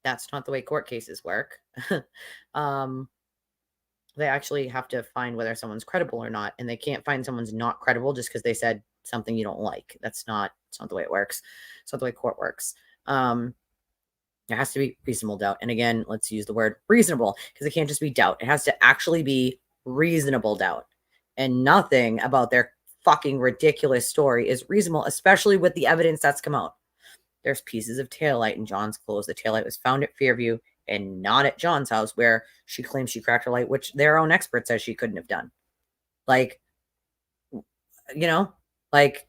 That's not the way court cases work. They actually have to find whether someone's credible or not, and they can't find someone's not credible just because they said something you don't like. It's not the way it works. It's not the way court works. There has to be reasonable doubt. And again, let's use the word reasonable, because it can't just be doubt. It has to actually be reasonable doubt. And nothing about their fucking ridiculous story is reasonable, especially with the evidence that's come out. There's pieces of taillight in John's clothes. The taillight was found at Fairview and not at John's house, where she claims she cracked her light, which their own expert says she couldn't have done. Like, like,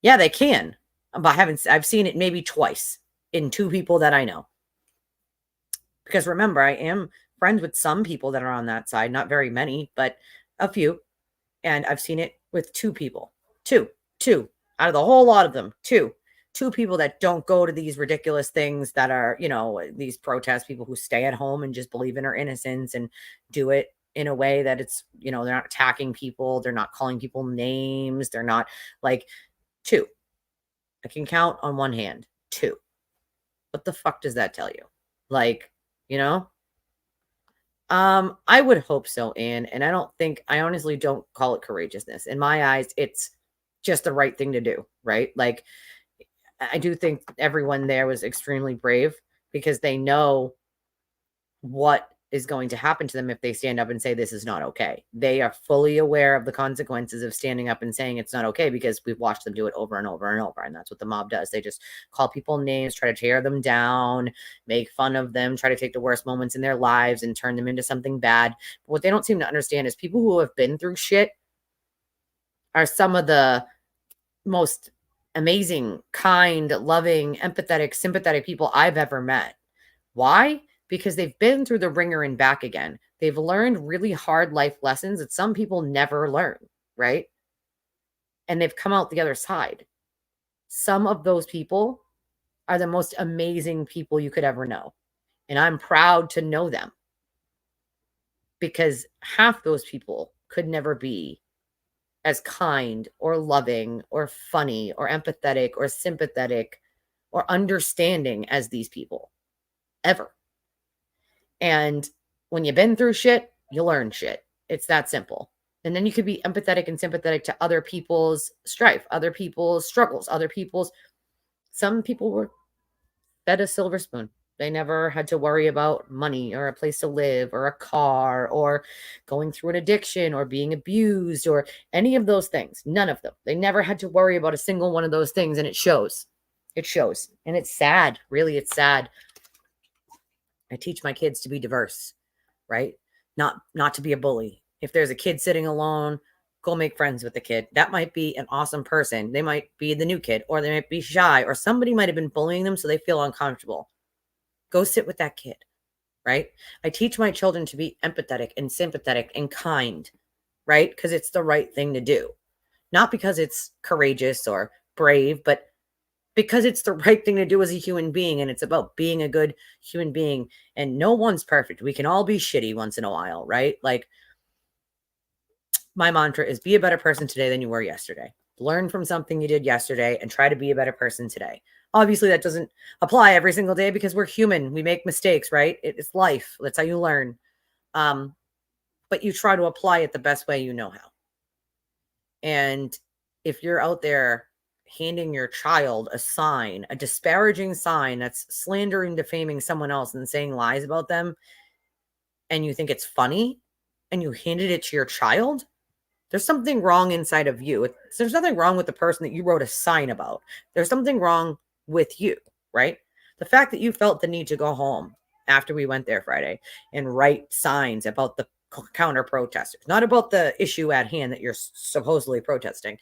yeah, they can. But I've seen it maybe twice in two people that I know. Because remember, I am friends with some people that are on that side, not very many, but a few. And I've seen it with two people. Two out of the whole lot of them. Two people that don't go to these ridiculous things that are, these protest people who stay at home and just believe in her innocence and do it in a way that it's, they're not attacking people. They're not calling people names. They're not like two. I can count on one hand. Two. What the fuck does that tell you? Like, I would hope so, Anne. And I honestly don't call it courageousness. In my eyes, it's just the right thing to do, right? Like, I do think everyone there was extremely brave, because they know what is going to happen to them if they stand up and say this is not okay. They are fully aware of the consequences of standing up and saying it's not okay, because we've watched them do it over and over and over. And that's what the mob does. They just call people names, try to tear them down, make fun of them, try to take the worst moments in their lives and turn them into something bad. But what they don't seem to understand is people who have been through shit are some of the most amazing, kind, loving, empathetic, sympathetic people I've ever met. Why? Because they've been through the ringer and back again. They've learned really hard life lessons that some people never learn, right? And they've come out the other side. Some of those people are the most amazing people you could ever know. And I'm proud to know them, because half those people could never be as kind or loving or funny or empathetic or sympathetic or understanding as these people, ever. And when you've been through shit, you learn shit. It's that simple. And then you could be empathetic and sympathetic to other people's strife, other people's struggles, some people were fed a silver spoon. They never had to worry about money or a place to live or a car or going through an addiction or being abused or any of those things. None of them. They never had to worry about a single one of those things. And it shows. It shows. And it's sad. Really, it's sad. I teach my kids to be diverse, right? Not to be a bully. If there's a kid sitting alone, go make friends with the kid. That might be an awesome person. They might be the new kid, or they might be shy, or somebody might have been bullying them so they feel uncomfortable. Go sit with that kid, right? I teach my children to be empathetic and sympathetic and kind, right? Because it's the right thing to do. Not because it's courageous or brave, but because it's the right thing to do as a human being. And it's about being a good human being. And no one's perfect. We can all be shitty once in a while, right? Like, my mantra is be a better person today than you were yesterday. Learn from something you did yesterday and try to be a better person today. Obviously, that doesn't apply every single day because we're human. We make mistakes, right? It's life. That's how you learn. But you try to apply it the best way you know how. And if you're out there handing your child a sign, a disparaging sign that's slandering, defaming someone else and saying lies about them, and you think it's funny, and you handed it to your child, there's something wrong inside of you. There's nothing wrong with the person that you wrote a sign about. There's something wrong with you, right? The fact that you felt the need to go home after we went there Friday and write signs about the counter protesters, not about the issue at hand that you're supposedly protesting,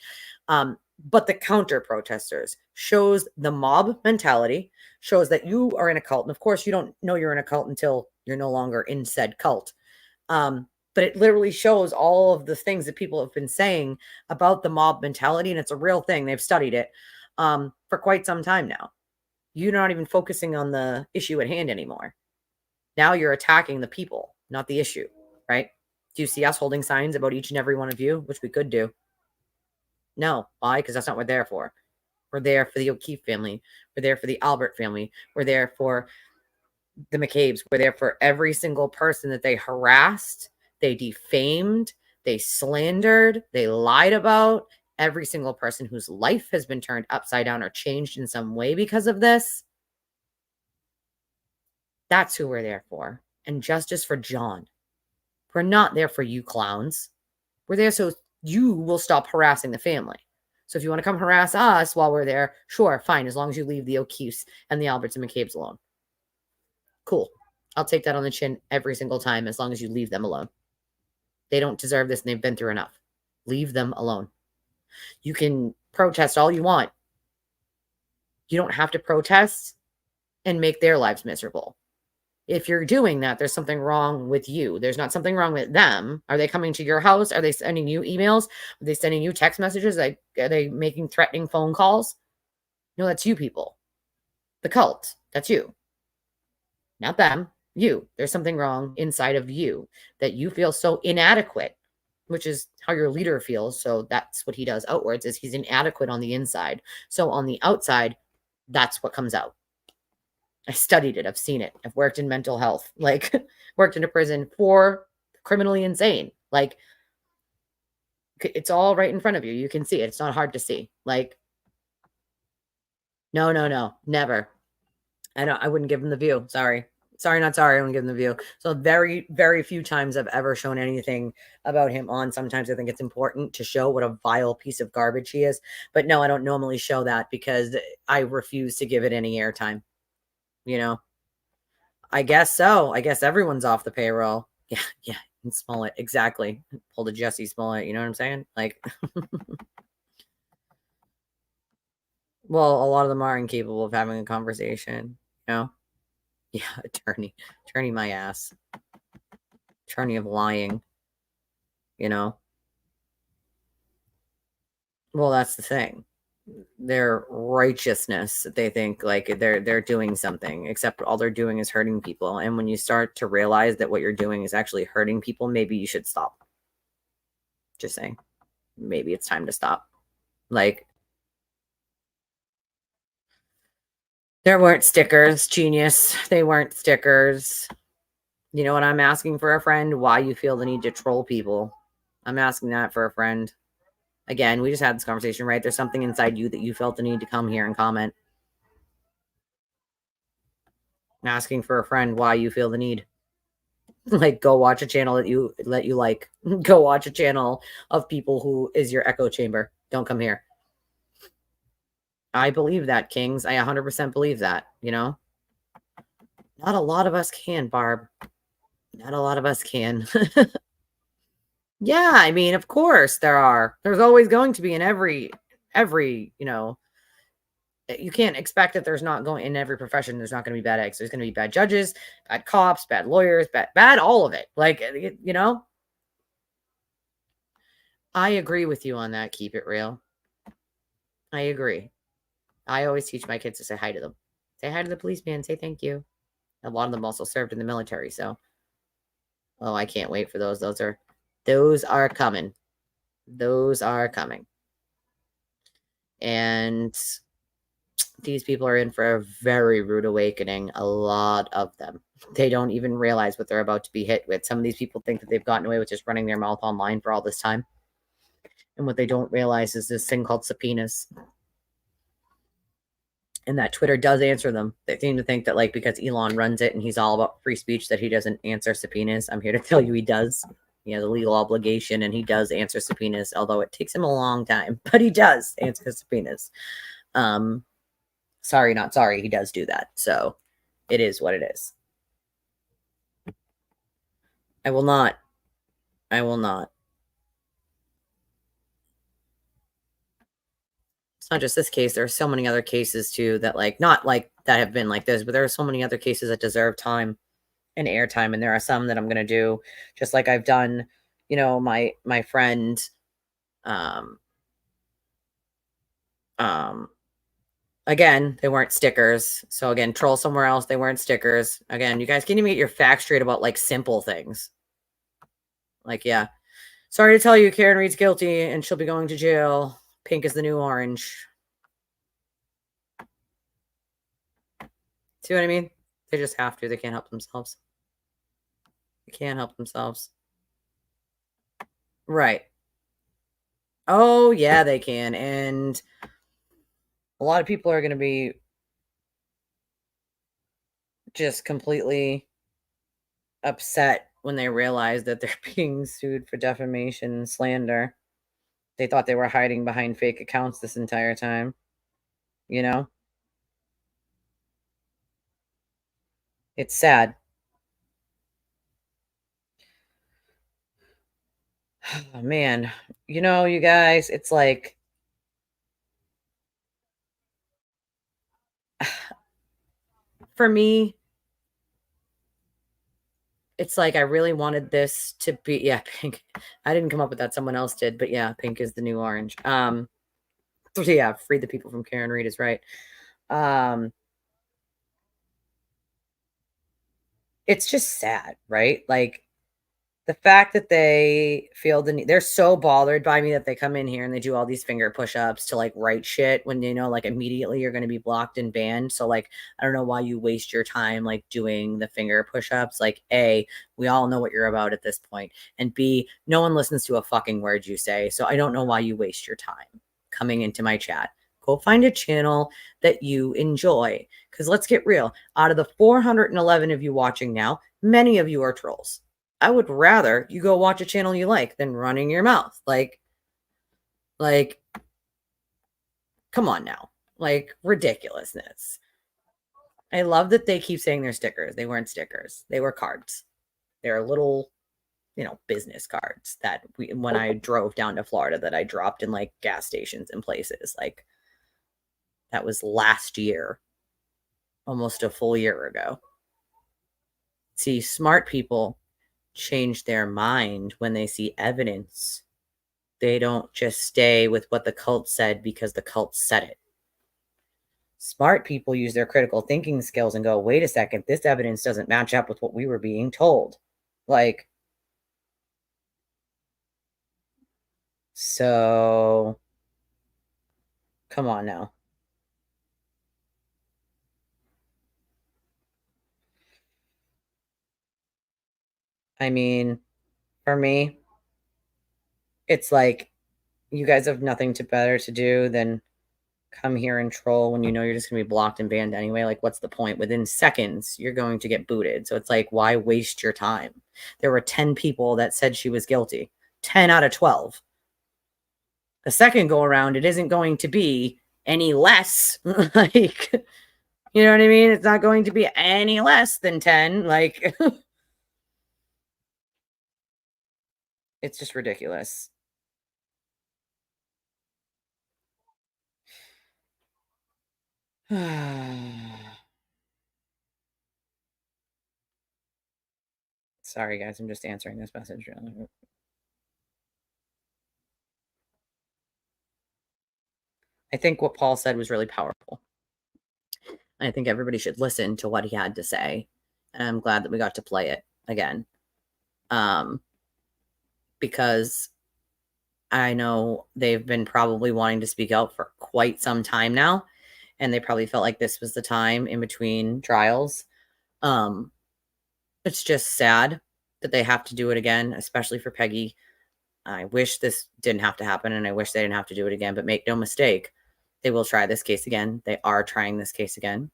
but the counter protesters, shows the mob mentality, shows that you are in a cult. And of course, you don't know you're in a cult until you're no longer in said cult. But it literally shows all of the things that people have been saying about the mob mentality. And it's a real thing. They've studied it for quite some time now. You're not even focusing on the issue at hand anymore. Now you're attacking the people, not the issue, right? Do you see us holding signs about each and every one of you, which we could do? No. Why? Because that's not what we're there for. We're there for the O'Keefe family. We're there for the Albert family. We're there for the McCabe's. We're there for every single person that they harassed, they defamed, they slandered, they lied about. Every single person whose life has been turned upside down or changed in some way because of this. That's who we're there for. And justice for John. We're not there for you clowns. We're there so you will stop harassing the family. So if you want to come harass us while we're there, sure, fine, as long as you leave the O'Keefes and the Alberts and McCabe's alone. Cool. I'll take that on the chin every single time as long as you leave them alone. They don't deserve this and they've been through enough. Leave them alone. You can protest all you want. You don't have to protest and make their lives miserable. If you're doing that, there's something wrong with you. There's not something wrong with them. Are they coming to your house? Are they sending you emails? Are they sending you text messages? Are they making threatening phone calls? No, that's you people. The cult. That's you. Not them. You. There's something wrong inside of you that you feel so inadequate, which is how your leader feels. So that's what he does outwards, is he's inadequate on the inside. So on the outside, that's what comes out. I studied it. I've seen it. I've worked in mental health, like worked in a prison for criminally insane. Like it's all right in front of you. You can see it. It's not hard to see. Like, no, never. I wouldn't give him the view. Sorry, not sorry. I wouldn't give him the view. So very, very few times I've ever shown anything about him on. Sometimes I think it's important to show what a vile piece of garbage he is. But no, I don't normally show that because I refuse to give it any airtime. You know, I guess so. I guess everyone's off the payroll. Yeah. And Smollett, exactly. Pulled a Jesse Smollett. You know what I'm saying? Like, well, a lot of them are incapable of having a conversation. You know? Yeah, attorney my ass. Attorney of lying. You know? Well, that's the thing. Their righteousness, they think like they're doing something, except all they're doing is hurting people. And when you start to realize that what you're doing is actually hurting people, maybe you should stop. Just saying. Maybe it's time to stop. Like, there weren't stickers, genius. They weren't stickers. You know what I'm asking for a friend? Why you feel the need to troll people. I'm asking that for a friend. Again, we just had this conversation, right? There's something inside you that you felt the need to come here and comment. I'm asking for a friend why you feel the need. Like, go watch a channel that you like. Go watch a channel of people who is your echo chamber. Don't come here. I believe that, Kings. I 100% believe that, you know? Not a lot of us can, Barb. Not a lot of us can. Yeah, I mean, of course there are. There's always going to be in every, you know, you can't expect that there's not going in every profession. There's not going to be bad eggs. There's going to be bad judges, bad cops, bad lawyers, bad all of it. Like, you know, I agree with you on that. Keep it real. I agree. I always teach my kids to say hi to them. Say hi to the policeman. Say thank you. A lot of them also served in the military. So, oh, I can't wait for those. Those are coming. Those are coming. And these people are in for a very rude awakening. A lot of them. They don't even realize what they're about to be hit with. Some of these people think that they've gotten away with just running their mouth online for all this time. And what they don't realize is this thing called subpoenas. And that Twitter does answer them. They seem to think that, like, because Elon runs it and he's all about free speech, that he doesn't answer subpoenas. I'm here to tell you he does. He has a legal obligation and he does answer subpoenas, although it takes him a long time. But he does answer subpoenas. Sorry, not sorry. He does do that. So it is what it is. I will not. It's not just this case. There are so many other cases too that, like, not like that have been like this, but there are so many other cases that deserve time and airtime. And there are some that I'm going to do just like I've done, you know, my friend, again, they weren't stickers. So again, troll somewhere else. They weren't stickers. Again, you guys can't even get your facts straight about, like, simple things. Like, yeah. Sorry to tell you, Karen Reed's guilty and she'll be going to jail. Pink is the new orange. See what I mean? They just have to. They can't help themselves. They can't help themselves. Right. Oh, yeah, they can. And a lot of people are going to be just completely upset when they realize that they're being sued for defamation and slander. They thought they were hiding behind fake accounts this entire time. You know? It's sad. Oh, man. You know, you guys, it's like, for me, it's like I really wanted this to be, yeah, pink. I didn't come up with that. Someone else did, but yeah, pink is the new orange. So yeah, free the people from Karen Reed is right. It's just sad, right? Like, the fact that they feel the need, they're so bothered by me that they come in here and they do all these finger push-ups to, like, write shit when they know, like, immediately you're going to be blocked and banned. So, like, I don't know why you waste your time, like, doing the finger push-ups. Like, A, we all know what you're about at this point. And B, no one listens to a fucking word you say. So I don't know why you waste your time coming into my chat. Go find a channel that you enjoy. Because let's get real. Out of the 411 of you watching now, many of you are trolls. I would rather you go watch a channel you like than running your mouth. Like, come on now. Like, ridiculousness. I love that they keep saying they're stickers. They weren't stickers. They were cards. They're little, you know, business cards that when I drove down to Florida, that I dropped in, like, gas stations and places. Like, that was last year, almost a full year ago. See, smart people change their mind when they see evidence. They don't just stay with what the cult said because the cult said it. Smart people use their critical thinking skills and go, wait a second, this evidence doesn't match up with what we were being told. Like, so come on now. I mean, for me, it's like, you guys have nothing better to do than come here and troll when you know you're just going to be blocked and banned anyway. Like, what's the point? Within seconds, you're going to get booted. So it's like, why waste your time? There were 10 people that said she was guilty. 10 out of 12. The second go around, it isn't going to be any less. Like, you know what I mean? It's not going to be any less than 10. Like, it's just ridiculous. Sorry, guys. I'm just answering this message. I think what Paul said was really powerful. I think everybody should listen to what he had to say. And I'm glad that we got to play it again. Because I know they've been probably wanting to speak out for quite some time now. and they probably felt like this was the time in between trials. It's just sad that they have to do it again, especially for Peggy. I wish this didn't have to happen, and I wish they didn't have to do it again, but make no mistake, they will try this case again. They are trying this case again.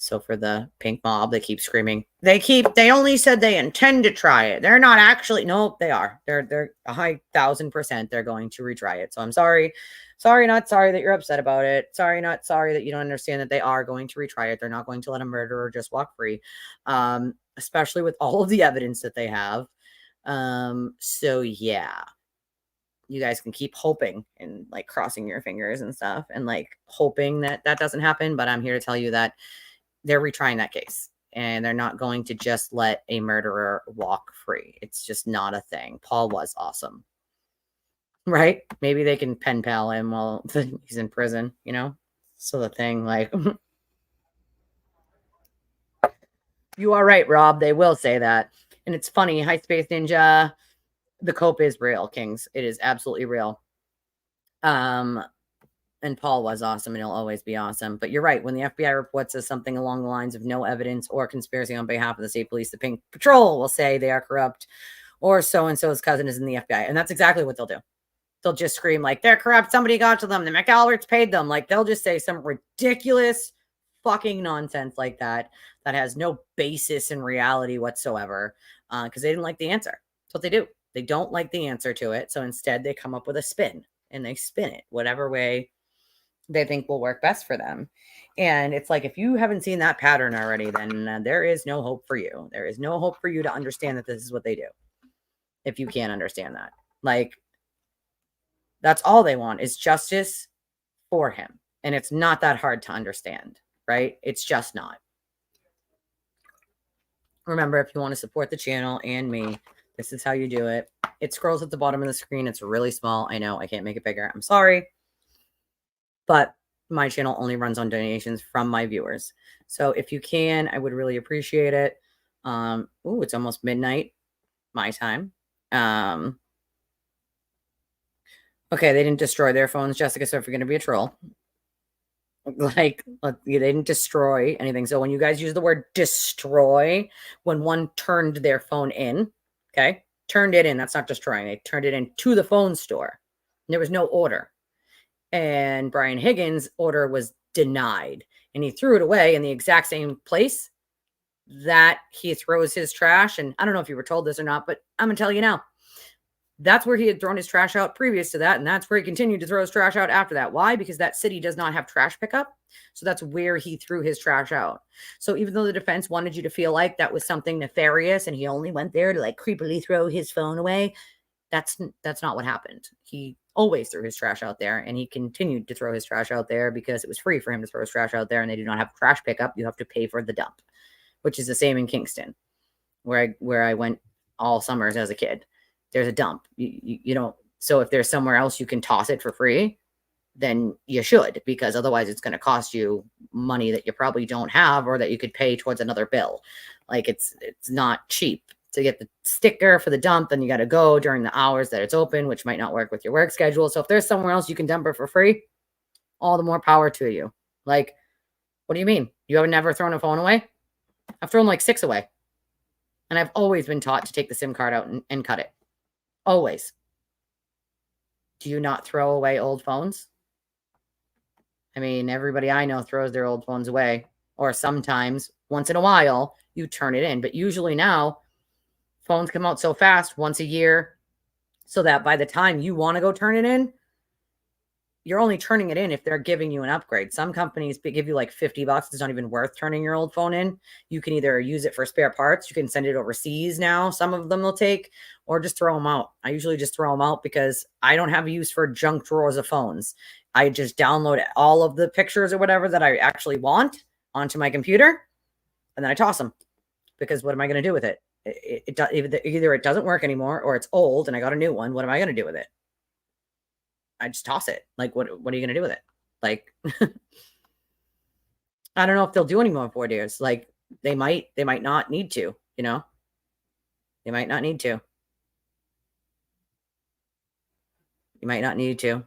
So for the pink mob, they keep screaming. They only said they intend to try it. They're not actually. Nope, they are. They're a high 1,000% they're going to retry it. So I'm sorry. Sorry, not sorry that you're upset about it. Sorry, not sorry that you don't understand that they are going to retry it. They're not going to let a murderer just walk free. Especially with all of the evidence that they have. So yeah. You guys can keep hoping and like crossing your fingers and stuff and like hoping that that doesn't happen. But I'm here to tell you that they're retrying that case, and they're not going to just let a murderer walk free. It's just not a thing. Paul was awesome, right? Maybe they can pen pal him while he's in prison, you know? So the thing, like, you are right, Rob. They will say that. And it's funny, High Space Ninja, the cope is real, Kings. It is absolutely real. And Paul was awesome, and he'll always be awesome. But you're right. When the FBI report says something along the lines of no evidence or conspiracy on behalf of the state police, the Pink Patrol will say they are corrupt, or so-and-so's cousin is in the FBI. And that's exactly what they'll do. They'll just scream like, they're corrupt. Somebody got to them. The McAlberts paid them. Like, they'll just say some ridiculous fucking nonsense like that has no basis in reality whatsoever, because they didn't like the answer. That's what they do. They don't like the answer to it. So instead, they come up with a spin, and they spin it whatever way they think will work best for them. And it's like, if you haven't seen that pattern already, then there is no hope for you. There is no hope for you to understand that this is what they do. If you can't understand that, like, that's all they want is justice for him. And it's not that hard to understand, right? It's just not. Remember, if you want to support the channel and me, this is how you do it. It scrolls at the bottom of the screen. It's really small. I know I can't make it bigger. I'm sorry. But my channel only runs on donations from my viewers. So if you can, I would really appreciate it. It's almost midnight, my time. Okay, they didn't destroy their phones, Jessica, so if you're going to be a troll. Like, they didn't destroy anything. So when you guys use the word destroy, when one turned their phone in, okay, turned it in, that's not destroying. They turned it in to the phone store. There was no order. And Brian Higgins' order was denied, and he threw it away in the exact same place that he throws his trash. And I don't know if you were told this or not, but I'm gonna tell you now, that's where he had thrown his trash out previous to that, and that's where he continued to throw his trash out after that. Why? Because that city does not have trash pickup, so that's where he threw his trash out. So even though the defense wanted you to feel like that was something nefarious and he only went there to like creepily throw his phone away, that's not what happened. He always threw his trash out there, and he continued to throw his trash out there because it was free for him to throw his trash out there, and they do not have trash pickup. You have to pay for the dump, which is the same in Kingston, where I went all summers as a kid. There's a dump. You don't. So if there's somewhere else you can toss it for free, then you should, because otherwise it's going to cost you money that you probably don't have, or that you could pay towards another bill. Like, it's not cheap to get the sticker for the dump. Then you got to go during the hours that it's open, which might not work with your work schedule. So if there's somewhere else you can dump it for free, all the more power to you. Like, what do you mean? You have never thrown a phone away? I've thrown like 6 away. And I've always been taught to take the SIM card out and cut it. Always. Do you not throw away old phones? I mean, everybody I know throws their old phones away. Or sometimes, once in a while, you turn it in. But usually now, phones come out so fast, once a year, so that by the time you want to go turn it in, you're only turning it in if they're giving you an upgrade. Some companies give you like $50. It's not even worth turning your old phone in. You can either use it for spare parts. You can send it overseas now. Some of them will take, or just throw them out. I usually just throw them out because I don't have a use for junk drawers of phones. I just download all of the pictures or whatever that I actually want onto my computer, and then I toss them, because what am I going to do with it? Either it doesn't work anymore, or it's old and I got a new one. What am I going to do with it? I just toss it. Like, what are you going to do with it? Like, I don't know if they'll do any more 4 years. Like, they might not need to, you know, they might not need to. You might not need to.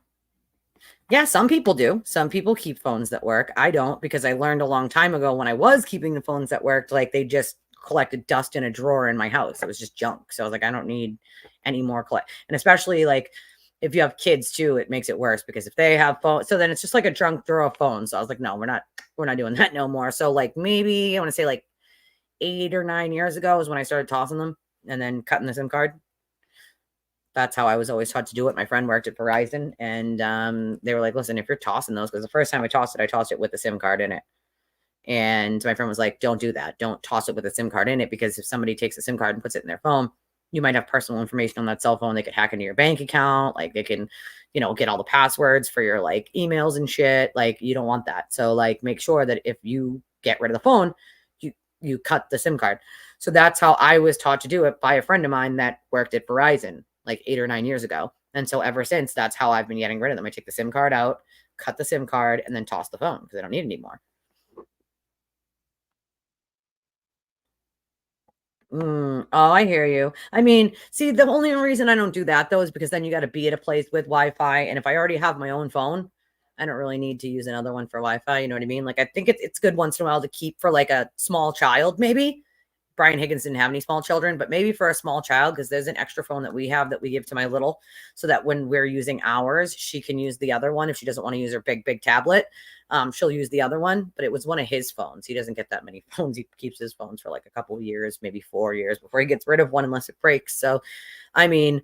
Yeah, some people do. Some people keep phones that work. I don't, because I learned a long time ago when I was keeping the phones that worked, like they just collected dust in a drawer in my house. It was just junk. So I was like, I don't need any more collect. And especially like if you have kids too, it makes it worse because if they have phones, so then it's just like a junk drawer of phones. So I was like, no, we're not doing that no more. So like maybe I want to say like 8 or 9 years ago is when I started tossing them and then cutting the SIM card. That's how I was always taught to do it. My friend worked at Verizon, and they were like, listen, if you're tossing those, because the first time I tossed it with the SIM card in it. And my friend was like, don't do that. Don't toss it with a SIM card in it, because if somebody takes a SIM card and puts it in their phone, you might have personal information on that cell phone. They could hack into your bank account. Like they can, get all the passwords for your like emails and shit. Like you don't want that. So like make sure that if you get rid of the phone, you cut the SIM card. So that's how I was taught to do it by a friend of mine that worked at Verizon like 8 or 9 years ago. And so ever since, that's how I've been getting rid of them. I take the SIM card out, cut the SIM card, and then toss the phone because I don't need it anymore. Oh, I hear you. I mean, see, the only reason I don't do that though is because then you got to be at a place with Wi-Fi, and if I already have my own phone, I don't really need to use another one for Wi-Fi. You know what I mean? Like, I think it's good once in a while to keep for like a small child, maybe. Brian Higgins didn't have any small children, but maybe for a small child, because there's an extra phone that we have that we give to my little, so that when we're using ours, she can use the other one. If she doesn't want to use her big tablet, she'll use the other one. But it was one of his phones. He doesn't get that many phones. He keeps his phones for like a couple of years, maybe 4 years before he gets rid of one, unless it breaks. So, I mean,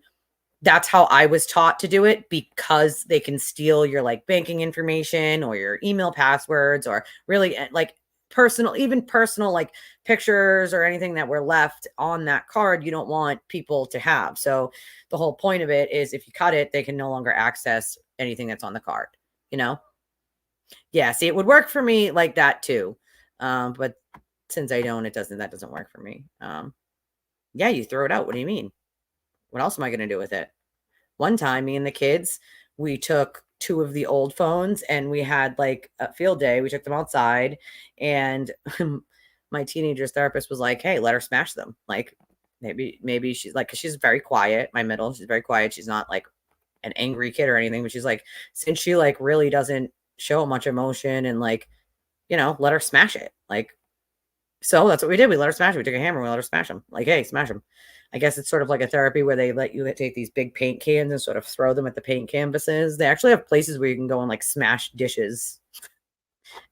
that's how I was taught to do it, because they can steal your like banking information or your email passwords, or really like even personal like pictures or anything that were left on that card you don't want people to have. So the whole point of it is if you cut it, they can no longer access anything that's on the card, Yeah, see, it would work for me like that too. But since I don't, that doesn't work for me. Yeah, you throw it out. What do you mean? What else am I going to do with it? One time, me and the kids, we took 2 of the old phones and we had like a field day. We took them outside, and my teenager's therapist was like, hey, let her smash them. Like maybe she's like, 'cause she's very quiet. My middle, she's very quiet. She's not like an angry kid or anything, but she's like, since she like really doesn't show much emotion, and like, let her smash it. Like, so that's what we did. We let her smash it. We took a hammer. We let her smash them. Like, hey, smash them. I guess it's sort of like a therapy where they let you take these big paint cans and sort of throw them at the paint canvases. They actually have places where you can go and like smash dishes.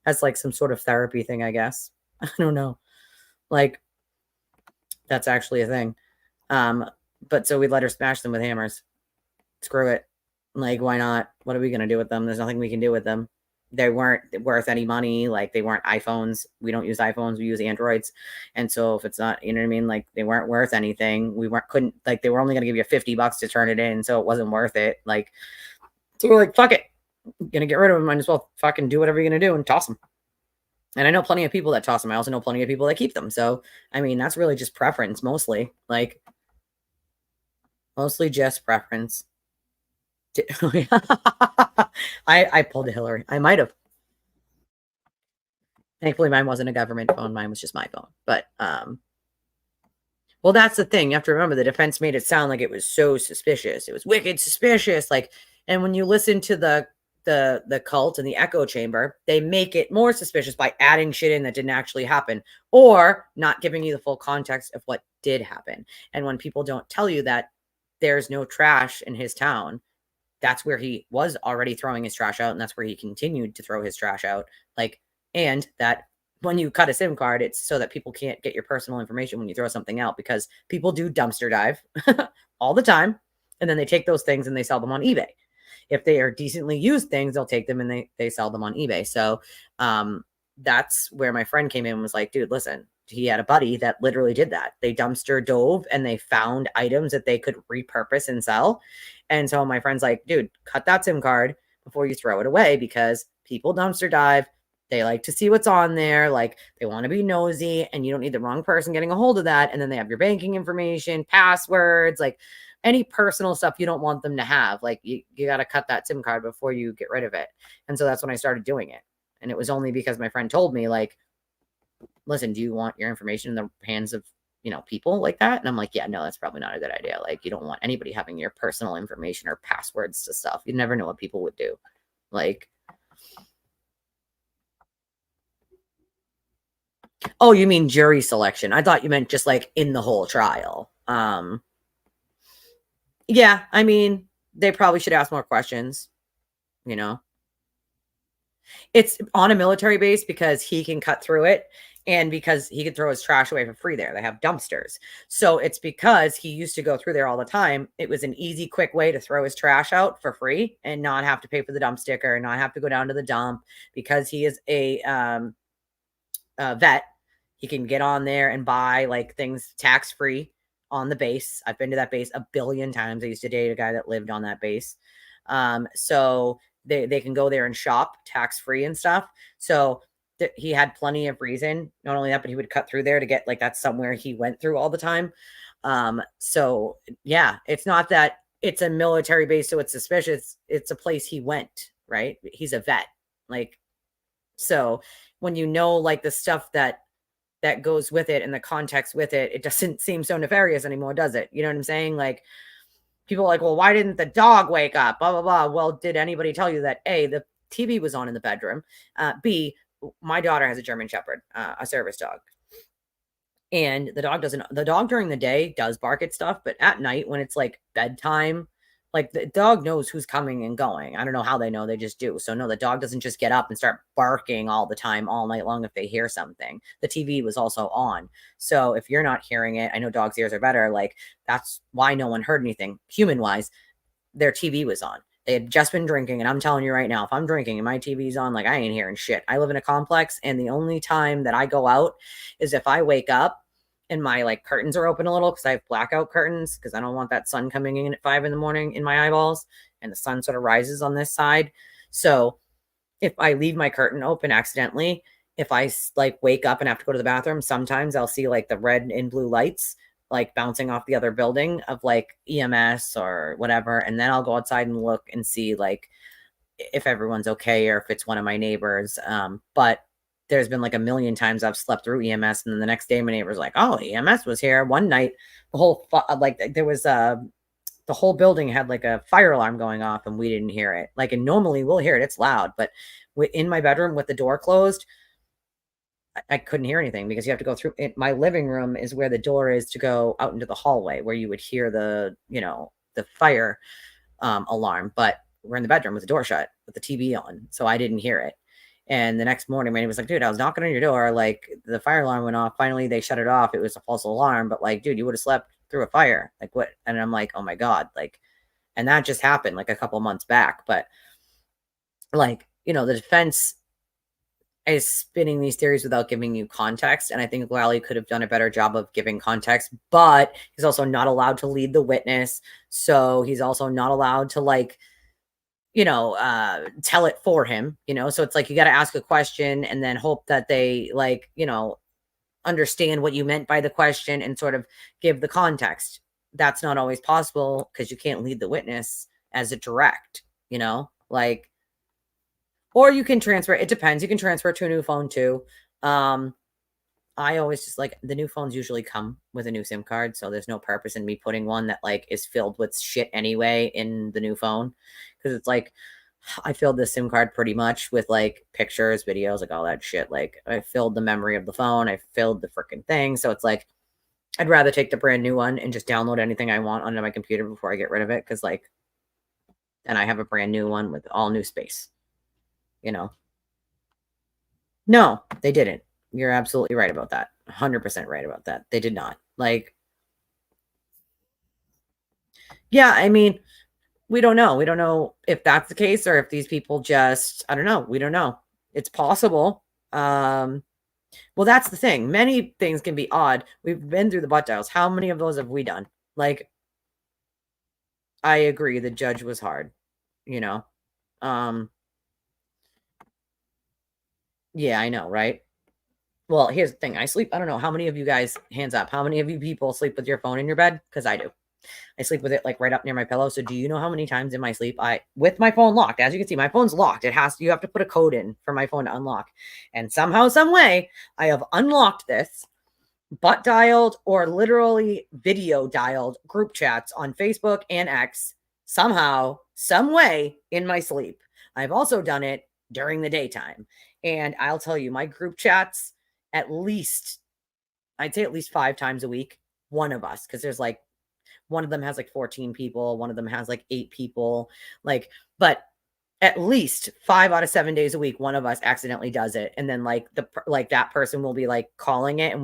That's like some sort of therapy thing, I guess. I don't know. Like, that's actually a thing. But so we let her smash them with hammers. Screw it. Like, why not? What are we going to do with them? There's nothing we can do with them. They weren't worth any money. Like, they weren't iPhones. We don't use iPhones. We use Androids. And so if it's not, you know what I mean? Like, they weren't worth anything. They were only going to give you $50 to turn it in. So it wasn't worth it. Like, so we're like, fuck it. I'm going to get rid of them. Might as well fucking do whatever you're going to do and toss them. And I know plenty of people that toss them. I also know plenty of people that keep them. So, I mean, that's really just preference mostly. Like, mostly just preference. I pulled a Hillary. I might have. Thankfully, mine wasn't a government phone. Mine was just my phone. But well, that's the thing. You have to remember the defense made it sound like it was so suspicious. It was wicked suspicious. Like, and when you listen to the cult and the echo chamber, they make it more suspicious by adding shit in that didn't actually happen, or not giving you the full context of what did happen. And when people don't tell you that there's no trash in his town, that's where he was already throwing his trash out, and that's where he continued to throw his trash out. Like, and that when you cut a SIM card, it's so that people can't get your personal information when you throw something out, because people do dumpster dive all the time, and then they take those things and they sell them on eBay. If they are decently used things, they'll take them and they sell them on eBay. So that's where my friend came in and was like, dude, listen, he had a buddy that literally did that. They dumpster dove and they found items that they could repurpose and sell. And so my friend's like, dude, cut that SIM card before you throw it away, because people dumpster dive. They like to see what's on there. Like, they want to be nosy, and you don't need the wrong person getting a hold of that. And then they have your banking information, passwords, like any personal stuff you don't want them to have. Like, you got to cut that SIM card before you get rid of it. And so that's when I started doing it. And it was only because my friend told me, like, listen, do you want your information in the hands of, people like that? And I'm like, yeah, no, that's probably not a good idea. Like, you don't want anybody having your personal information or passwords to stuff. You never know what people would do. Like, oh, you mean jury selection? I thought you meant just like in the whole trial. Yeah, I mean, they probably should ask more questions, you know. It's on a military base because he can cut through it and because he could throw his trash away for free there. They have dumpsters. So it's because he used to go through there all the time. It was an easy, quick way to throw his trash out for free and not have to pay for the dump sticker, not have to go down to the dump. Because he is a vet, he can get on there and buy like things tax free on the base. I've been to that base a billion times. I used to date a guy that lived on that base. So they can go there and shop tax free and stuff. So he had plenty of reason. Not only that, but he would cut through there to get like that's somewhere he went through all the time. So yeah, it's not that it's a military base, so it's suspicious. It's a place he went, right? He's a vet. Like, so when you know like the stuff that goes with it and the context with it, it doesn't seem so nefarious anymore, does it? You know what I'm saying? Like, people are like, well, why didn't the dog wake up? Blah, blah, blah. Well, did anybody tell you that A, the TV was on in the bedroom? B, my daughter has a German Shepherd, a service dog. And the dog during the day does bark at stuff, but at night when it's like bedtime, like the dog knows who's coming and going. I don't know how they know, they just do. So no, the dog doesn't just get up and start barking all the time, all night long if they hear something. The TV was also on. So if you're not hearing it, I know dogs' ears are better. Like, that's why no one heard anything human wise. Their TV was on. They had just been drinking. And I'm telling you right now, if I'm drinking and my TV's on, like, I ain't hearing shit. I live in a complex. And the only time that I go out is if I wake up and my like curtains are open a little because I have blackout curtains because I don't want that sun coming in at 5 a.m. in my eyeballs, and the sun sort of rises on this side. So if I leave my curtain open accidentally, if I like wake up and have to go to the bathroom, sometimes I'll see like the red and blue lights like bouncing off the other building of like EMS or whatever, and then I'll go outside and look and see like if everyone's okay or if it's one of my neighbors. But there's been like a million times I've slept through EMS, and then the next day my neighbor's like, oh, EMS was here. One night, the whole like there was the whole building had like a fire alarm going off and we didn't hear it. Like, and normally we'll hear it, it's loud, but in my bedroom with the door closed, I couldn't hear anything because you have to go through it. My living room is where the door is to go out into the hallway where you would hear the, you know, the fire alarm, but we're in the bedroom with the door shut with the TV on. So I didn't hear it. And the next morning, man, was like, dude, I was knocking on your door. Like, the fire alarm went off. Finally, they shut it off. It was a false alarm. But like, dude, you would have slept through a fire. Like, what? And I'm like, oh my God. Like, and that just happened like a couple months back. But like, you know, the defense is spinning these theories without giving you context. And I think Lally could have done a better job of giving context, but he's also not allowed to lead the witness. So he's also not allowed to like, you know, tell it for him, you know? So it's like, you got to ask a question and then hope that they like, you know, understand what you meant by the question and sort of give the context. That's not always possible because you can't lead the witness as a direct, you know, like, or you can transfer. It depends. You can transfer to a new phone too. I always just like, the new phones usually come with a new SIM card. So there's no purpose in me putting one that like is filled with shit anyway in the new phone. Cause it's like, I filled the SIM card pretty much with like pictures, videos, like all that shit. Like, I filled the memory of the phone. I filled the freaking thing. So it's like, I'd rather take the brand new one and just download anything I want onto my computer before I get rid of it. Cause like, then I have a brand new one with all new space, you know? No, they didn't. You're absolutely right about that. 100% right about that. They did not. Like, yeah, I mean, we don't know. We don't know if that's the case or if these people just, I don't know. We don't know. It's possible. Well, that's the thing. Many things can be odd. We've been through the butt dials. How many of those have we done? Like, I agree. The judge was hard, you know? Yeah, I know, right? Well, here's the thing. I sleep. I don't know how many of you guys, hands up, how many of you people sleep with your phone in your bed? Because I do. I sleep with it like right up near my pillow. So do you know how many times in my sleep with my phone locked, as you can see, my phone's locked. You have to put a code in for my phone to unlock. And somehow, some way, I have unlocked this, butt dialed or literally video dialed group chats on Facebook and X somehow, some way in my sleep. I've also done it during the daytime. And I'll tell you, my group chats, at least, I'd say at least 5 times a week, one of us, because there's like, one of them has like 14 people, one of them has like 8 people, like, but at least 5 out of 7 days a week, one of us accidentally does it. And then like that person will be like calling it, and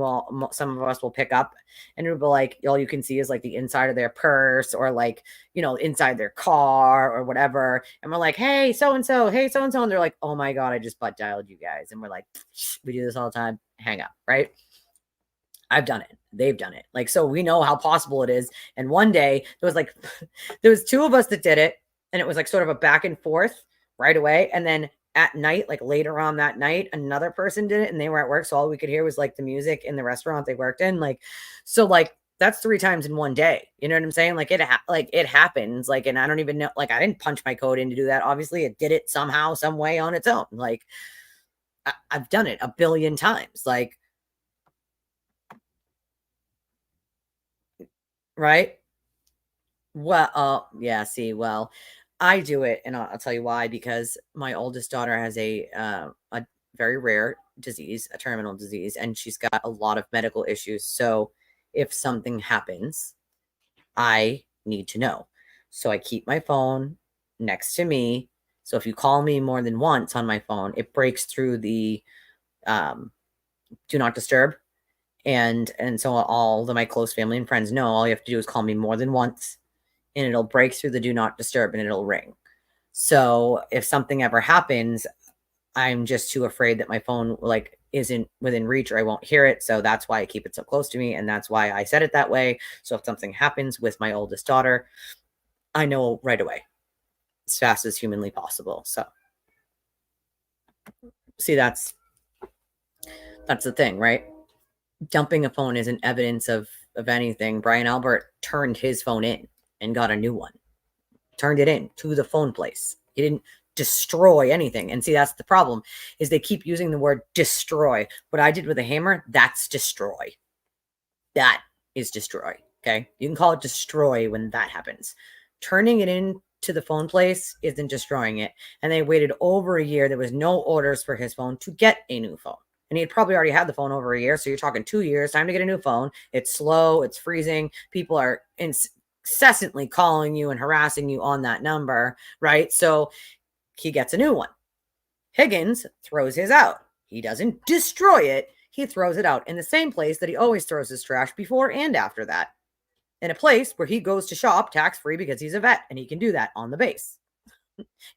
some of us will pick up, and it'll be like, all you can see is like the inside of their purse, or like, inside their car or whatever. And we're like, hey, so-and-so, hey, so-and-so. And they're like, oh my God, I just butt dialed you guys. And we're like, we do this all the time. Hang up. Right. I've done it. They've done it. Like, so we know how possible it is. And one day there was 2 of us that did it, and it was like sort of a back and forth right away. And then at night, like later on that night, another person did it, and they were at work. So all we could hear was like the music in the restaurant they worked in. Like, so like that's 3 times in one day. You know what I'm saying? Like it happens. Like, and I don't even know, like I didn't punch my code in to do that. Obviously it did it somehow, some way on its own. Like I've done it a billion times. Like, right. Well, yeah, see, well, I do it, and I'll tell you why, because my oldest daughter has a very rare disease, a terminal disease, and she's got a lot of medical issues. So if something happens, I need to know. So I keep my phone next to me. So if you call me more than once on my phone, it breaks through the do not disturb. And so all of my close family and friends know all you have to do is call me more than once, and it'll break through the do not disturb, and it'll ring. So if something ever happens, I'm just too afraid that my phone like isn't within reach, or I won't hear it. So that's why I keep it so close to me. And that's why I said it that way. So if something happens with my oldest daughter, I know right away, as fast as humanly possible. So see, that's the thing, right? Dumping a phone isn't evidence of anything. Brian Albert turned his phone in and got a new one. Turned it in to the phone place. He didn't destroy anything. And see, that's the problem, is they keep using the word destroy. What I did with a hammer, that's destroy. That is destroy. Okay. You can call it destroy when that happens. Turning it in to the phone place isn't destroying it. And they waited over a year. There was no orders for his phone to get a new phone. And he had probably already had the phone over a year. So you're talking 2 years, time to get a new phone. It's slow. It's freezing. People are incessantly calling you and harassing you on that number, right? So he gets a new one. Higgins throws his out. He doesn't destroy it. He throws it out in the same place that he always throws his trash before and after that. In a place where he goes to shop tax-free because he's a vet and he can do that on the base.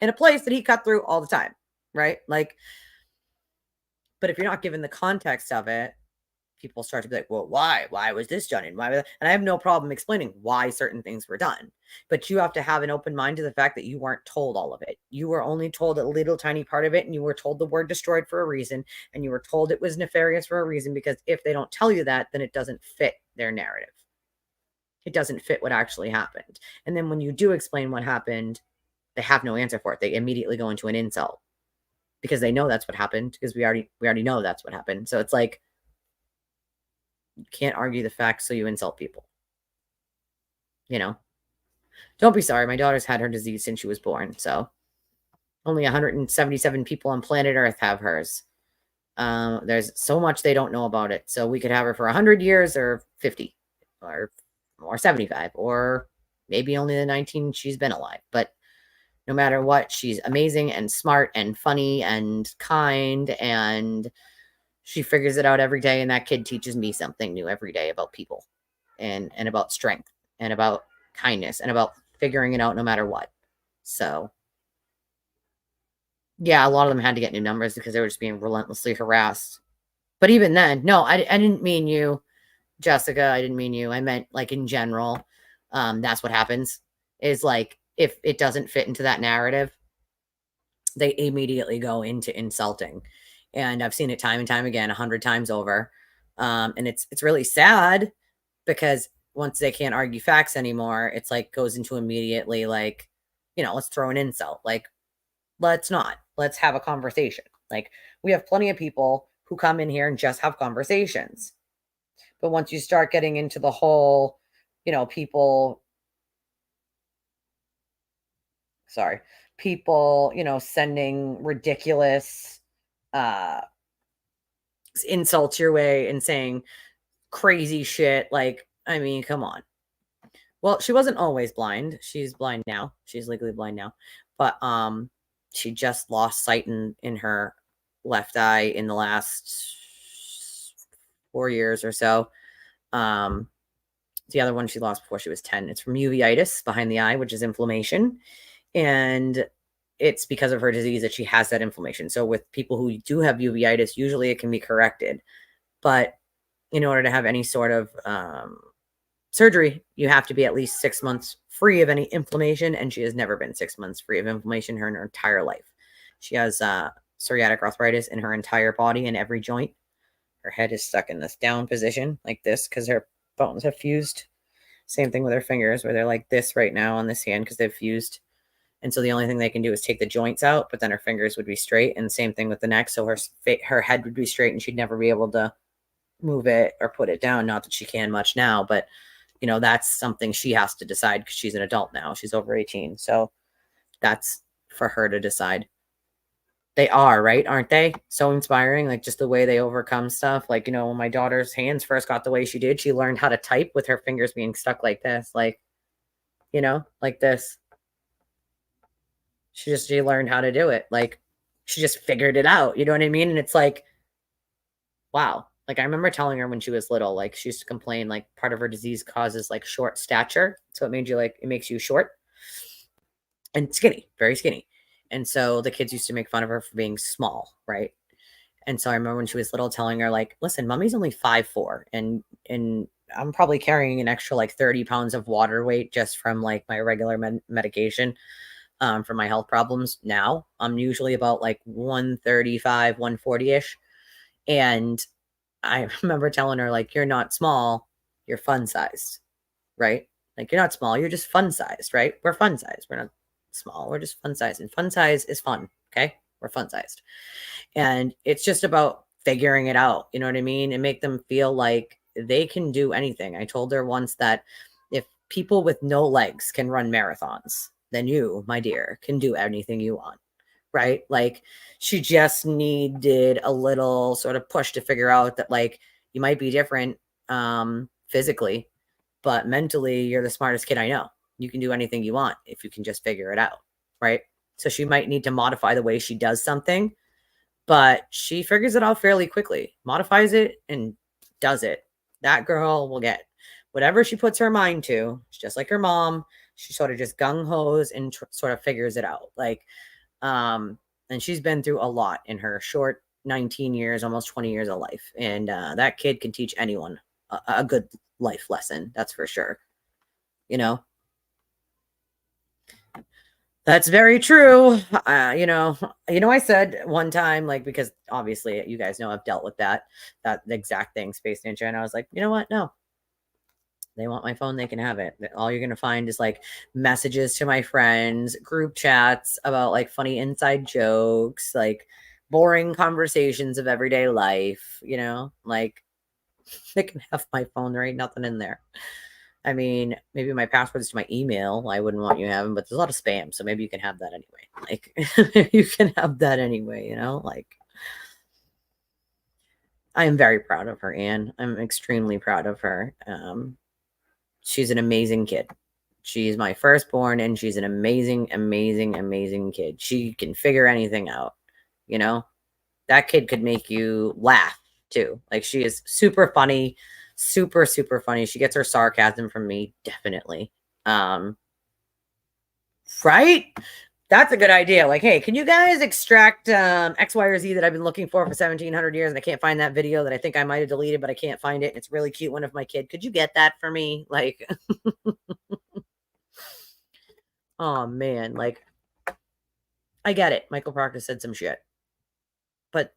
In a place that he cut through all the time, right? Like, but if you're not given the context of it, people start to be like, well, why? Why was this done? And why? And I have no problem explaining why certain things were done. But you have to have an open mind to the fact that you weren't told all of it. You were only told a little tiny part of it, and you were told the word destroyed for a reason, and you were told it was nefarious for a reason, because if they don't tell you that, then it doesn't fit their narrative. It doesn't fit what actually happened. And then when you do explain what happened, they have no answer for it. They immediately go into an insult because they know that's what happened, because we already know that's what happened. So it's like, you can't argue the facts, so you insult people. Don't be sorry. My daughter's had her disease since she was born. So only 177 people on planet Earth have hers. There's so much they don't know about it. So we could have her for 100 years or 50 or 75, or maybe only the 19 she's been alive. But no matter what, she's amazing and smart and funny and kind, and she figures it out every day. And that kid teaches me something new every day about people and about strength and about kindness and about figuring it out no matter what. So yeah, a lot of them had to get new numbers because they were just being relentlessly harassed. But even then, no, I didn't mean you, Jessica. I didn't mean you. I meant like in general. That's what happens, is like, if it doesn't fit into that narrative, they immediately go into insulting. And I've seen it time and time again, 100 times over. And it's really sad, because once they can't argue facts anymore, it's like goes into immediately like, let's throw an insult. Like, let's have a conversation. Like, we have plenty of people who come in here and just have conversations. But once you start getting into the whole, people, people, sending ridiculous insults your way and saying crazy shit. Like, I mean, come on. Well, she wasn't always blind. She's blind now. She's legally blind now. But she just lost sight in her left eye in the last 4 years or so. The other one she lost before she was 10. It's from uveitis behind the eye, which is inflammation. And it's because of her disease that she has that inflammation. So with people who do have uveitis, usually it can be corrected. But in order to have any sort of surgery, you have to be at least 6 months free of any inflammation. And she has never been 6 months free of inflammation her entire life. She has psoriatic arthritis in her entire body and every joint. Her head is stuck in this down position like this because her bones have fused. Same thing with her fingers where they're like this right now on this hand because they've fused. And so the only thing they can do is take the joints out, but then her fingers would be straight. And same thing with the neck. So her head would be straight and she'd never be able to move it or put it down. Not that she can much now, but that's something she has to decide because she's an adult now. She's over 18. So that's for her to decide. They are, right? Aren't they? So inspiring. Like just the way they overcome stuff. Like, when my daughter's hands first got the way she did, she learned how to type with her fingers being stuck like this. Like, like this. She learned how to do it. Like she just figured it out. You know what I mean? And it's like, wow. Like I remember telling her when she was little, like she used to complain, like part of her disease causes like short stature. So it makes you short and skinny, very skinny. And so the kids used to make fun of her for being small, right? And so I remember when she was little telling her like, listen, mommy's only 5'4", and I'm probably carrying an extra like 30 pounds of water weight just from like my regular medication for my health problems. Now I'm usually about like 135, 140-ish. And I remember telling her like, you're not small, you're fun sized, right? Like you're not small, you're just fun sized, right? We're fun sized. We're not small, we're just fun sized, and fun size is fun. Okay, we're fun sized, and it's just about figuring it out, you know what I mean, and make them feel like they can do anything. I told her once that if people with no legs can run marathons, then you, my dear, can do anything you want, right? Like she just needed a little sort of push to figure out that like you might be different physically, but mentally you're the smartest kid I know. You can do anything you want if you can just figure it out, right? So she might need to modify the way she does something, but she figures it out fairly quickly, modifies it and does it. That girl will get whatever she puts her mind to. It's just like her mom. She sort of just gung-hos and sort of figures it out. Like, and she's been through a lot in her short 19 years, almost 20 years of life. And that kid can teach anyone a good life lesson. That's for sure. That's very true. I said one time, like, because obviously you guys know I've dealt with that exact thing, Space Ninja. And I was like, you know what? No, they want my phone, they can have it. All you're going to find is like messages to my friends, group chats about like funny inside jokes, like boring conversations of everyday life, like they can have my phone. There ain't nothing in there. I mean, maybe my password is to my email. I wouldn't want you having, but there's a lot of spam. So maybe you can have that anyway. Like you can have that anyway, like I am very proud of her, Anne. I'm extremely proud of her. She's an amazing kid. She's my firstborn and she's an amazing, amazing, amazing kid. She can figure anything out. That kid could make you laugh too. Like she is super funny. Super, super funny. She gets her sarcasm from me, definitely. Right? That's a good idea. Like, hey, can you guys extract X, Y, or Z that I've been looking for 1700 years and I can't find that video that I think I might have deleted, but I can't find it. And it's a really cute one of my kid. Could you get that for me? Like, oh man, like, I get it. Michael Proctor said some shit. But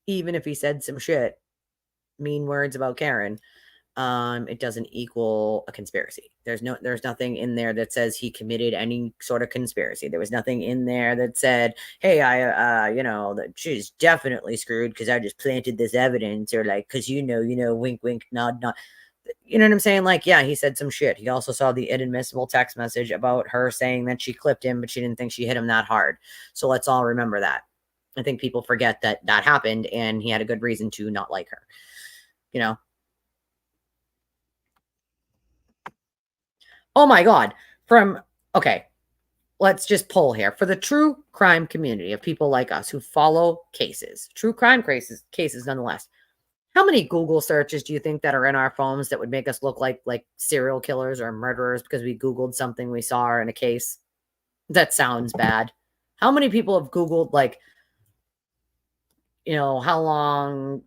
even if he said some shit, mean words about Karen, it doesn't equal a conspiracy. There's nothing in there that says he committed any sort of conspiracy. There was nothing in there that said, hey, that she's definitely screwed because I just planted this evidence, or like, because wink, wink, nod, nod. you know what I'm saying? Like, yeah, he said some shit. He also saw the inadmissible text message about her saying that she clipped him, but she didn't think she hit him that hard. So let's all remember that. I think people forget that that happened and he had a good reason to not like her, you know? Oh my God. Okay, let's just poll here. For the true crime community of people like us who follow cases, true crime cases nonetheless, how many Google searches do you think that are in our phones that would make us look like serial killers or murderers because we Googled something we saw in a case? That sounds bad. How many people have Googled, like, you know, how long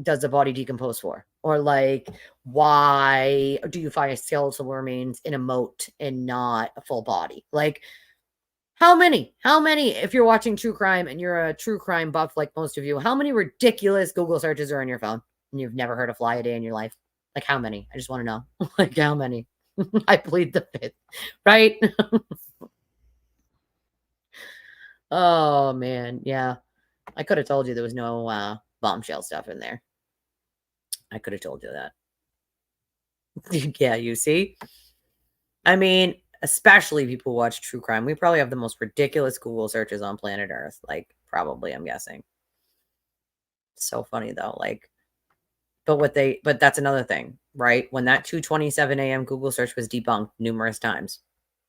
does the body decompose for? Or like, why do you find skeletal remains in a moat and not a full body? Like, how many, if you're watching true crime and you're a true crime buff like most of you, how many ridiculous Google searches are in your phone and you've never heard a fly a day in your life? Like, how many? I just want to know. Like, how many? I plead the fifth, right? Oh, man. Yeah. I could have told you there was no bombshell stuff in there. I could have told you that. Yeah, you see? I mean, especially people who watch true crime. We probably have the most ridiculous Google searches on planet Earth. Like, probably, I'm guessing. So funny, though. Like, but that's another thing, right? When that 2:27 a.m. Google search was debunked numerous times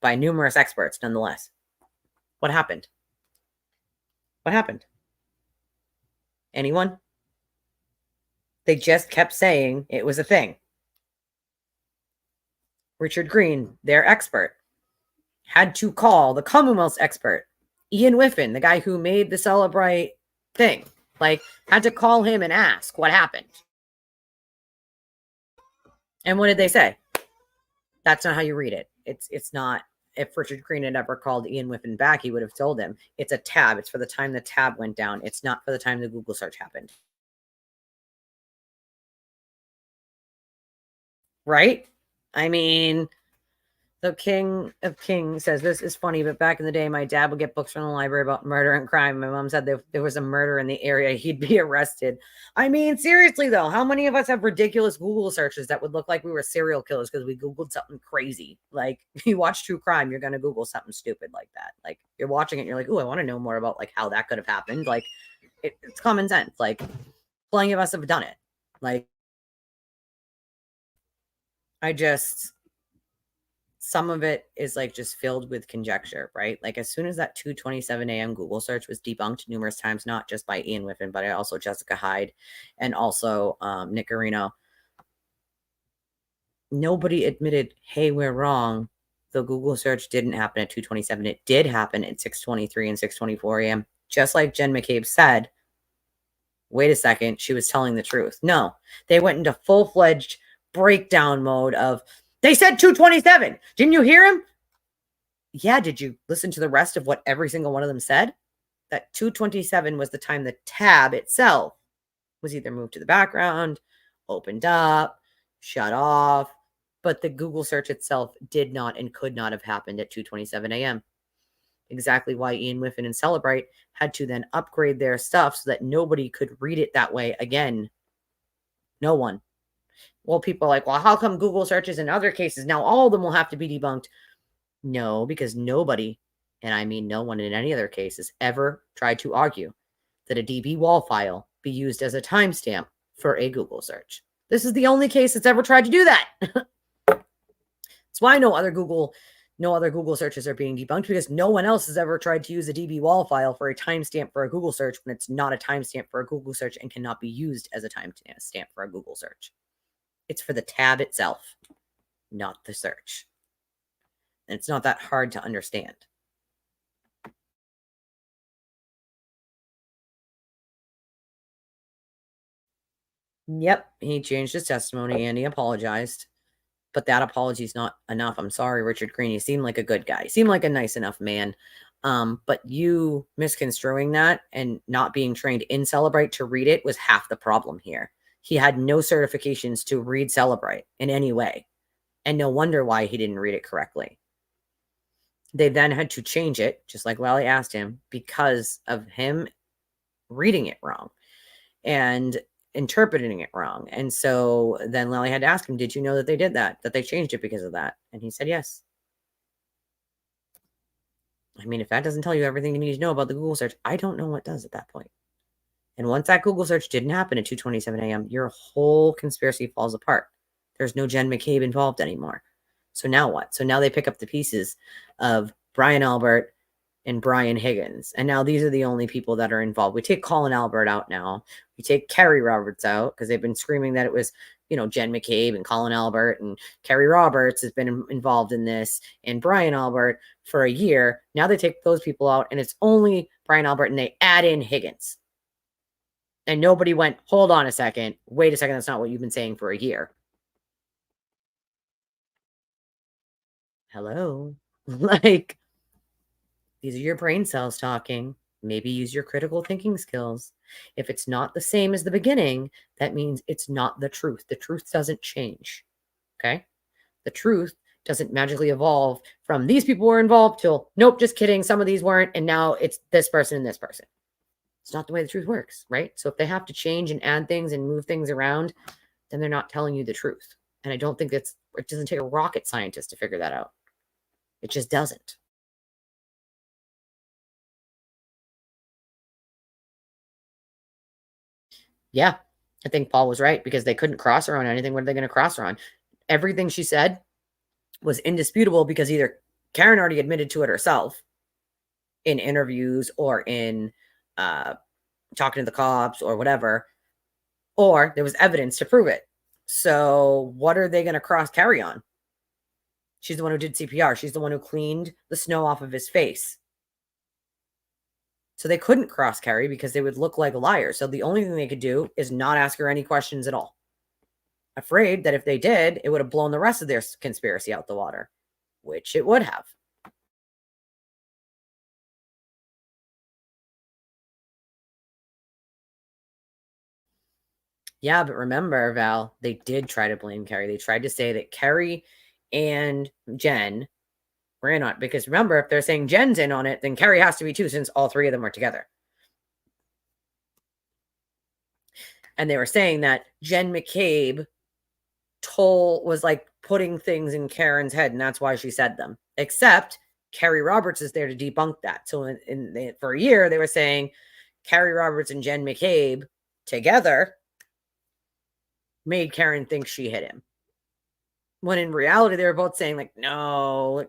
by numerous experts, nonetheless. What happened? What happened? Anyone? They just kept saying it was a thing. Richard Green, their expert, had to call the Commonwealth's expert, Ian Whiffen, the guy who made the Celebrite thing, like, had to call him and ask what happened. And what did they say? That's not how you read it. It's not. If Richard Green had ever called Ian Whiffen back, he would have told him it's a tab. It's for the time the tab went down. It's not for the time the Google search happened. Right? I mean, the King of King says, this is funny, but back in the day, my dad would get books from the library about murder and crime. My mom said if there was a murder in the area, he'd be arrested. I mean, seriously, though, how many of us have ridiculous Google searches that would look like we were serial killers because we Googled something crazy? Like, you watch true crime, you're going to Google something stupid like that. Like, you're watching it, and you're like, oh, I want to know more about, like, how that could have happened. Like, it's common sense. Like, plenty of us have done it. Like, some of it is like just filled with conjecture, right? Like, as soon as that 2:27 a.m. Google search was debunked numerous times, not just by Ian Whiffen, but also Jessica Hyde and also Nick Areno, nobody admitted, hey, we're wrong. The Google search didn't happen at 2:27. It did happen at 6:23 and 6:24 a.m. Just like Jen McCabe said, wait a second, she was telling the truth. No, they went into full-fledged breakdown mode of, they said 2:27. Didn't you hear him? Yeah, did you listen to the rest of what every single one of them said? That 2:27 was the time the tab itself was either moved to the background, opened up, shut off, but the Google search itself did not and could not have happened at 2:27 a.m. Exactly why Ian Whiffen and Celebrate had to then upgrade their stuff so that nobody could read it that way again. No one. Well, people are like, well, how come Google searches in other cases now all of them will have to be debunked? No, because nobody, and I mean no one in any other cases, ever tried to argue that a DB wall file be used as a timestamp for a Google search. This is the only case that's ever tried to do that. That's why no other Google searches are being debunked, because no one else has ever tried to use a DB wall file for a timestamp for a Google search when it's not a timestamp for a Google search and cannot be used as a timestamp for a Google search. It's for the tab itself, not the search. And it's not that hard to understand. Yep, he changed his testimony and he apologized. But that apology is not enough. I'm sorry, Richard Green. You seem like a good guy. You seem like a nice enough man. But you misconstruing that and not being trained in Celebrate to read it was half the problem here. He had no certifications to read Celebrate in any way. And no wonder why he didn't read it correctly. They then had to change it, just like Lally asked him, because of him reading it wrong. And interpreting it wrong. And so then Lily had to ask him, did you know that they did that they changed it because of that? And he said yes. I mean, if that doesn't tell you everything you need to know about the Google search, I don't know what does at that point. And once that Google search didn't happen at 2:27 a.m., your whole conspiracy falls apart. There's no Jen McCabe involved anymore. So now what? So now they pick up the pieces of Brian Albert and Brian Higgins. And now these are the only people that are involved. We take Colin Albert out now. We take Kerry Roberts out because they've been screaming that it was, Jen McCabe and Colin Albert, and Kerry Roberts has been involved in this, and Brian Albert for a year. Now they take those people out and it's only Brian Albert, and they add in Higgins. And nobody went, hold on a second. Wait a second. That's not what you've been saying for a year. Hello. Like, these are your brain cells talking. Maybe use your critical thinking skills. If it's not the same as the beginning, that means it's not the truth. The truth doesn't change. Okay? The truth doesn't magically evolve from these people were involved till, nope, just kidding. Some of these weren't. And now it's this person and this person. It's not the way the truth works, right? So if they have to change and add things and move things around, then they're not telling you the truth. And I don't think it doesn't take a rocket scientist to figure that out. It just doesn't. Yeah, I think Paul was right because they couldn't cross her on anything. What are they going to cross her on? Everything she said was indisputable because either Karen already admitted to it herself in interviews or in talking to the cops or whatever, or there was evidence to prove it. So what are they going to cross Carrie on? She's the one who did CPR. She's the one who cleaned the snow off of his face. So they couldn't cross Carrie because they would look like liars. So the only thing they could do is not ask her any questions at all. Afraid that if they did, it would have blown the rest of their conspiracy out the water, which it would have. Yeah, but remember, Val, they did try to blame Carrie. They tried to say that Carrie and Jen were in on it. Because remember, if they're saying Jen's in on it, then Carrie has to be too, since all three of them were together. And they were saying that Jen McCabe was like putting things in Karen's head, and that's why she said them. Except Kerry Roberts is there to debunk that. So for a year, they were saying Kerry Roberts and Jen McCabe together made Karen think she hit him. When in reality, they were both saying, like, no,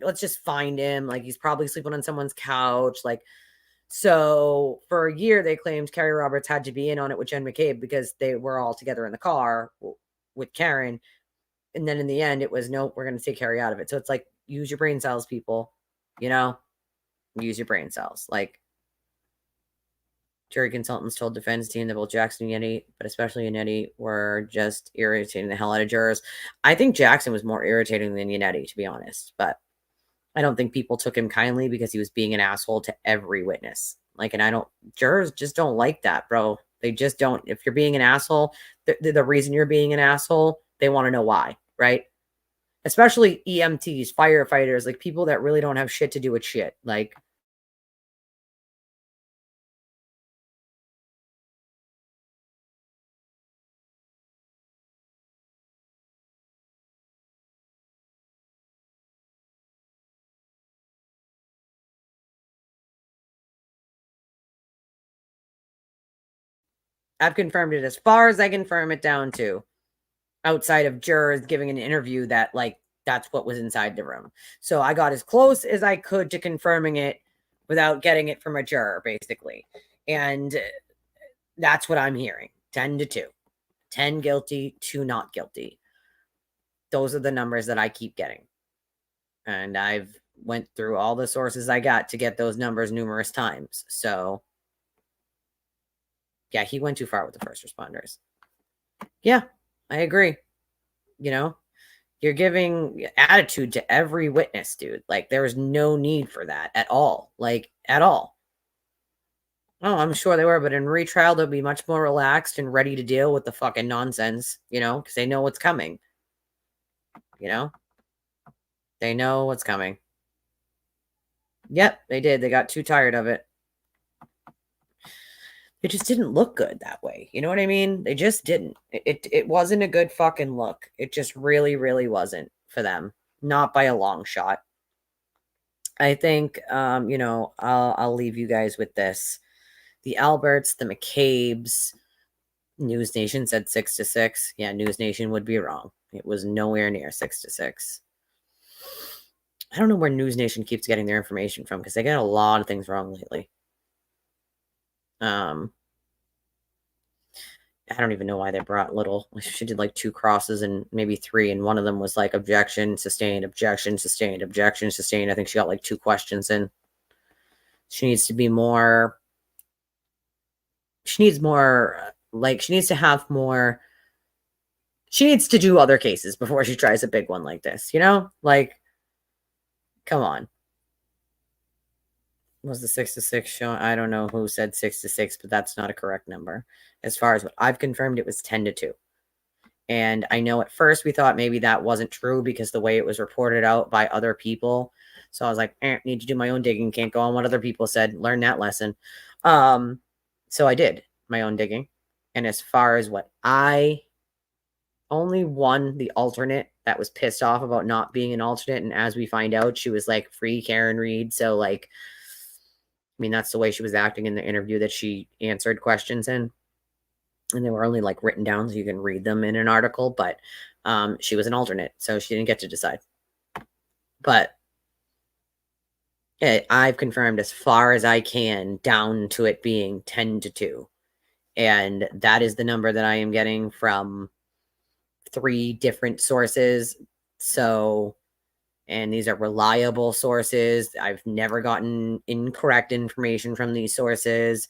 let's just find him. Like, he's probably sleeping on someone's couch. Like, so for a year, they claimed Kerry Roberts had to be in on it with Jen McCabe because they were all together in the car with Karen. And then in the end, it was, nope, we're going to take Carrie out of it. So it's like, use your brain cells, people. Use your brain cells. Like, jury consultants told defense team that both Jackson and Yannetti, but especially Yannetti, were just irritating the hell out of jurors. I think Jackson was more irritating than Yannetti, to be honest. But I don't think people took him kindly because he was being an asshole to every witness. Like, and jurors just don't like that, bro. They just don't. If you're being an asshole, the reason you're being an asshole, they want to know why, right? Especially EMTs, firefighters, like people that really don't have shit to do with shit. Like, I've confirmed it as far as I confirm it down to, outside of jurors giving an interview that, like, that's what was inside the room. So I got as close as I could to confirming it without getting it from a juror, basically. And that's what I'm hearing. 10-2. 10 guilty, 2 not guilty. Those are the numbers that I keep getting. And I've went through all the sources I got to get those numbers numerous times. So yeah, he went too far with the first responders. Yeah, I agree. You're giving attitude to every witness, dude. Like, there was no need for that at all. Like, at all. Oh, I'm sure they were, but in retrial, they'll be much more relaxed and ready to deal with the fucking nonsense, because they know what's coming. They know what's coming. Yep, they did. They got too tired of it. It just didn't look good that way. You know what I mean? They just didn't. It wasn't a good fucking look. It just really, really wasn't for them. Not by a long shot. I think, I'll leave you guys with this. The Alberts, the McCabe's, News Nation said 6-6. Yeah, News Nation would be wrong. It was nowhere near 6-6. I don't know where News Nation keeps getting their information from because they get a lot of things wrong lately. I don't even know why they brought little. She did like 2 crosses and maybe 3, and one of them was like objection, sustained, objection, sustained, objection, sustained. I think she got like 2 questions in. She needs to be more. She needs more. Like she needs to have more. She needs to do other cases before she tries a big one like this. You know, like, come on. Was the 6-6 show? I don't know who said 6-6, but that's not a correct number. As far as what I've confirmed, it was 10-2. And I know at first we thought maybe that wasn't true because the way it was reported out by other people. So I was like, need to do my own digging. Can't go on what other people said. Learn that lesson. So I did my own digging. And as far as what only one, the alternate, that was pissed off about not being an alternate. And as we find out, she was like, free Karen Reed. So like, I mean, that's the way she was acting in the interview that she answered questions in. And they were only like written down so you can read them in an article, but she was an alternate, so she didn't get to decide. But I've confirmed as far as I can down to it being 10-2. And that is the number that I am getting from 3 different sources. So, and these are reliable sources. I've never gotten incorrect information from these sources.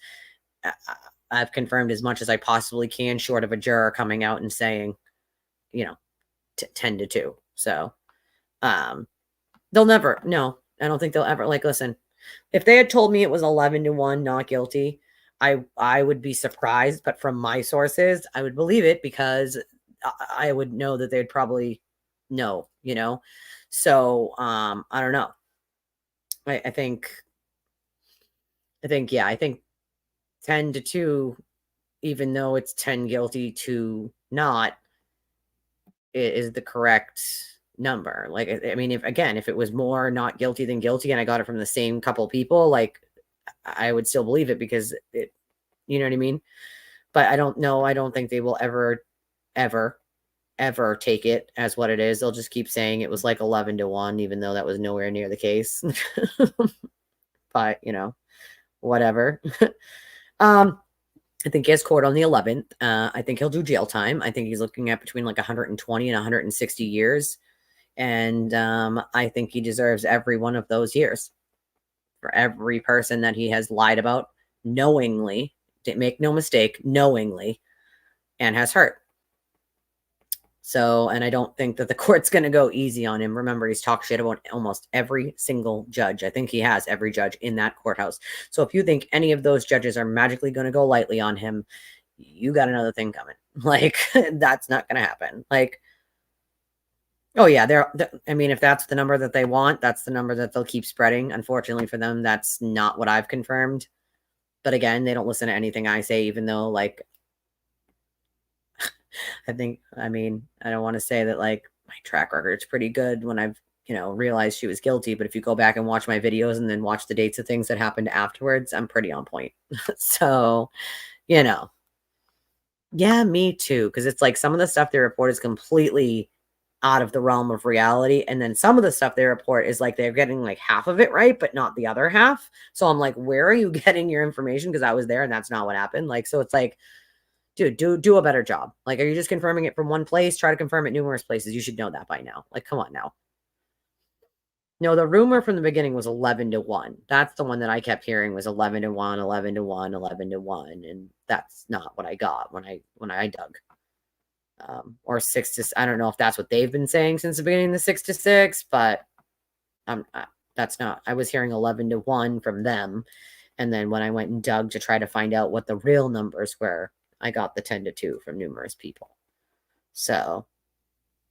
I've confirmed as much as I possibly can, short of a juror coming out and saying, 10-2. So, they'll never, no, I don't think they'll ever, like, listen, if they had told me it was 11-1, not guilty, I would be surprised, but from my sources, I would believe it because I would know that they'd probably know, So, I don't know. I think 10-2, even though it's 10 guilty to not, is the correct number. Like, I mean, if it was more not guilty than guilty and I got it from the same couple people, like, I would still believe it because it, you know what I mean? But I don't know. I don't think they will ever take it as what it is. They'll just keep saying it was like 11-1, even though that was nowhere near the case. But, whatever. I think he has court on the 11th. I think he'll do jail time. I think he's looking at between like 120 and 160 years. And I think he deserves every one of those years for every person that he has lied about knowingly, didn't make no mistake, knowingly, and has hurt. So, and I don't think that the court's going to go easy on him. Remember, he's talked shit about almost every single judge. I think he has every judge in that courthouse. So if you think any of those judges are magically going to go lightly on him, you got another thing coming. Like, that's not going to happen. Like, oh yeah, I mean, if that's the number that they want, that's the number that they'll keep spreading. Unfortunately for them, that's not what I've confirmed. But again, they don't listen to anything I say, even though, like, I don't want to say that like my track record's pretty good when I've, realized she was guilty. But if you go back and watch my videos and then watch the dates of things that happened afterwards, I'm pretty on point. So, yeah, me too. Cause it's like some of the stuff they report is completely out of the realm of reality. And then some of the stuff they report is like they're getting like half of it right, but not the other half. So I'm like, where are you getting your information? Because I was there and that's not what happened. Like, so it's like, dude, do a better job. Like, are you just confirming it from one place? Try to confirm it numerous places. You should know that by now. Like, come on now. No, the rumor from the beginning was 11-1. That's the one that I kept hearing was 11-1, 11-1, 11-1. And that's not what I got when I dug. Or 6 I don't know if that's what they've been saying since the beginning of the 6-6, but that's not, I was hearing 11-1 from them. And then when I went and dug to try to find out what the real numbers were, I got the 10-2 from numerous people. So,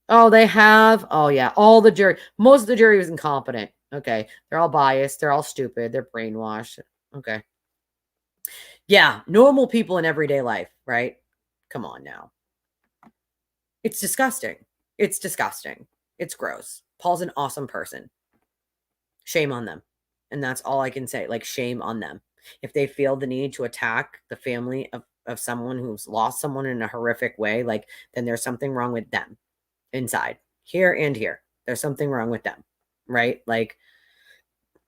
they have, yeah, most of the jury was incompetent. Okay. They're all biased. They're all stupid. They're brainwashed. Okay. Yeah, normal people in everyday life, right? Come on now. It's disgusting. It's disgusting. It's gross. Paul's an awesome person. Shame on them. And that's all I can say. Like, shame on them. If they feel the need to attack the family of someone who's lost someone in a horrific way, like, then there's something wrong with them inside, here and here. There's something wrong with them, right? Like,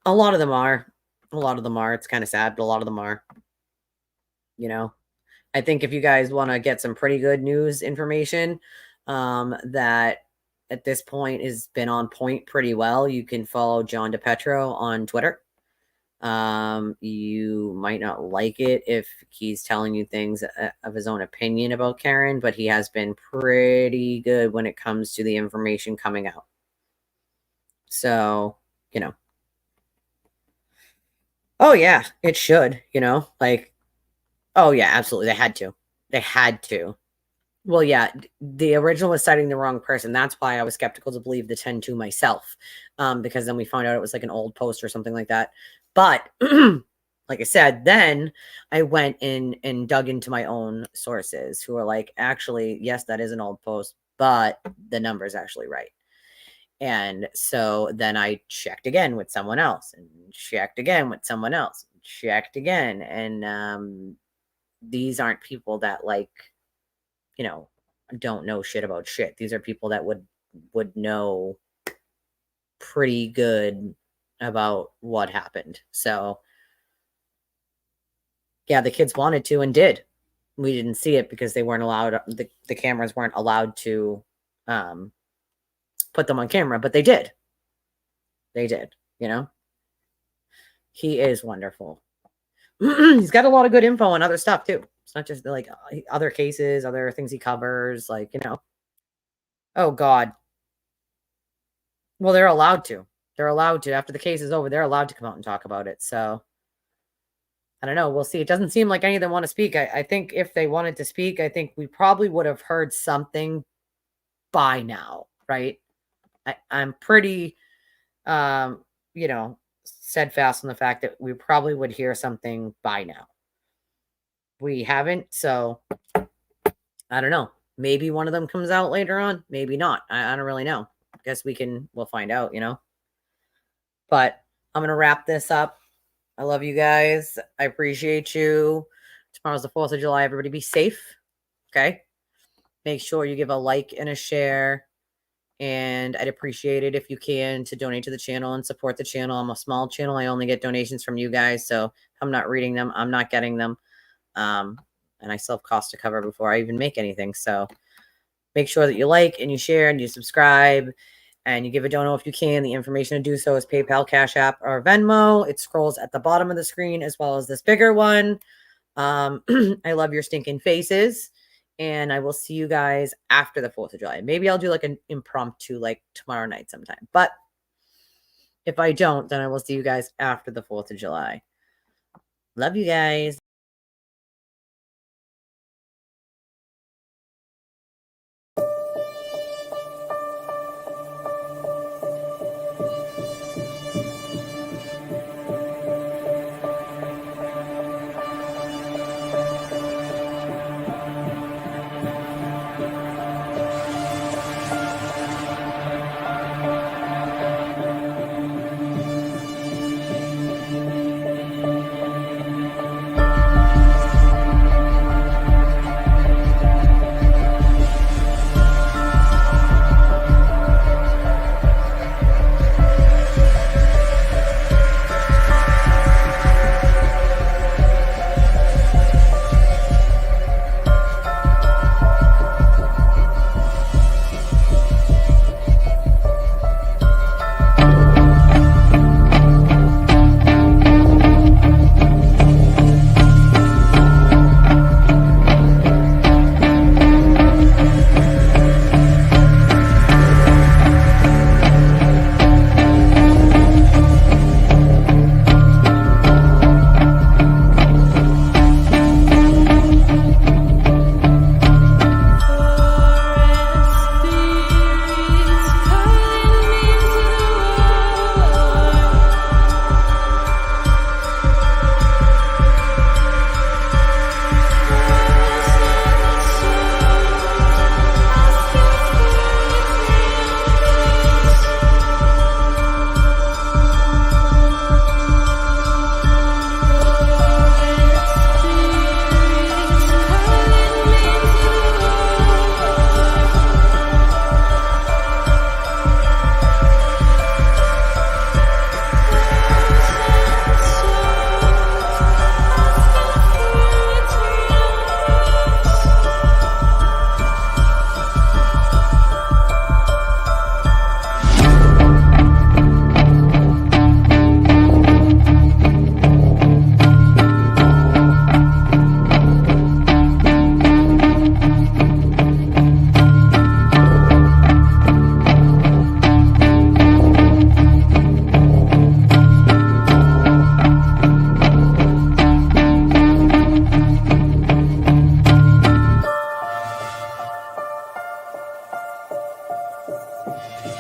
a lot of them are. A lot of them are. It's kind of sad, but a lot of them are. You know, I think if you guys want to get some pretty good news information, that at this point has been on point pretty well, you can follow John DePetro on Twitter. You might not like it if he's telling you things of his own opinion about Karen, but he has been pretty good when it comes to the information coming out. So, you know. Oh yeah, it should, you know, like, oh yeah, absolutely. They had to. They had to. Well, yeah, the original was citing the wrong person. That's why I was skeptical to believe the 10-2 myself, because then we found out it was like an old post or something like that. But like I said, then I went in and dug into my own sources who are like, actually, yes, that is an old post, but the number is actually right. And so then I checked again with someone else and checked again with someone else, checked again. And these aren't people that, like, you know, don't know shit about shit. These are people that would know pretty good about what happened. So yeah, the kids wanted to and did. We didn't see it because they weren't allowed, the cameras weren't allowed to put them on camera, but they did. They did, you know. He is wonderful. He's got a lot of good info on other stuff too. It's not just like other cases, other things he covers, like, you know. Oh God. Well, they're allowed to. They're allowed to. After the case is over, they're allowed to come out and talk about it. So I don't know. We'll see. It doesn't seem like any of them want to speak. I think if they wanted to speak, I think we probably would have heard something by now, right? I'm pretty, you know, steadfast on the fact that we probably would hear something by now. We haven't, so I don't know. Maybe one of them comes out later on. Maybe not. I don't really know. Guess we'll find out, you know. But I'm going to wrap this up. I love you guys. I appreciate you. Tomorrow's the 4th of July. Everybody be safe. Okay. Make sure you give a like and a share. And I'd appreciate it if you can to donate to the channel and support the channel. I'm a small channel. I only get donations from you guys. So I'm not reading them. I'm not getting them. And I still have costs to cover before I even make anything. So make sure that you like and you share and you subscribe and you give a dono if you can. The information to do so is PayPal, Cash App, or Venmo. It scrolls at the bottom of the screen as well as this bigger one. I love your stinking faces. And I will see you guys after the 4th of July. Maybe I'll do like an impromptu like tomorrow night sometime. But if I don't, then I will see you guys after the 4th of July. Love you guys. you.